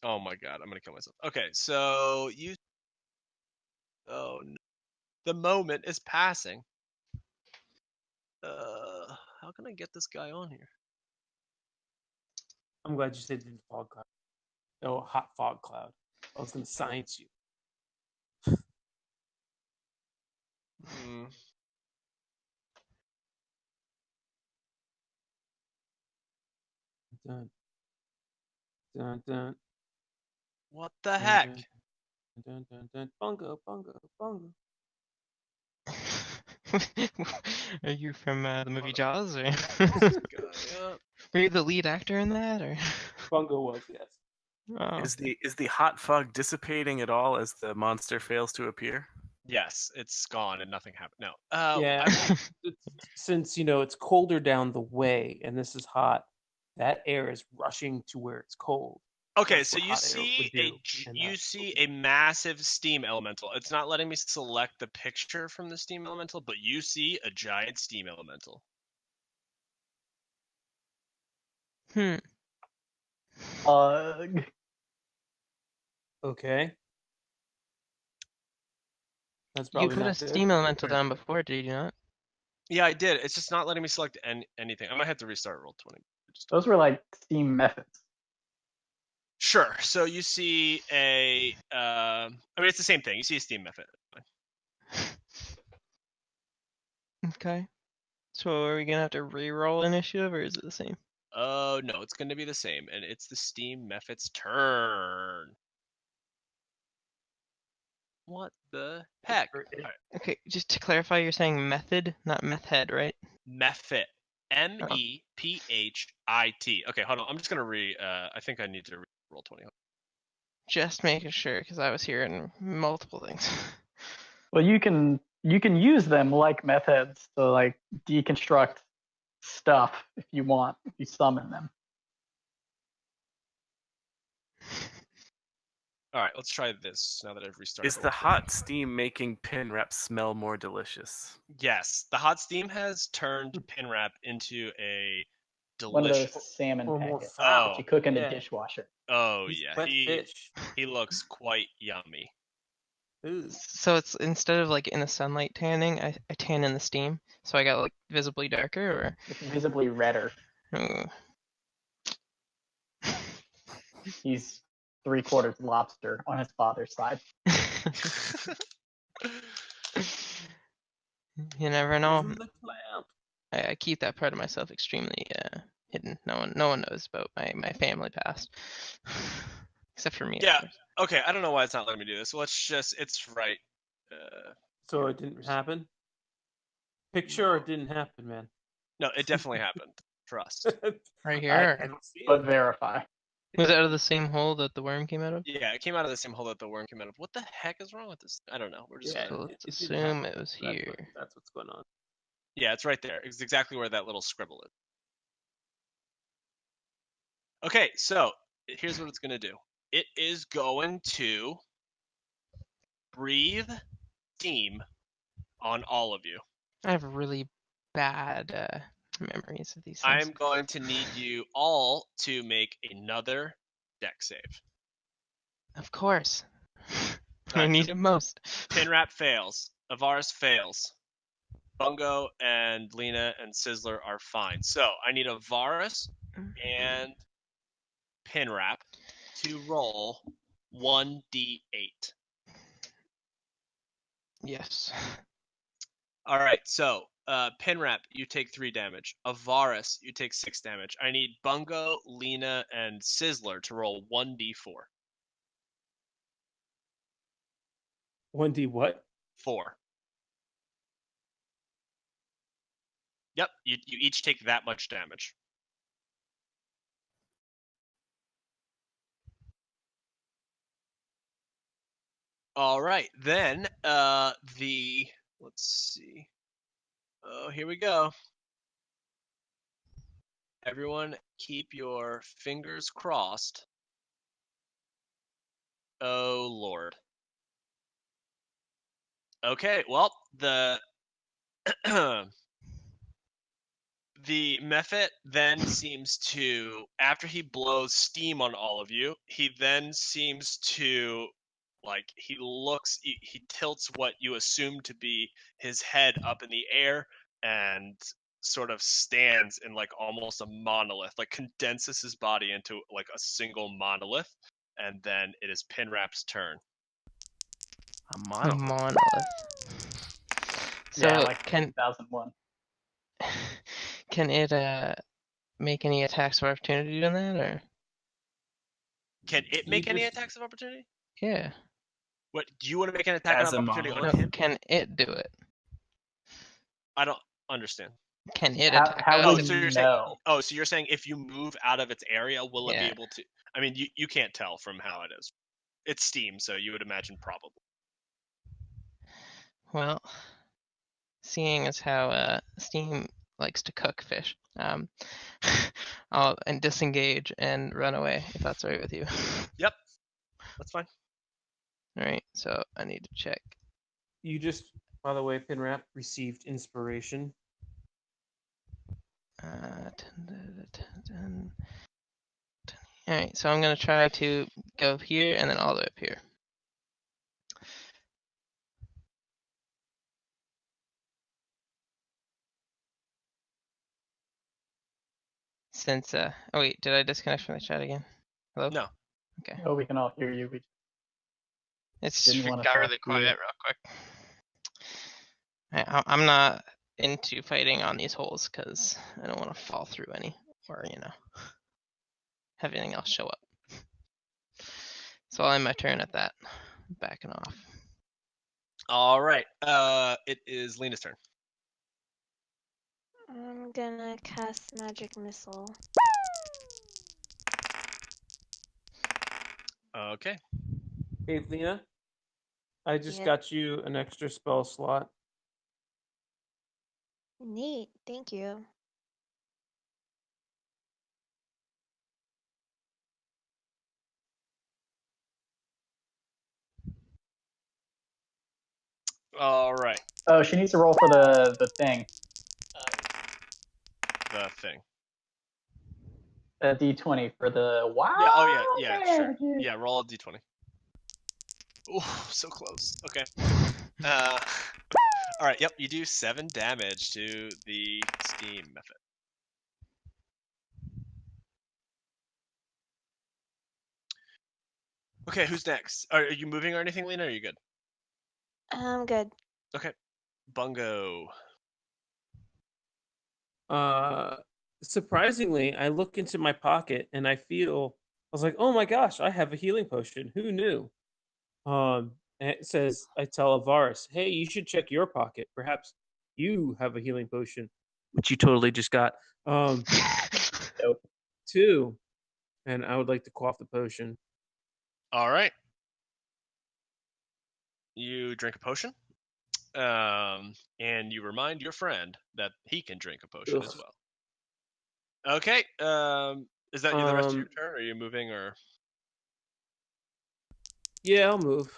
Oh my god, I'm gonna kill myself. Okay, so you. Oh no. The moment is passing. How can I get this guy on here? I'm glad you said the fog cloud. No, hot fog cloud. I was gonna science you. Dun, dun, dun. What the heck? Dun, dun, dun. Bungo, bungo, bungo. Are you from the movie Jaws? Or? Yeah. Were you the lead actor in that? Or? Bungo was, yes. Oh. Is the hot fog dissipating at all as the monster fails to appear? Yes, it's gone and nothing happened. No. Yeah. Since it's colder down the way and this is hot, that air is rushing to where it's cold. Okay, That's so what you hot air would do, see a massive steam elemental. It's not letting me select the picture from the steam elemental, but you see a giant steam elemental. Okay. That's you put a steam elemental down before, did you not? Yeah, I did. It's just not letting me select anything. I might have to restart roll 20. Those were like steam methods. Sure. So you see I mean, it's the same thing. You see a steam method. Okay. So are we gonna have to re-roll initiative, or is it the same? Oh no, it's going to be the same, and it's the Steam Mephit's turn. What the heck? Alright, Okay, just to clarify, you're saying method, not meth head, right? Mephit. Mephit. Okay, hold on. I'm just gonna I think I need to roll 20. Just making sure, because I was hearing multiple things. Well, you can use them like methods to like deconstruct stuff if you want, if you summon them. All right, let's try this now that I've restarted. Is the hot steam making Pinrap smell more delicious? Yes, the hot steam has turned Pinrap into a One of delicious. those salmon Or more packets foul. that you cook in the Yeah. dishwasher. Oh He's yeah, wet fish. he looks quite yummy. Ooh. So it's instead of like in the sunlight tanning, I tan in the steam. So I got like visibly darker, It's visibly redder. or He's 3/4 lobster on his father's side. you never know. Isn't the clown? I keep that part of myself extremely hidden. No one knows about my family past, except for me. Yeah. Of course. Okay, I don't know why it's not letting me do this. It's right. So it didn't happen? Picture it didn't happen, man. No, it definitely happened for us. Right I here. don't see But it. verify. Was it out of the same hole that the worm came out of? Yeah, it came out of the same hole that the worm came out of. What the heck is wrong with this? I don't know. We're just Yeah, So gonna... let's it didn't assume happen. it was That's here. that's what's going on. Yeah, it's right there. It's exactly where that little scribble is. Okay, so here's what it's gonna do. It is going to breathe steam on all of you. I have really bad memories of these things. I'm going to need you all to make another deck save. Of course. I Alright, need it most. Pinrap fails. Ivaris fails. Bungo and Lena and Sizzler are fine. So I need Ivaris and Pinrap to roll 1d8. Yes. All right, so Pinrap, you take 3 damage. Ivaris, you take 6 damage. I need Bungo, Lena, and Sizzler to roll 1d4. 1D what? 4. Yep, you each take that much damage. All right, then let's see. Oh, here we go. Everyone, keep your fingers crossed. Oh Lord. Okay, well, the Mephit then seems to, after he blows steam on all of you, he then seems to, like, he tilts what you assume to be his head up in the air and sort of stands in like almost a monolith, like condenses his body into like a single monolith, and then it is Pinrap's turn. A A monolith. monolith. So Yeah, like can 2001. can it make any attacks of opportunity on that, or Can it You make any just- attacks of opportunity? yeah? What, do you want to make an attack As of a opportunity on monolith? No, him? can it do it? I don't understand. Can it How- attack how us? Oh, would so you you're saying? know? Oh, so you're saying if you move out of its area, will it be Yeah. able to? I mean, you can't tell from how it is. It's steam, so you would imagine probably. Well, seeing as how Steam likes to cook fish, I'll and disengage and run away if that's alright with you. Yep, that's fine. All right, so I need to check. You just, by the way, Pinrap received inspiration. All right, so I'm gonna try to go here and then all the way up here. Since oh wait, did I disconnect from the chat again? Hello? No. Okay. Oh, we can all hear you. It's Didn't just wanna got talk really to you. quiet real quick. I'm not into fighting on these holes because I don't want to fall through any. or have anything else show up. So I'll end my turn at that. Backing off. All right. It is Lena's turn. I'm gonna cast magic missile. Okay. Hey, Lena, I just Yeah. got you an extra spell slot. Neat. Thank you. All right. Oh, she needs to roll for the thing. The thing. A D20 for the wow. Yeah. Oh yeah. Sure. magic. Yeah. Roll a d20. Oh, so close. Okay. All right. Yep. You do 7 damage to the steam method. Okay. Who's next? Are you moving or anything, Lena? Or are you good? I'm good. Okay. Bungo. Surprisingly, I look into my pocket and I was like, oh my gosh, I have a healing potion. Who knew? And it says, I tell Ivaris, hey, you should check your pocket. Perhaps you have a healing potion, which you totally just got. Nope. 2, and I would like to quaff the potion. All right. You drink a potion. And you remind your friend that he can drink a potion as Ugh. well. Okay. Is that the rest of your Um, turn? Or are you moving or? Yeah, I'll move.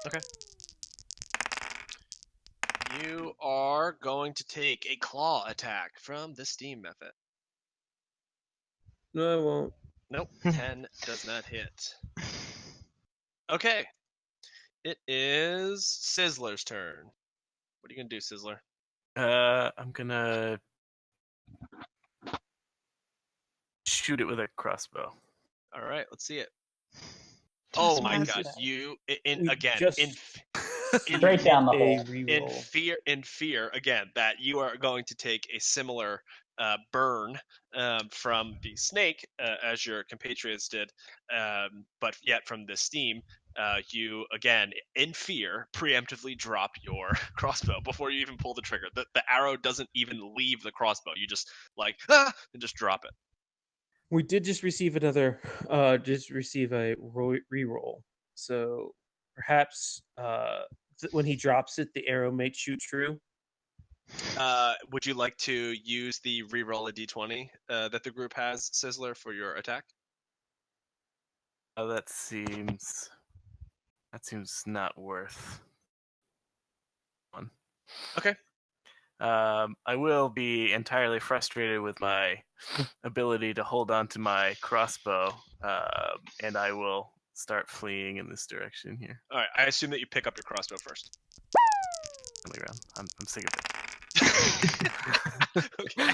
Okay. You are going to take a claw attack from the steam method. No, I won't. Nope. 10 does not hit. Okay. It is Sizzler's turn. What are you gonna do, Sizzler? I'm gonna shoot it with a crossbow. All right, let's see it. Oh Just my miss god! it. You We again just in Straight down the a hole. reroll. in fear again that you are going to take a similar burn from the snake as your compatriots did, but yet from the steam. You again in fear preemptively drop your crossbow before you even pull the trigger. The arrow doesn't even leave the crossbow. You just and just drop it. We did just receive a reroll. So perhaps when he drops it, the arrow may shoot true. Would you like to use the reroll a d20 that the group has, Sizzler, for your attack? Oh, that seems not worth one. Okay. I will be entirely frustrated with my ability to hold on to my crossbow, and I will start fleeing in this direction here. All right. I assume that you pick up your crossbow first. On the ground. I'm sick of it. Okay.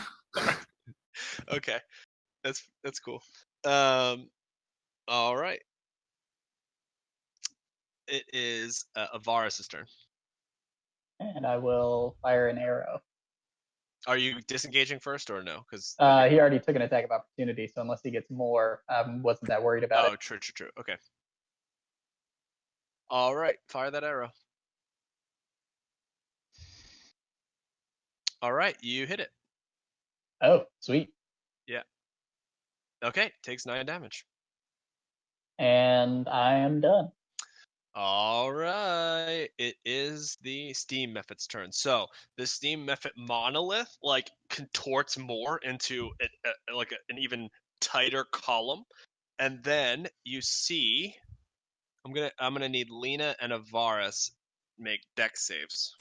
Okay. That's cool. All right. It is Ivaris' turn. And I will fire an arrow. Are you disengaging first or no? Because He already took an attack of opportunity, so unless he gets more, I wasn't that worried about it. true. Okay. All right. Fire that arrow. All right. You hit it. Oh, sweet. Yeah. Okay. Takes 9 damage. And I am done. All right, it is the steam method's turn. So the steam method monolith contorts more into an even tighter column, and then you see, I'm gonna need Lena and Ivaris make dex saves.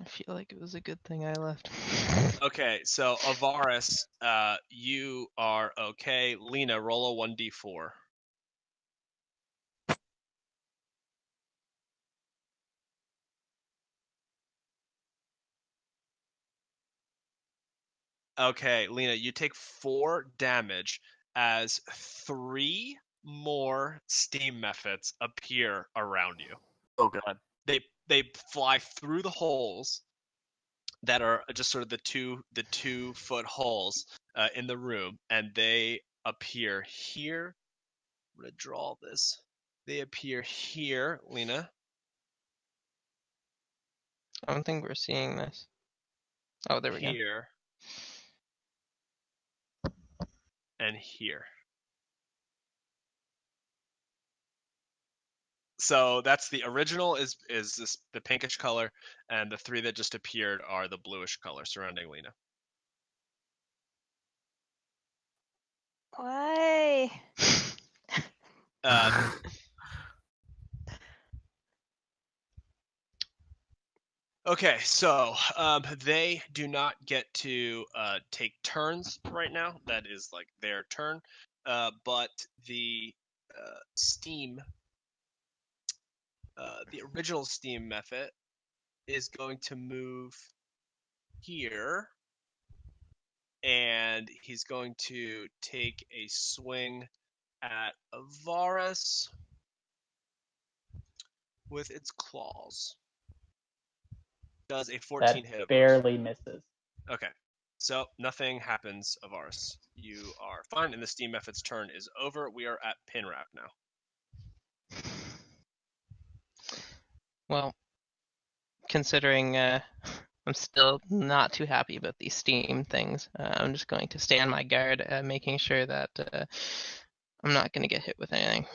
I feel like it was a good thing I left. Okay, so Ivaris, you are okay. Lena, roll a 1d4. Okay, Lena, you take 4 damage as 3 more steam methods appear around you. Oh god. They fly through the holes, that are just sort of the 2-foot holes in the room, and they appear here. I'm gonna draw this. They appear here, Lena. I don't think we're seeing this. Oh, there we go. Here. And here. So that's the original is this the pinkish color, and the 3 that just appeared are the bluish color surrounding Lena. Why? Okay, so they do not get to take turns right now. That is like their turn, but the Steam, the original Steam method, is going to move here, and he's going to take a swing at Ivaris with its claws. Does a 14 hit? That barely misses. Okay, so nothing happens, Ivaris. You are fine, and the Steam Method's turn is over. We are at Pinrap now. Well, considering I'm still not too happy about these Steam things, I'm just going to stay on my guard, making sure that I'm not going to get hit with anything.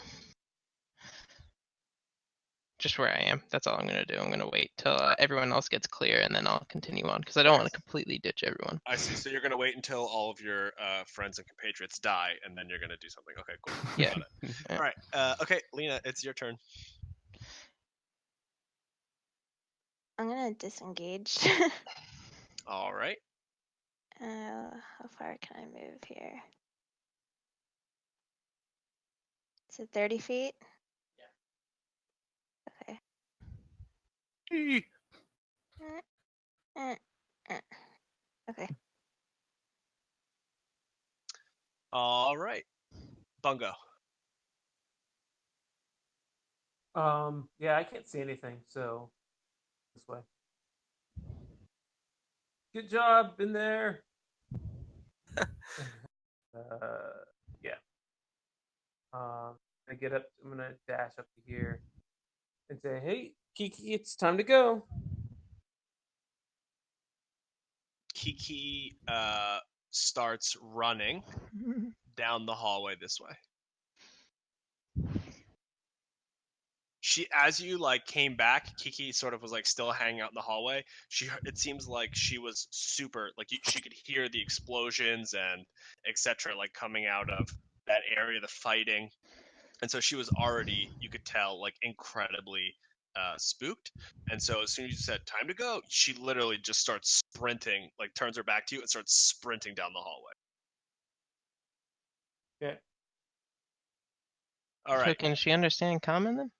Just where I am. That's all I'm going to do. I'm going to wait till everyone else gets clear, and then I'll continue on, because I don't want to completely ditch everyone. I see. So you're going to wait until all of your friends and compatriots die, and then you're going to do something. Okay, cool. Yeah. Got it. All right. Okay, Lena, it's your turn. I'm gonna disengage. All right. How far can I move here? Is it 30 feet? Okay. Okay. All right. Bungo. Yeah, I can't see anything, so this way. Good job in there. Yeah. I get up. I'm gonna dash up to here and say, "Hey, Kiki, it's time to go." Kiki starts running down the hallway this way. As you like came back, Kiki sort of was like still hanging out in the hallway. It seems like she was super like she could hear the explosions and etc. like coming out of that area, the fighting, and so she was already, you could tell, like incredibly spooked. And so as soon as you said time to go, she literally just starts sprinting, like turns her back to you and starts sprinting down the hallway. Okay. All right. So can she understand common then?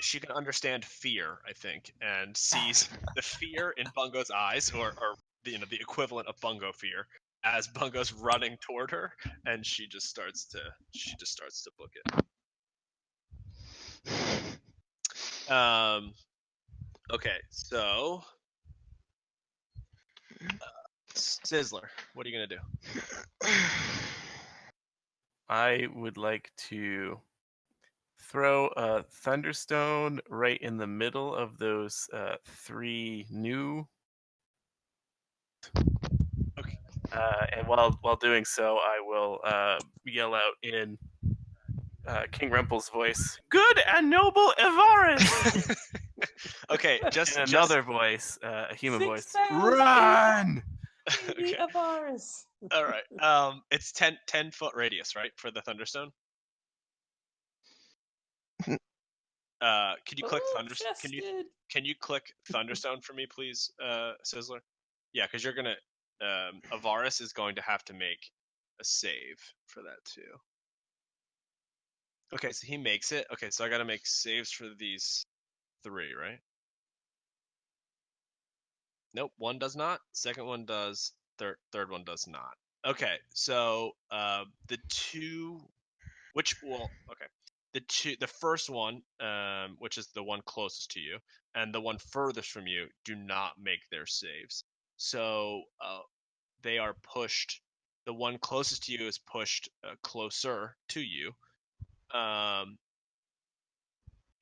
She can understand fear, I think, and sees the fear in Bungo's eyes, or the equivalent of Bungo fear, as Bungo's running toward her, and she just starts to book it. Okay, so Sizzler, what are you gonna do? I would like to throw a Thunderstone right in the middle of those 3 new. Okay. And while doing so, I will yell out in King Rumpel's voice, "Good and noble Ivaris!" Okay, in another voice, a human voice, "6,000 "Run!" Okay. Ivaris. All right. It's 10-foot radius, right, for the Thunderstone? Can you click Thunderstone? Can you click Thunderstone for me, please, Sizzler? Yeah, because you're gonna. Ivaris is going to have to make a save for that too. Okay, so he makes it. Okay, so I got to make saves for these 3, right? Nope, one does not. Second one does. Third one does not. Okay, so the 2, okay. The first one, which is the one closest to you, and the one furthest from you, do not make their saves. So they are pushed. The one closest to you is pushed closer to you,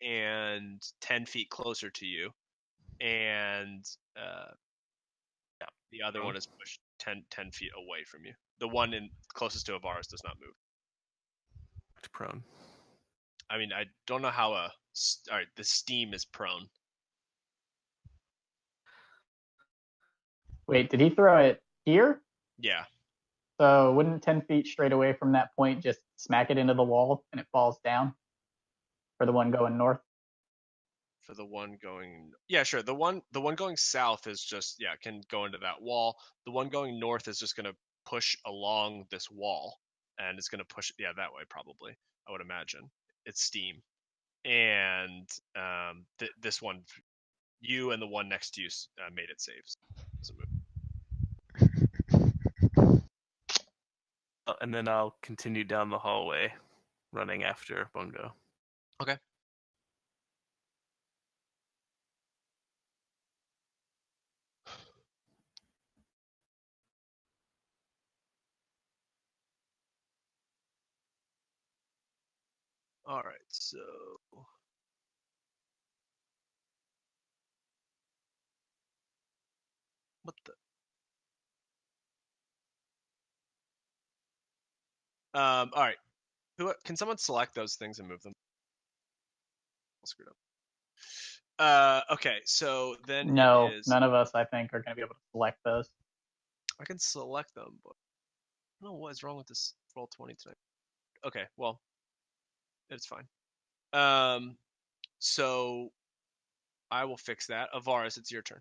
and 10 feet closer to you, and the other one is pushed 10 feet away from you. The one closest to Ivaris does not move. It's prone. I mean, I don't know how all right, the steam is prone. Wait, did he throw it here? Yeah. So wouldn't 10 feet straight away from that point just smack it into the wall and it falls down? For the one going north? For the one going, yeah, sure. The one going south is just, can go into that wall. The one going north is just gonna push along this wall, and it's gonna push, that way probably. I would imagine it's steam, and this one, you and the one next to you made it saves. Doesn't move. And then I'll continue down the hallway, running after Bungo. Okay. All right, so what the? All right. Can someone select those things and move them? I'll screw it up. Okay, so then No, it is. none of us, I think, are going to be able to select those. I can select them, but I don't know what is wrong with this Roll20 tonight. Okay, well, it's fine. So I will fix that. Ivaris, it's your turn.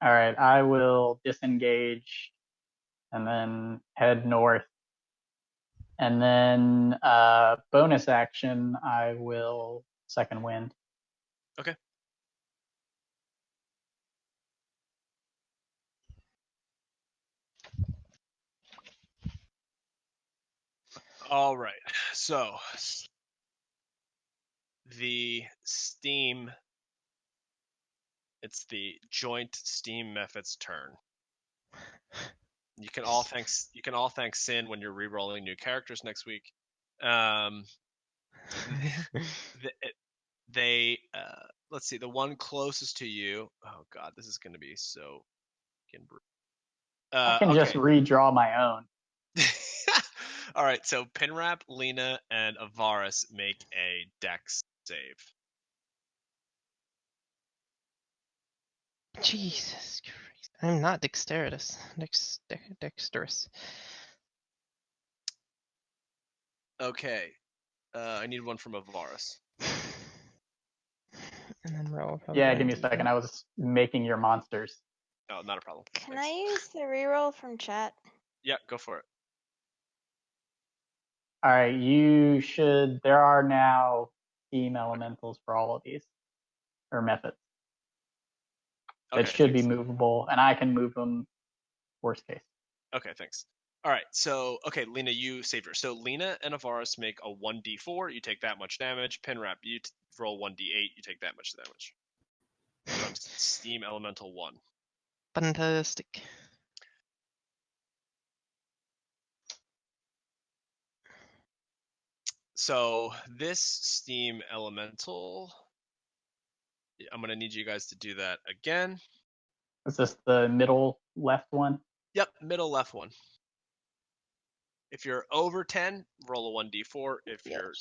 All right, I will disengage and then head north. And then bonus action, I will second wind. Okay. All right. So the steam, it's the joint steam method's turn. You can all thank Sin when you're re-rolling new characters next week. They let's see, the one closest to you. Oh god, this is going to be so fucking brutal. I can just redraw my own. All right, so Pinrap, Lena, and Ivaris make a dex save. Jesus Christ. I'm not dexterous. Dexterous. Okay. I need one from Ivaris. And then roll. Yeah, give me a second. I was making your monsters. Oh, not a problem. Can Thanks. I use the reroll from chat? Yeah, go for it. All right, there are now steam elementals for all of these, or methods. Okay, That should thanks. be movable, and I can move them worst case. Okay, thanks. All right, so, Lena, you saved her. So Lena and Ivaris make a 1d4. You take that much damage. Pinrap, you roll 1d8. You take that much damage. From Steam Elemental 1. Fantastic. So this Steam Elemental, I'm going to need you guys to do that again. Is this the middle left one? Yep, middle left one. If you're over 10, roll a 1d4. If you're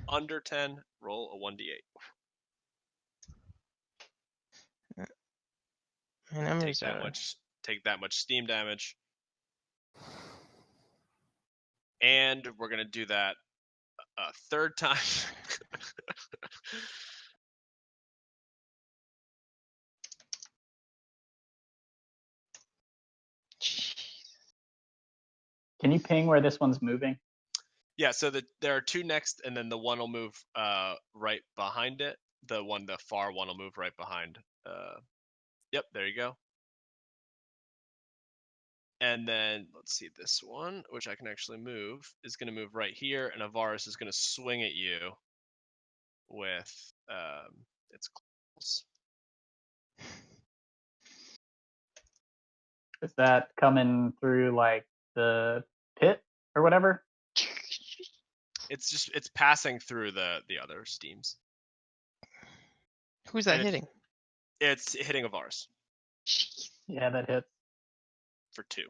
under 10, roll a 1d8. My numbers Take that much steam damage. And we're going to do that a third time. Can you ping where this one's moving? Yeah, so there are two next, and then the one will move right behind it. The far one will move right behind. Yep, there you go. And then let's see, this one, which I can actually move, is going to move right here, and Ivaris is going to swing at you with its claws. Is that coming through like the pit or whatever? It's passing through the other steams. Who's that And hitting? It's hitting Ivaris Yeah, that hits. for 2.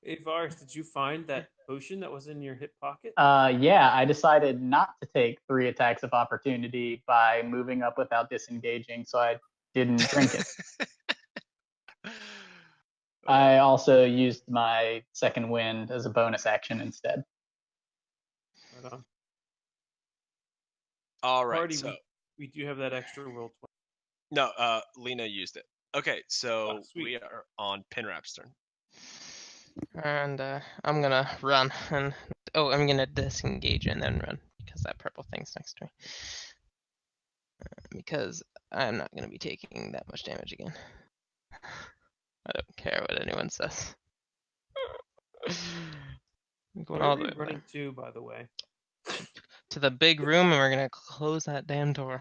Hey, Vars, did you find that potion that was in your hip pocket? Yeah, I decided not to take 3 attacks of opportunity by moving up without disengaging, so I didn't drink it. I also used my second wind as a bonus action instead. Right on. All right, Party, so we do have that extra roll 20. no, Lena used it. Okay, so sweet. we are on Pinrap's turn. And I'm gonna run and I'm gonna disengage and then run because that purple thing's next to me. Because I'm not gonna be taking that much damage again. I don't care what anyone says. I'm going Where all are the we way running back to, by the way? to the big room, and we're gonna close that damn door.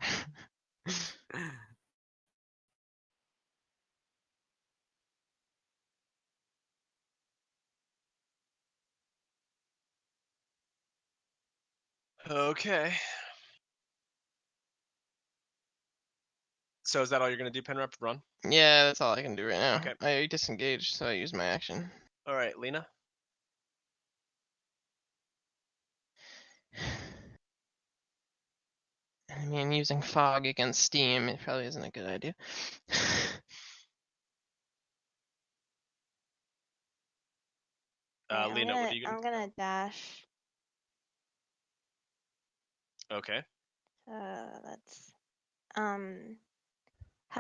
Okay. So is that all you're gonna do, Pinrap? Run? Yeah, that's all I can do right now. Okay. I disengaged, so I use my action. All right, Lena. I mean, using fog against steam, it probably isn't a good idea. Okay, Lena, what are you gonna I'm gonna dash. do? Okay. That's how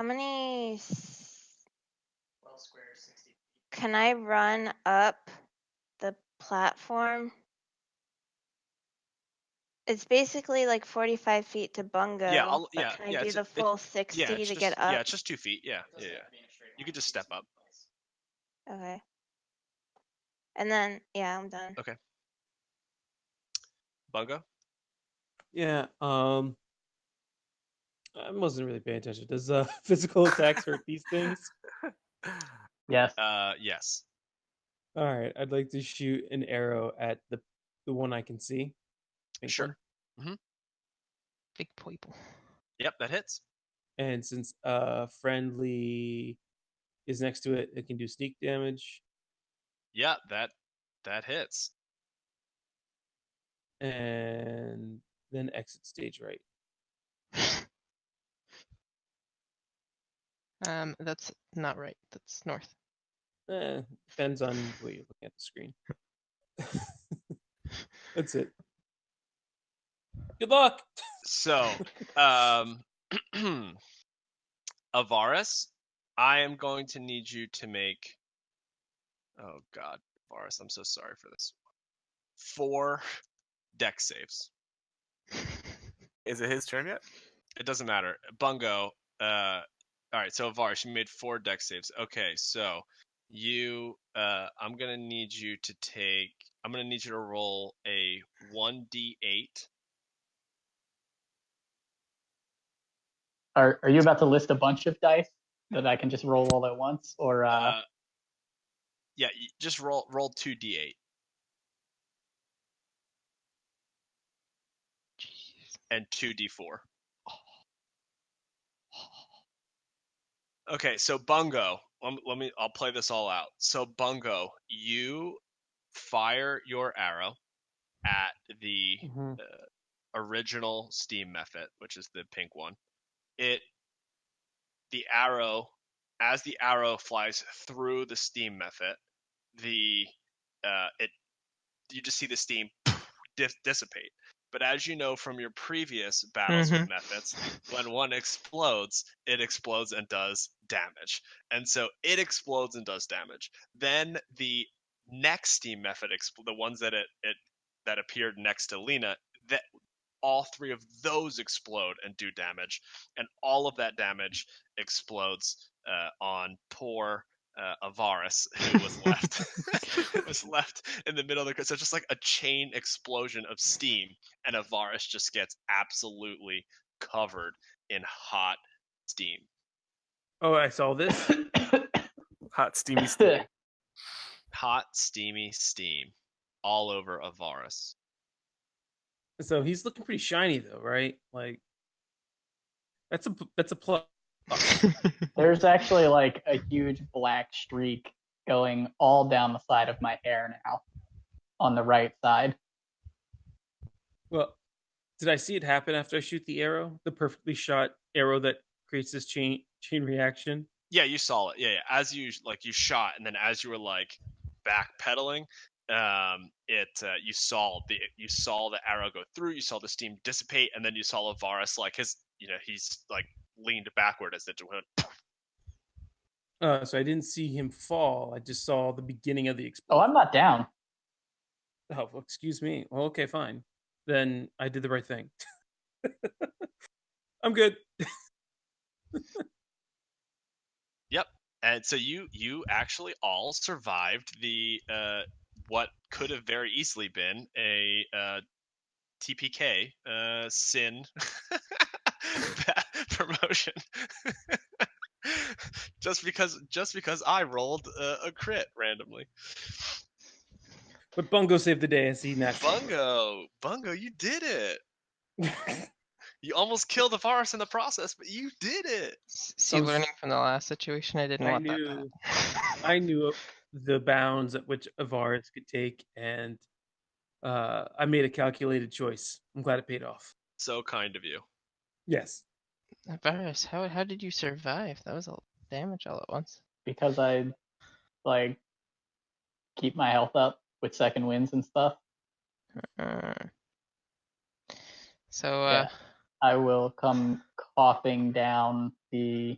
many? 12 squares, 60. Can I run up the platform? It's basically like 45 feet to Bungo. Yeah, but can I do the full 60 it's to just, get up? Yeah, it's just 2 feet. Yeah. You could just step up. Okay. And then yeah, I'm done. Okay. Bungo. Yeah, I wasn't really paying attention. Does physical attacks hurt these things? Yes. Yes. All right, I'd like to shoot an arrow at the one I can see. Pink Sure. one. Big people. Yep, that hits. And since friendly is next to it, it can do sneak damage. Yeah, that hits. And then exit stage right. That's not right. That's north. Depends on the way you're looking at the screen. That's it. Good luck. So, Ivaris, I am going to need you to make. Oh God, Ivaris, I'm so sorry for this. 4 dex saves. Is it his turn yet? It doesn't matter. Bungo. All right. So Ivaris, you made 4 dex saves. Okay. So you, I'm gonna need you to take. I'm gonna need you to roll a 1d8. Are you about to list a bunch of dice that I can just roll all at once, or Yeah, just roll 2d8. And 2d4. Okay, so Bungo, I'll play this all out. So Bungo, you fire your arrow at the original steam method, which is the pink one. As the arrow flies through the steam method, you just see the steam dissipate. But as you know from your previous battles with methods, when one explodes, it explodes and does damage. And so it explodes and does damage. Then the next steam method, the ones that that appeared next to Lena, that all 3 of those explode and do damage, and all of that damage explodes on poor Ivaris, who was left who was left in the middle of the. So just like a chain explosion of steam, and Ivaris just gets absolutely covered in hot steam. Oh, I saw this. Hot, steamy steam. Hot, steamy steam all over Ivaris. So he's looking pretty shiny, though, right? Like that's a plus. There's actually like a huge black streak going all down the side of my hair now, on the right side. Well, did I see it happen after I shoot the arrow? The perfectly shot arrow that creates this chain reaction. Yeah, you saw it. Yeah. As you shot, and then as you were like backpedaling, you saw the arrow go through. You saw the steam dissipate, and then you saw Ivaris like he's like leaned backward as it went. So I didn't see him fall. I just saw the beginning of the Oh, explosion. I'm not down. Oh, well, excuse me. Well, okay, fine. Then I did the right thing. I'm good. Yep. And so you actually all survived the what could have very easily been a TPK sin promotion. just because I rolled a crit randomly. But Bungo saved the day as he naturally. Bungo, you did it. You almost killed the forest in the process, but you did it. See, learning from the last situation, I didn't want that. I knew the bounds at which Ivaris could take, and I made a calculated choice. I'm glad it paid off. So kind of you. Yes. Ivaris, how did you survive? That was a damage all at once. Because I like keep my health up with second winds and stuff. So Yeah. I will come coughing down the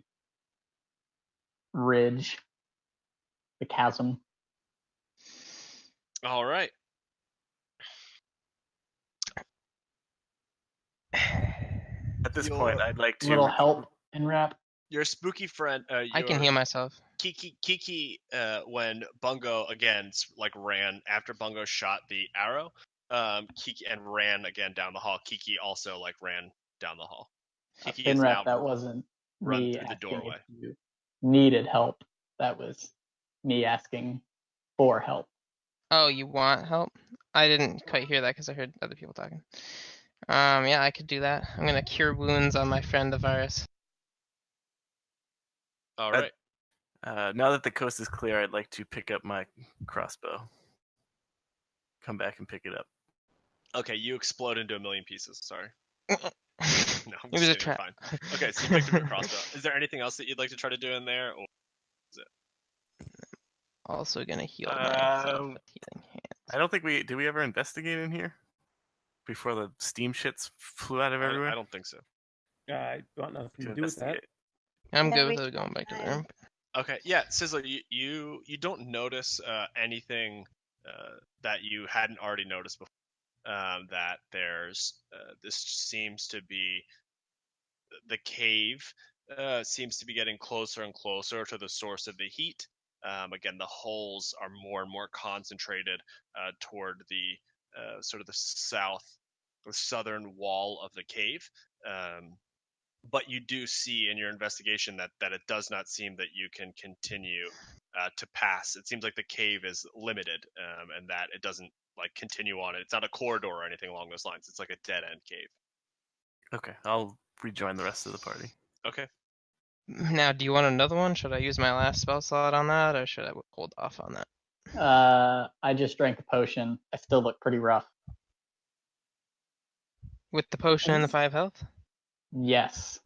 ridge, the chasm. All right. At this point, I'd like to Little help in rap. Your spooky friend. I can heal myself. Kiki, when Bungo again like ran after Bungo shot the arrow, Kiki and ran again down the hall. Kiki also like ran down the hall. Kiki is now Pinrap, that wasn't run me through the asking doorway. if you needed help. That was me asking for help. Oh, you want help? I didn't quite hear that because I heard other people talking. Yeah, I could do that. I'm gonna cure wounds on my friend Ivaris. All right. Now that the coast is clear, I'd like to pick up my crossbow. Come back and pick it up. Okay, you explode into a million pieces. Sorry. No, I'm It was just a kidding, trap. fine. Okay, so you picked up your crossbow. Is there anything else that you'd like to try to do in there, or is it? Also gonna heal myself with healing hands. I don't think did we ever investigate in here before the steam shits flew out of everywhere? I don't think so. I got nothing to do with that. I'm good Every with it going back to the room. Okay, yeah, Sizzler, you don't notice anything that you hadn't already noticed before. That there's this seems to be the cave seems to be getting closer and closer to the source of the heat. Again, the holes are more and more concentrated toward the sort of the southern wall of the cave. But you do see in your investigation that it does not seem that you can continue to pass. It seems like the cave is limited, and that it doesn't like continue on. It's not a corridor or anything along those lines. It's like a dead end cave. Okay, I'll rejoin the rest of the party. Okay. Now, do you want another one? Should I use my last spell slot on that, or should I hold off on that? I just drank a potion. I still look pretty rough. With the potion and the 5 health? Yes.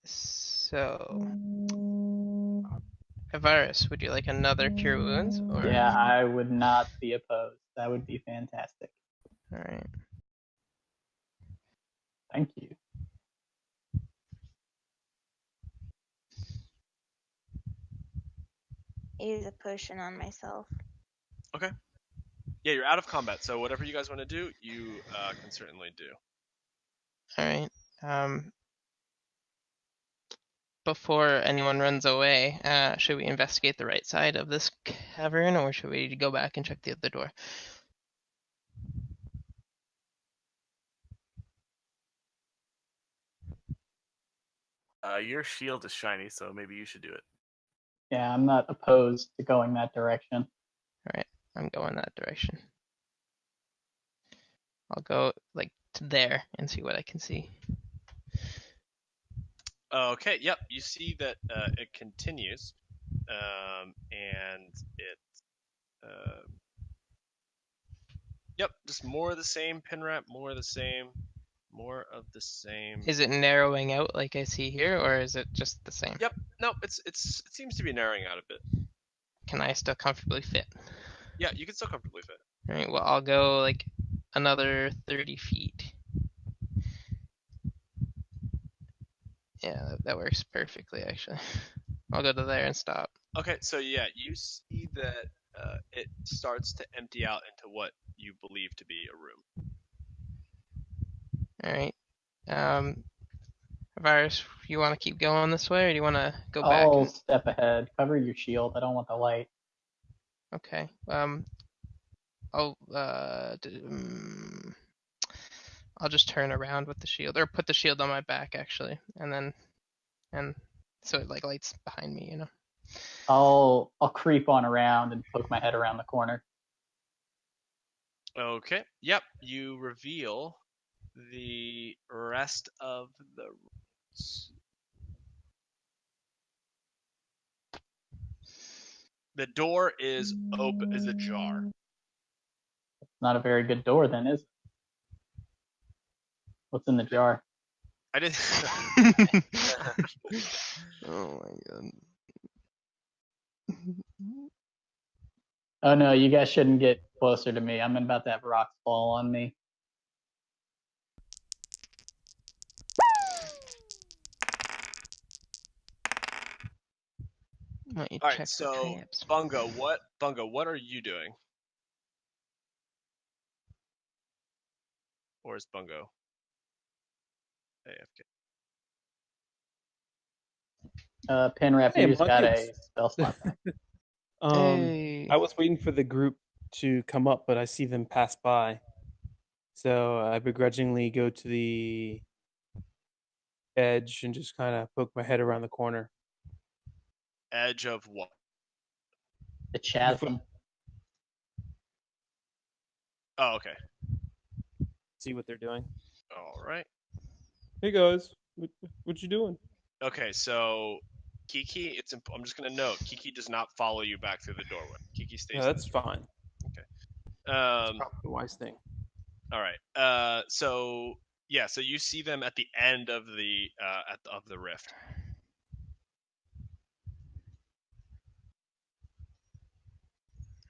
So, Ivaris, would you like another cure wounds? Or... Yeah, I would not be opposed. That would be fantastic. All right. Thank you. Use a potion on myself. Okay. Yeah, you're out of combat, so whatever you guys want to do, you can certainly do. All right. before anyone runs away, should we investigate the right side of this cavern, or should we go back and check the other door? Your shield is shiny, so maybe you should do it. Yeah, I'm not opposed to going that direction. All right, I'm going that direction. I'll go like to there and see what I can see. Okay, yep. You see that it continues, and it, yep, just more of the same. Pinrap, more of the same, more of the same. Is it narrowing out like I see here, or is it just the same? Yep. No, it seems to be narrowing out a bit. Can I still comfortably fit? Yeah, you can still comfortably fit. All right, well, I'll go like another 30 feet. Yeah, that works perfectly, actually. I'll go to there and stop. Okay, so yeah, you see that it starts to empty out into what you believe to be a room. All right. Ivaris, you want to keep going this way, or do you want to go back? I'll step ahead. Cover your shield. I don't want the light. Okay. I'll I'll just turn around with the shield, or put the shield on my back actually, and so it like lights behind me, you know. I'll creep on around and poke my head around the corner. Okay. Yep. You reveal the rest of the rooms. The door is open. Is ajar. Not a very good door, then, is it? What's in the jar? I didn't. Oh my god. Oh no, you guys shouldn't get closer to me. I'm about to have rocks fall on me. Might you All check right. for So traps. Bungo, what are you doing? Or is Bungo AFK? Pinrap, Hey, you just got a Buckets. spell slot back. Hey. I was waiting for the group to come up, but I see them pass by. So I begrudgingly go to the edge and just kind of poke my head around the corner. Edge of what? The chasm. Oh, okay. See what they're doing. All right. Hey guys, what you doing? Okay, so Kiki, I'm just gonna note Kiki does not follow you back through the doorway. Kiki stays. Yeah, that's fine. That's Um. probably the wise thing. All right. So yeah. So you see them at the end of the of the rift.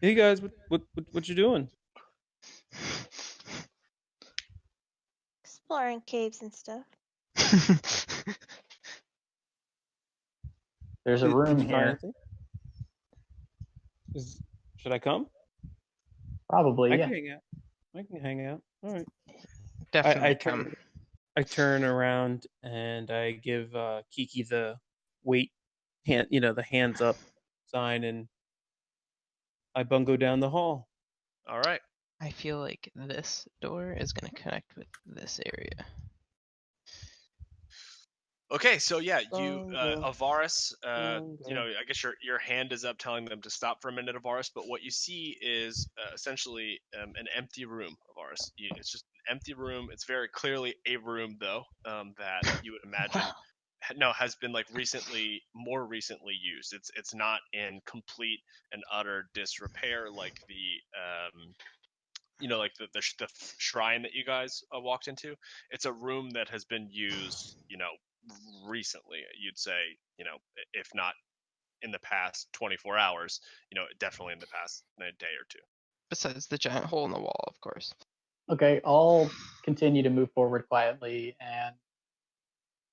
Hey guys, what you doing? Exploring caves and stuff. There's a room Did you find here. anything? Should I come? Probably, I yeah. can hang out. I can hang out. All right. Definitely I come. turn around and I give Kiki the wait hand, the hands up sign, and I bungo down the hall. All right. I feel like this door is gonna connect with this area. Okay, so yeah, Bungo. Ivaris, Bungo. I guess your hand is up telling them to stop for a minute, Ivaris, but what you see is essentially an empty room, Ivaris. It's just an empty room. It's very clearly a room, though, that you would imagine Wow. has been like more recently used. It's not in complete and utter disrepair like like the shrine that you guys walked into. It's a room that has been used, recently. You'd say, if not in the past 24 hours, definitely in the past day or two. Besides the giant hole in the wall, of course. Okay, I'll continue to move forward quietly and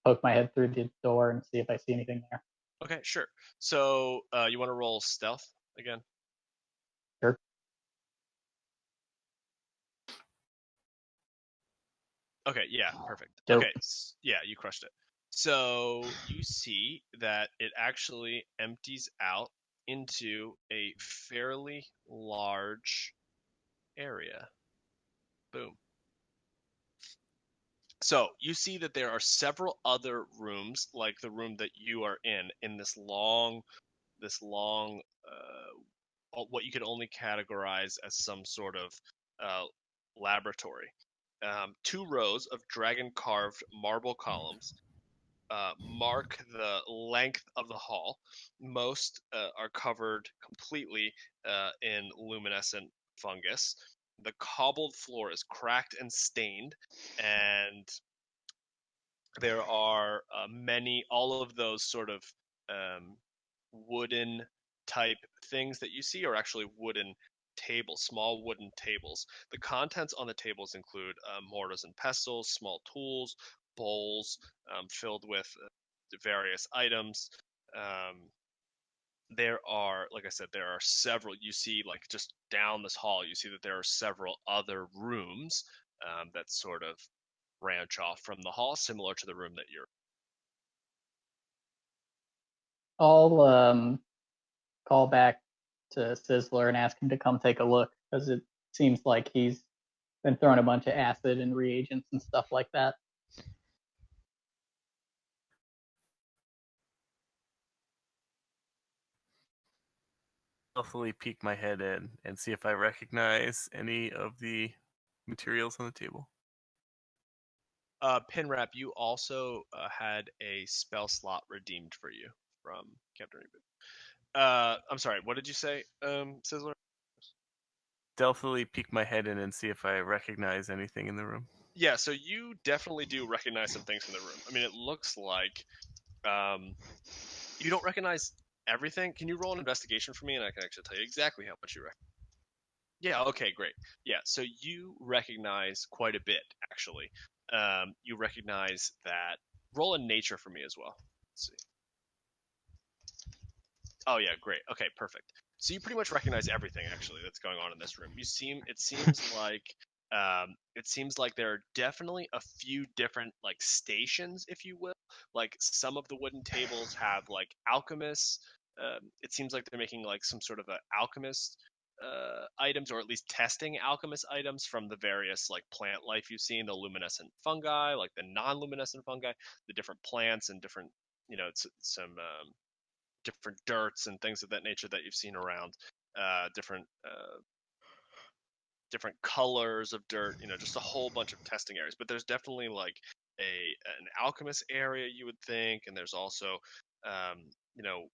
poke my head through the door and see if I see anything there. Okay, sure. So you want to roll stealth again? Sure. Okay, yeah, perfect. Dope. Okay, yeah, you crushed it. So you see that it actually empties out into a fairly large area. Boom. So you see that there are several other rooms, like the room that you are in this long, what you could only categorize as some sort of laboratory. 2 rows of dragon-carved marble columns mark the length of the hall. Most are covered completely in luminescent fungus. The cobbled floor is cracked and stained, and there are all of those sort of wooden type things that you see are actually wooden tables, small wooden tables. The contents on the tables include mortars and pestles, small tools, bowls filled with various items. There are, like I said, there are several. You see, like just down this hall, you see that there are several other rooms that sort of branch off from the hall, similar to the room that you're. I'll call back to Sizzler and ask him to come take a look, because it seems like he's been throwing a bunch of acid and reagents and stuff like that. Stealthily peek my head in and see if I recognize any of the materials on the table. Pinrap, you also had a spell slot redeemed for you from Captain Reboot. I'm sorry, what did you say, Sizzler? Stealthily peek my head in and see if I recognize anything in the room. Yeah, so you definitely do recognize some things in the room. I mean, it looks like you don't recognize everything. Can you roll an investigation for me, and I can actually tell you exactly how much you recognize? Yeah, okay, great. Yeah, so you recognize quite a bit, actually. You recognize that. Roll a nature for me as well. Let's see. Oh yeah, great. Okay, perfect. So you pretty much recognize everything actually that's going on in this room. It seems like there are definitely a few different like stations, if you will. Like some of the wooden tables have like alchemists. It seems like they're making like some sort of a alchemist items, or at least testing alchemist items from the various like plant life you've seen, the luminescent fungi, like the non-luminescent fungi, the different plants and different, some different dirts and things of that nature that you've seen around, different colors of dirt, just a whole bunch of testing areas. But there's definitely like an alchemist area, you would think, and there's also um, you know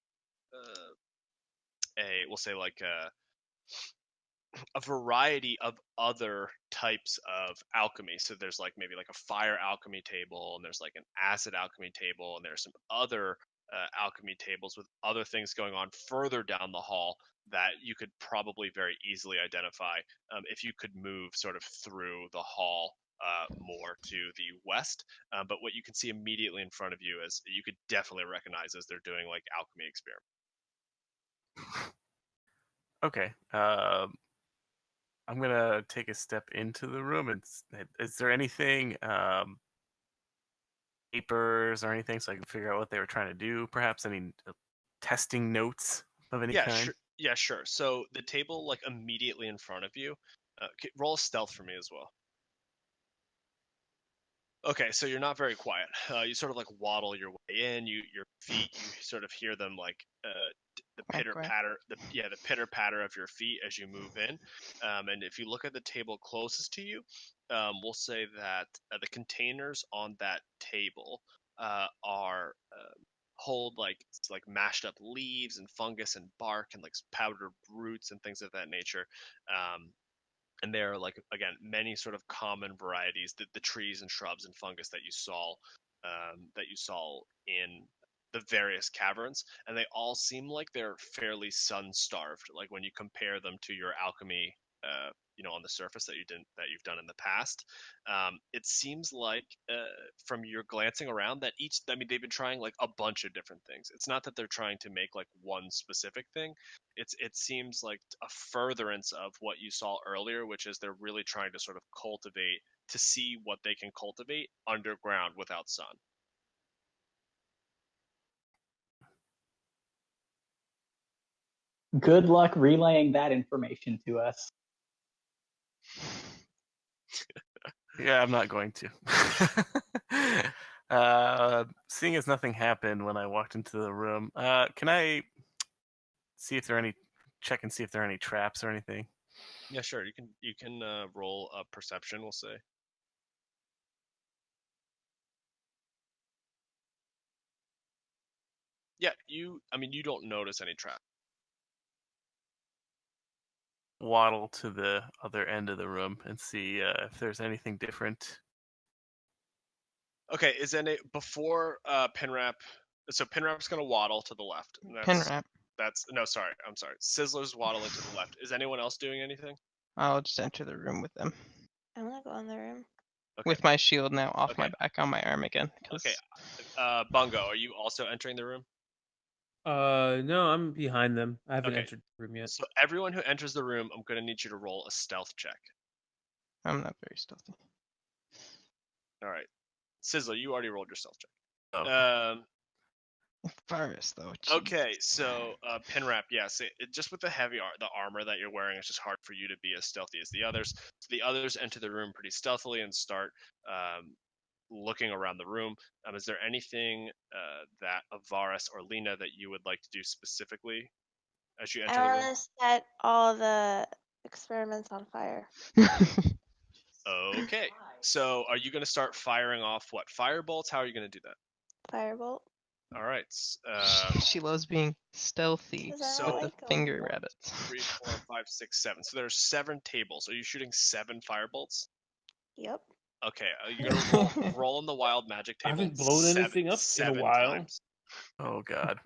we'll say like a variety of other types of alchemy. So there's like maybe like a fire alchemy table, and there's like an acid alchemy table, and there's some other alchemy tables with other things going on further down the hall that you could probably very easily identify if you could move sort of through the hall more to the west. But what you can see immediately in front of you is you could definitely recognize as they're doing like alchemy experiments. Okay. I'm gonna take a step into the room. And is there anything, papers or anything, so I can figure out what they were trying to do? Perhaps any testing notes of any kind? Sure. Yeah, sure. So the table, like immediately in front of you, roll a stealth for me as well. Okay, so you're not very quiet. You sort of like waddle your way in. Your feet, you sort of hear them like the pitter patter, the pitter patter of your feet as you move in. And if you look at the table closest to you, we'll say that the containers on that table are hold like mashed up leaves and fungus and bark and like powdered roots and things of that nature. And there are like again many sort of common varieties, the trees and shrubs and fungus that you saw in the various caverns, and they all seem like they're fairly sun starved, like when you compare them to your alchemy on the surface that you've done in the past. It seems like from your glancing around that they've been trying like a bunch of different things. It's not that they're trying to make like one specific thing. It seems like a furtherance of what you saw earlier, which is they're really trying to sort of cultivate to see what they can cultivate underground without sun. Good luck relaying that information to us. Yeah, I'm not going to. Seeing as nothing happened when I walked into the room, can I see if there are any check and see if there are any traps or anything? Yeah, sure. You can roll a perception. We'll say. Yeah, you don't notice any trap. Waddle to the other end of the room and see if there's anything different. Okay, before Pinrap? So Pinrap's gonna waddle to the left. And Pinrap. I'm sorry. Sizzler's waddling to the left. Is anyone else doing anything? I'll just enter the room with them. I'm gonna go in the room. Okay. With my shield now off my Okay. back on my arm again. Okay. Bungo, are you also entering the room? No, I'm behind them. I haven't Okay. entered the room yet. So everyone who enters the room, I'm gonna need you to roll a stealth check. I'm not very stealthy. All right. Sizzler, you already rolled your stealth check. Oh. Virus though. Okay, Jesus. so Pinrap, yes, just with the the armor that you're wearing, it's just hard for you to be as stealthy as the others. So the others enter the room pretty stealthily and start looking around the room. Is there anything that Ivaris or Lena that you would like to do specifically as you enter the I room? want to set all the experiments on fire. Okay, so are you going to start firing off what, firebolts? How are you going to do that? Firebolt. All right. She loves being stealthy 'Cause I So- with don't the like finger going. rabbits. 3, 4, 5, 6, 7. So there's 7 tables. Are you shooting 7 firebolts? Yep. Okay, you're gonna roll on the wild magic I table. haven't blown anything up in a seven while. times. Oh God.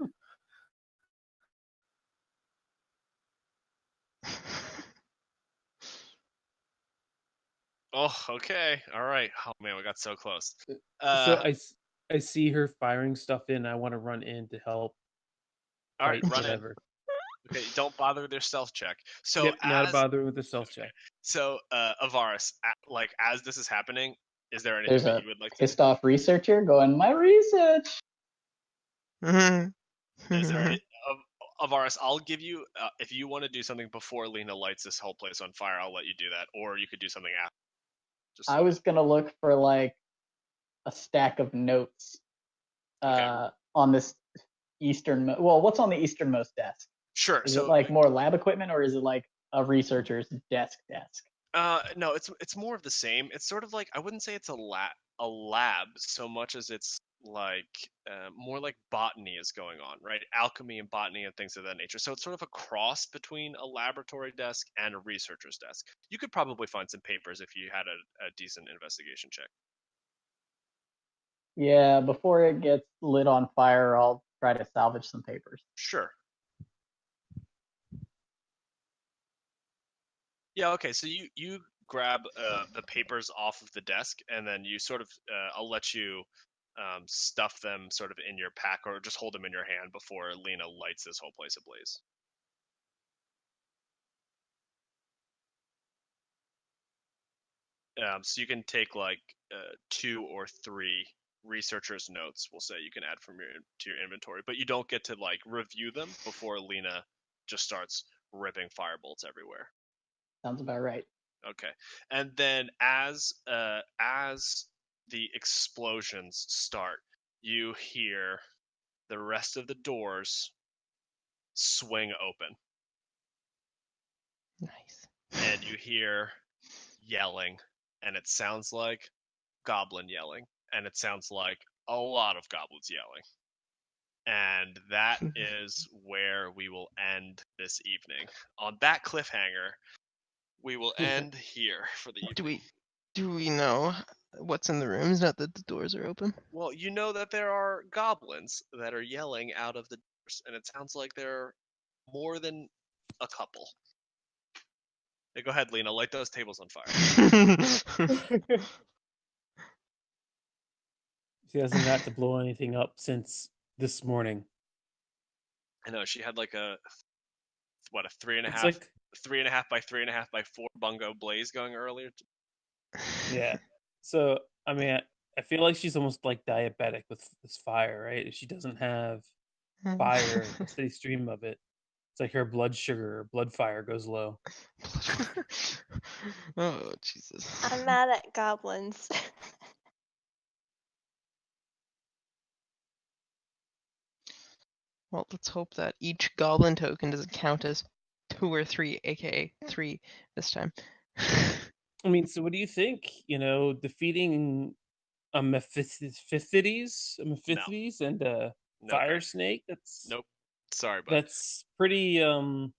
Oh, okay, all right. Oh man, we got so close. So I see her firing stuff in. I want to run in to help. All right, fight run in. whatever. Okay, don't bother with your stealth check. So Yep, not bothering with the stealth check. So Ivaris, as this is happening, is there anything There's that a you would like to? pissed off researcher going, my research. Is there any, Ivaris, I'll give you if you want to do something before Lena lights this whole place on fire, I'll let you do that, or you could do something after. Just I was gonna look for like a stack of notes Okay. on this well, what's on the easternmost desk? Sure. Is So it like more lab equipment or is it like a researcher's desk? no, it's more of the same. It's sort of like, I wouldn't say it's a lab so much as it's like more like botany is going on, right? Alchemy and botany and things of that nature. So it's sort of a cross between a laboratory desk and a researcher's desk. You could probably find some papers if you had a decent investigation check. Yeah, before it gets lit on fire, I'll try to salvage some papers. Sure. Yeah, okay. So you grab the papers off of the desk, and then you sort of I'll let you stuff them sort of in your pack, or just hold them in your hand before Lena lights this whole place ablaze. So you can take like 2 or 3 researchers' notes, we'll say, you can add to your inventory, but you don't get to like review them before Lena just starts ripping firebolts everywhere. Sounds about right. Okay, and then as the explosions start, you hear the rest of the doors swing open, Nice. and you hear yelling, and it sounds like goblin yelling, and it sounds like a lot of goblins yelling. And that is where we will end this evening. On that cliffhanger, we will end here for the evening. Do we know what's in the rooms? Not that the doors are open. Well, you know that there are goblins that are yelling out of the doors, and it sounds like there are more than a couple. Hey, go ahead, Lena. Light those tables on fire. She hasn't got to blow anything up since this morning. I know she had like a 3.5 It's like 3.5 by 3.5 by 4 bungo blaze going earlier. yeah. So I mean, I feel like she's almost like diabetic with this fire, right? If she doesn't have fire, a steady stream of it, it's like her blood sugar, blood fire goes low. Oh Jesus. I'm mad at goblins. Well, let's hope that each goblin token doesn't count as 2 or 3, aka 3 this time. I mean, so what do you think? Defeating a Mephistides, and a No fire thanks. snake. That's Nope. Sorry, bud. That's pretty a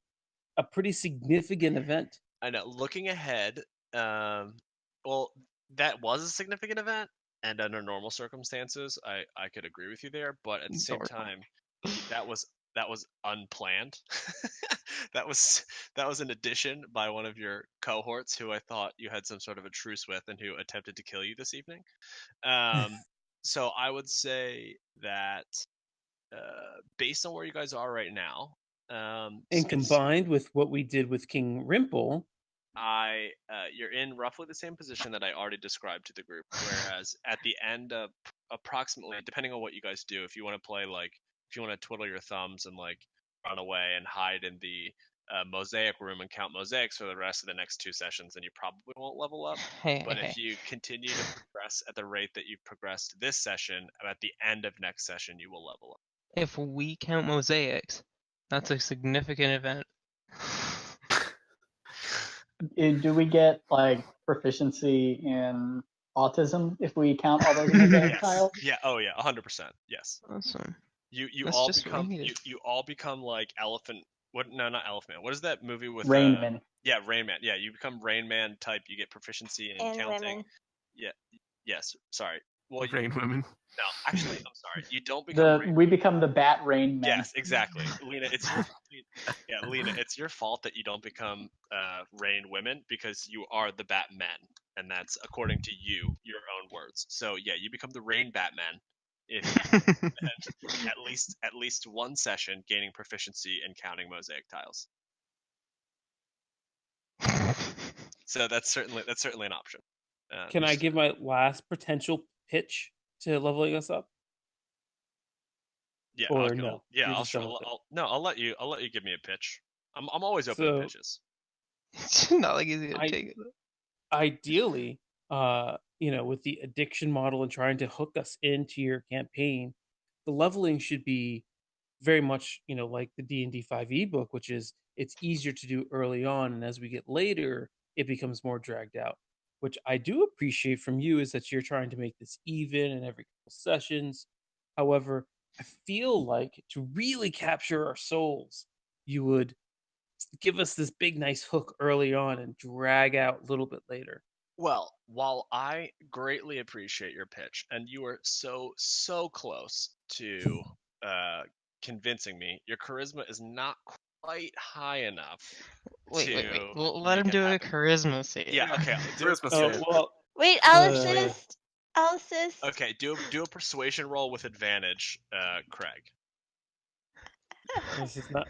pretty significant event. I know. Looking ahead, well, that was a significant event, and under normal circumstances, I could agree with you there. But at the same time, that was unplanned. that was an addition by one of your cohorts who I thought you had some sort of a truce with, and who attempted to kill you this evening. So I would say that based on where you guys are right now, And combined with what we did with King Rimple, you're in roughly the same position that I already described to the group. Whereas at the end of approximately, depending on what you guys do, if you want to play if you want to twiddle your thumbs and run away and hide in the mosaic room and count mosaics for the rest of the next 2 sessions, then you probably won't level up. But if you continue to progress at the rate that you've progressed this session, at the end of next session, you will level up. If we count mosaics, that's a significant event. Do we get proficiency in autism if we count all those mosaic tiles? Yeah. Oh yeah. 100%. Yes. Awesome. You That's all just what we become needed. you all become like elephant. What? No, not Elephant Man. What is that movie with Rain Man? Yeah, Rain Man. Yeah, you become Rain Man type. You get proficiency in And counting. women. Yeah. Yes. Sorry. Well, Rain women. no, actually, I'm sorry. You don't become. We become the Bat Rain Men. Yes, exactly, Lena. Lena. It's your fault that you don't become Rain Women, because you are the Batmen, and that's according to you, your own words. So yeah, you become the Rain Batman if you spend at least 1 session gaining proficiency in counting mosaic tiles. So that's certainly an option. can I give my last potential pitch to leveling us up? Yeah. Or I'll go. no? Yeah. You're I'll just done sure. with it? I'll let you give me a pitch. I'm always open to So- pitches. It's not like he's gonna take it. Ideally, with the addiction model and trying to hook us into your campaign, the leveling should be very much, like the D&D 5e book, which is it's easier to do early on, and as we get later, it becomes more dragged out. Which I do appreciate from you is that you're trying to make this even in every couple sessions. However, I feel like to really capture our souls, you would give us this big, nice hook early on and drag out a little bit later. Well, while I greatly appreciate your pitch, and you are so close to convincing me, your charisma is not quite high enough. Wait. to We'll let make him it do a happen. charisma save. Yeah. Okay. Charisma Oh, save. well, Wait, I'll assist. Okay. Do a persuasion roll with advantage, Craig. this is not,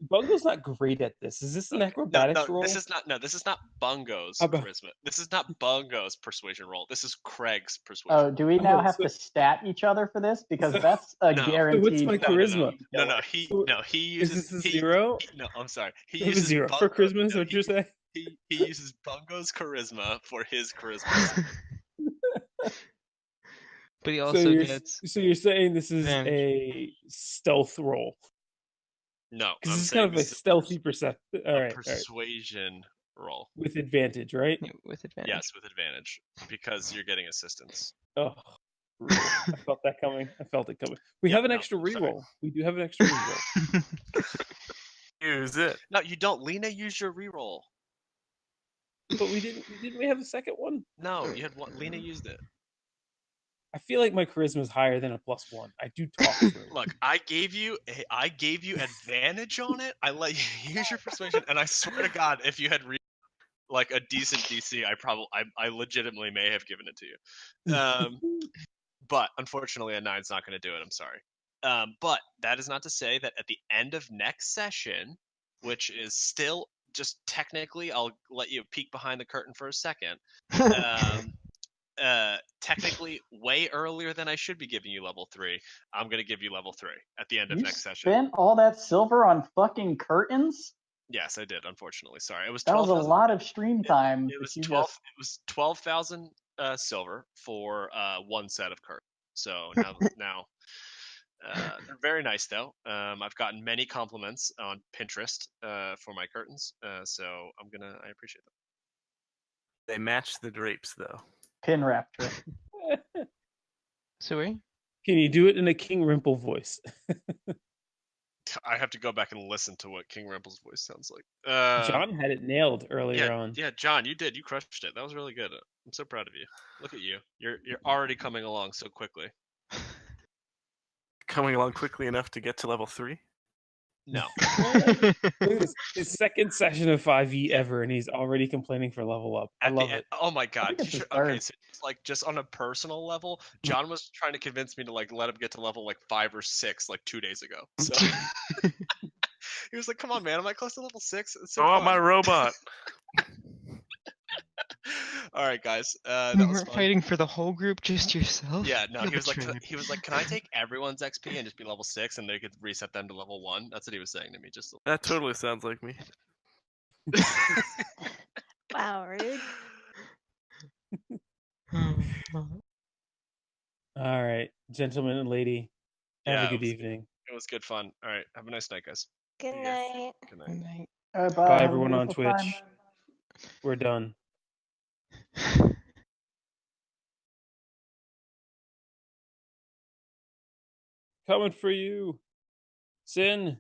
Bungo's not great at this. Is this an acrobatics roll? This is not Bungo's How about- charisma. This is not Bungo's persuasion roll. This is Craig's persuasion. Oh, do we now have so- to stat each other for this? Because So- that's a No. guaranteed. What's my charisma? No. He Is uses. this a zero? No, I'm sorry. He You have a uses zero for Bungo- charisma, is no, what you're saying? He uses Bungo's charisma for his charisma. But he So also you're, gets so you're saying this is advantage. a stealth roll? No, Because I'm this is saying kind of a this is stealthy perception. All a right. persuasion roll. With advantage, right? with advantage. Yes, with advantage, because you're getting assistance. Oh, brutal. I felt that coming. I felt it coming. We have an extra sorry. reroll. We do have an extra reroll. Use it. No, you don't. Lena, use your reroll. But didn't we have a second one? No, you had one. Lena used it. I feel like my charisma is higher than a +1. I do talk through. Look, I gave you advantage on it. I let you use your persuasion, and I swear to God, if you had a decent DC, I legitimately may have given it to you. But unfortunately, a 9's not going to do it. I'm sorry. But that is not to say that at the end of next session, which is still just technically, I'll let you peek behind the curtain for a second. technically way earlier than I should be giving you level 3. I'm gonna give you level 3 at the end of You next session. spent all that silver on fucking curtains? Yes, I did. Unfortunately, sorry. It was That was a 12,000. lot of stream time. It was that you 12. just- It was 12,000 silver for one set of curtains. So now they're very nice though. I've gotten many compliments on Pinterest for my curtains. So I appreciate them. They match the drapes though. Pinrap trick. Sui? Can you do it in a King Rimple voice? I have to go back and listen to what King Rimple's voice sounds like. John had it nailed earlier on. Yeah, John, you did. You crushed it. That was really good. I'm so proud of you. Look at you. You're already coming along so quickly. Coming along quickly enough to get to level 3. No. Look at this. His second session of 5e ever, and he's already complaining for level up. I love it. Oh my god. think it's his Okay, third. so just on a personal level, John was trying to convince me to let him get to level 5 or 6 2 days ago. So he was like, "Come on, man, am I close to level 6? It's so I want fun." my robot. All right, guys. That You was weren't fun. fighting for the whole group, just yourself? Yeah, no, You're he was like, betrayed. "Can I take everyone's XP and just be level 6, and they could reset them to level 1?" That's what he was saying to me. Just That totally sounds like me. Wow, rude. All right, gentlemen and lady, have Yeah, a good evening. it was good fun. All right, have a nice night, guys. Good Yes. night. Good night. Good night. All right, Bye, have a everyone on beautiful time. Twitch. We're done. Coming for you, Sin.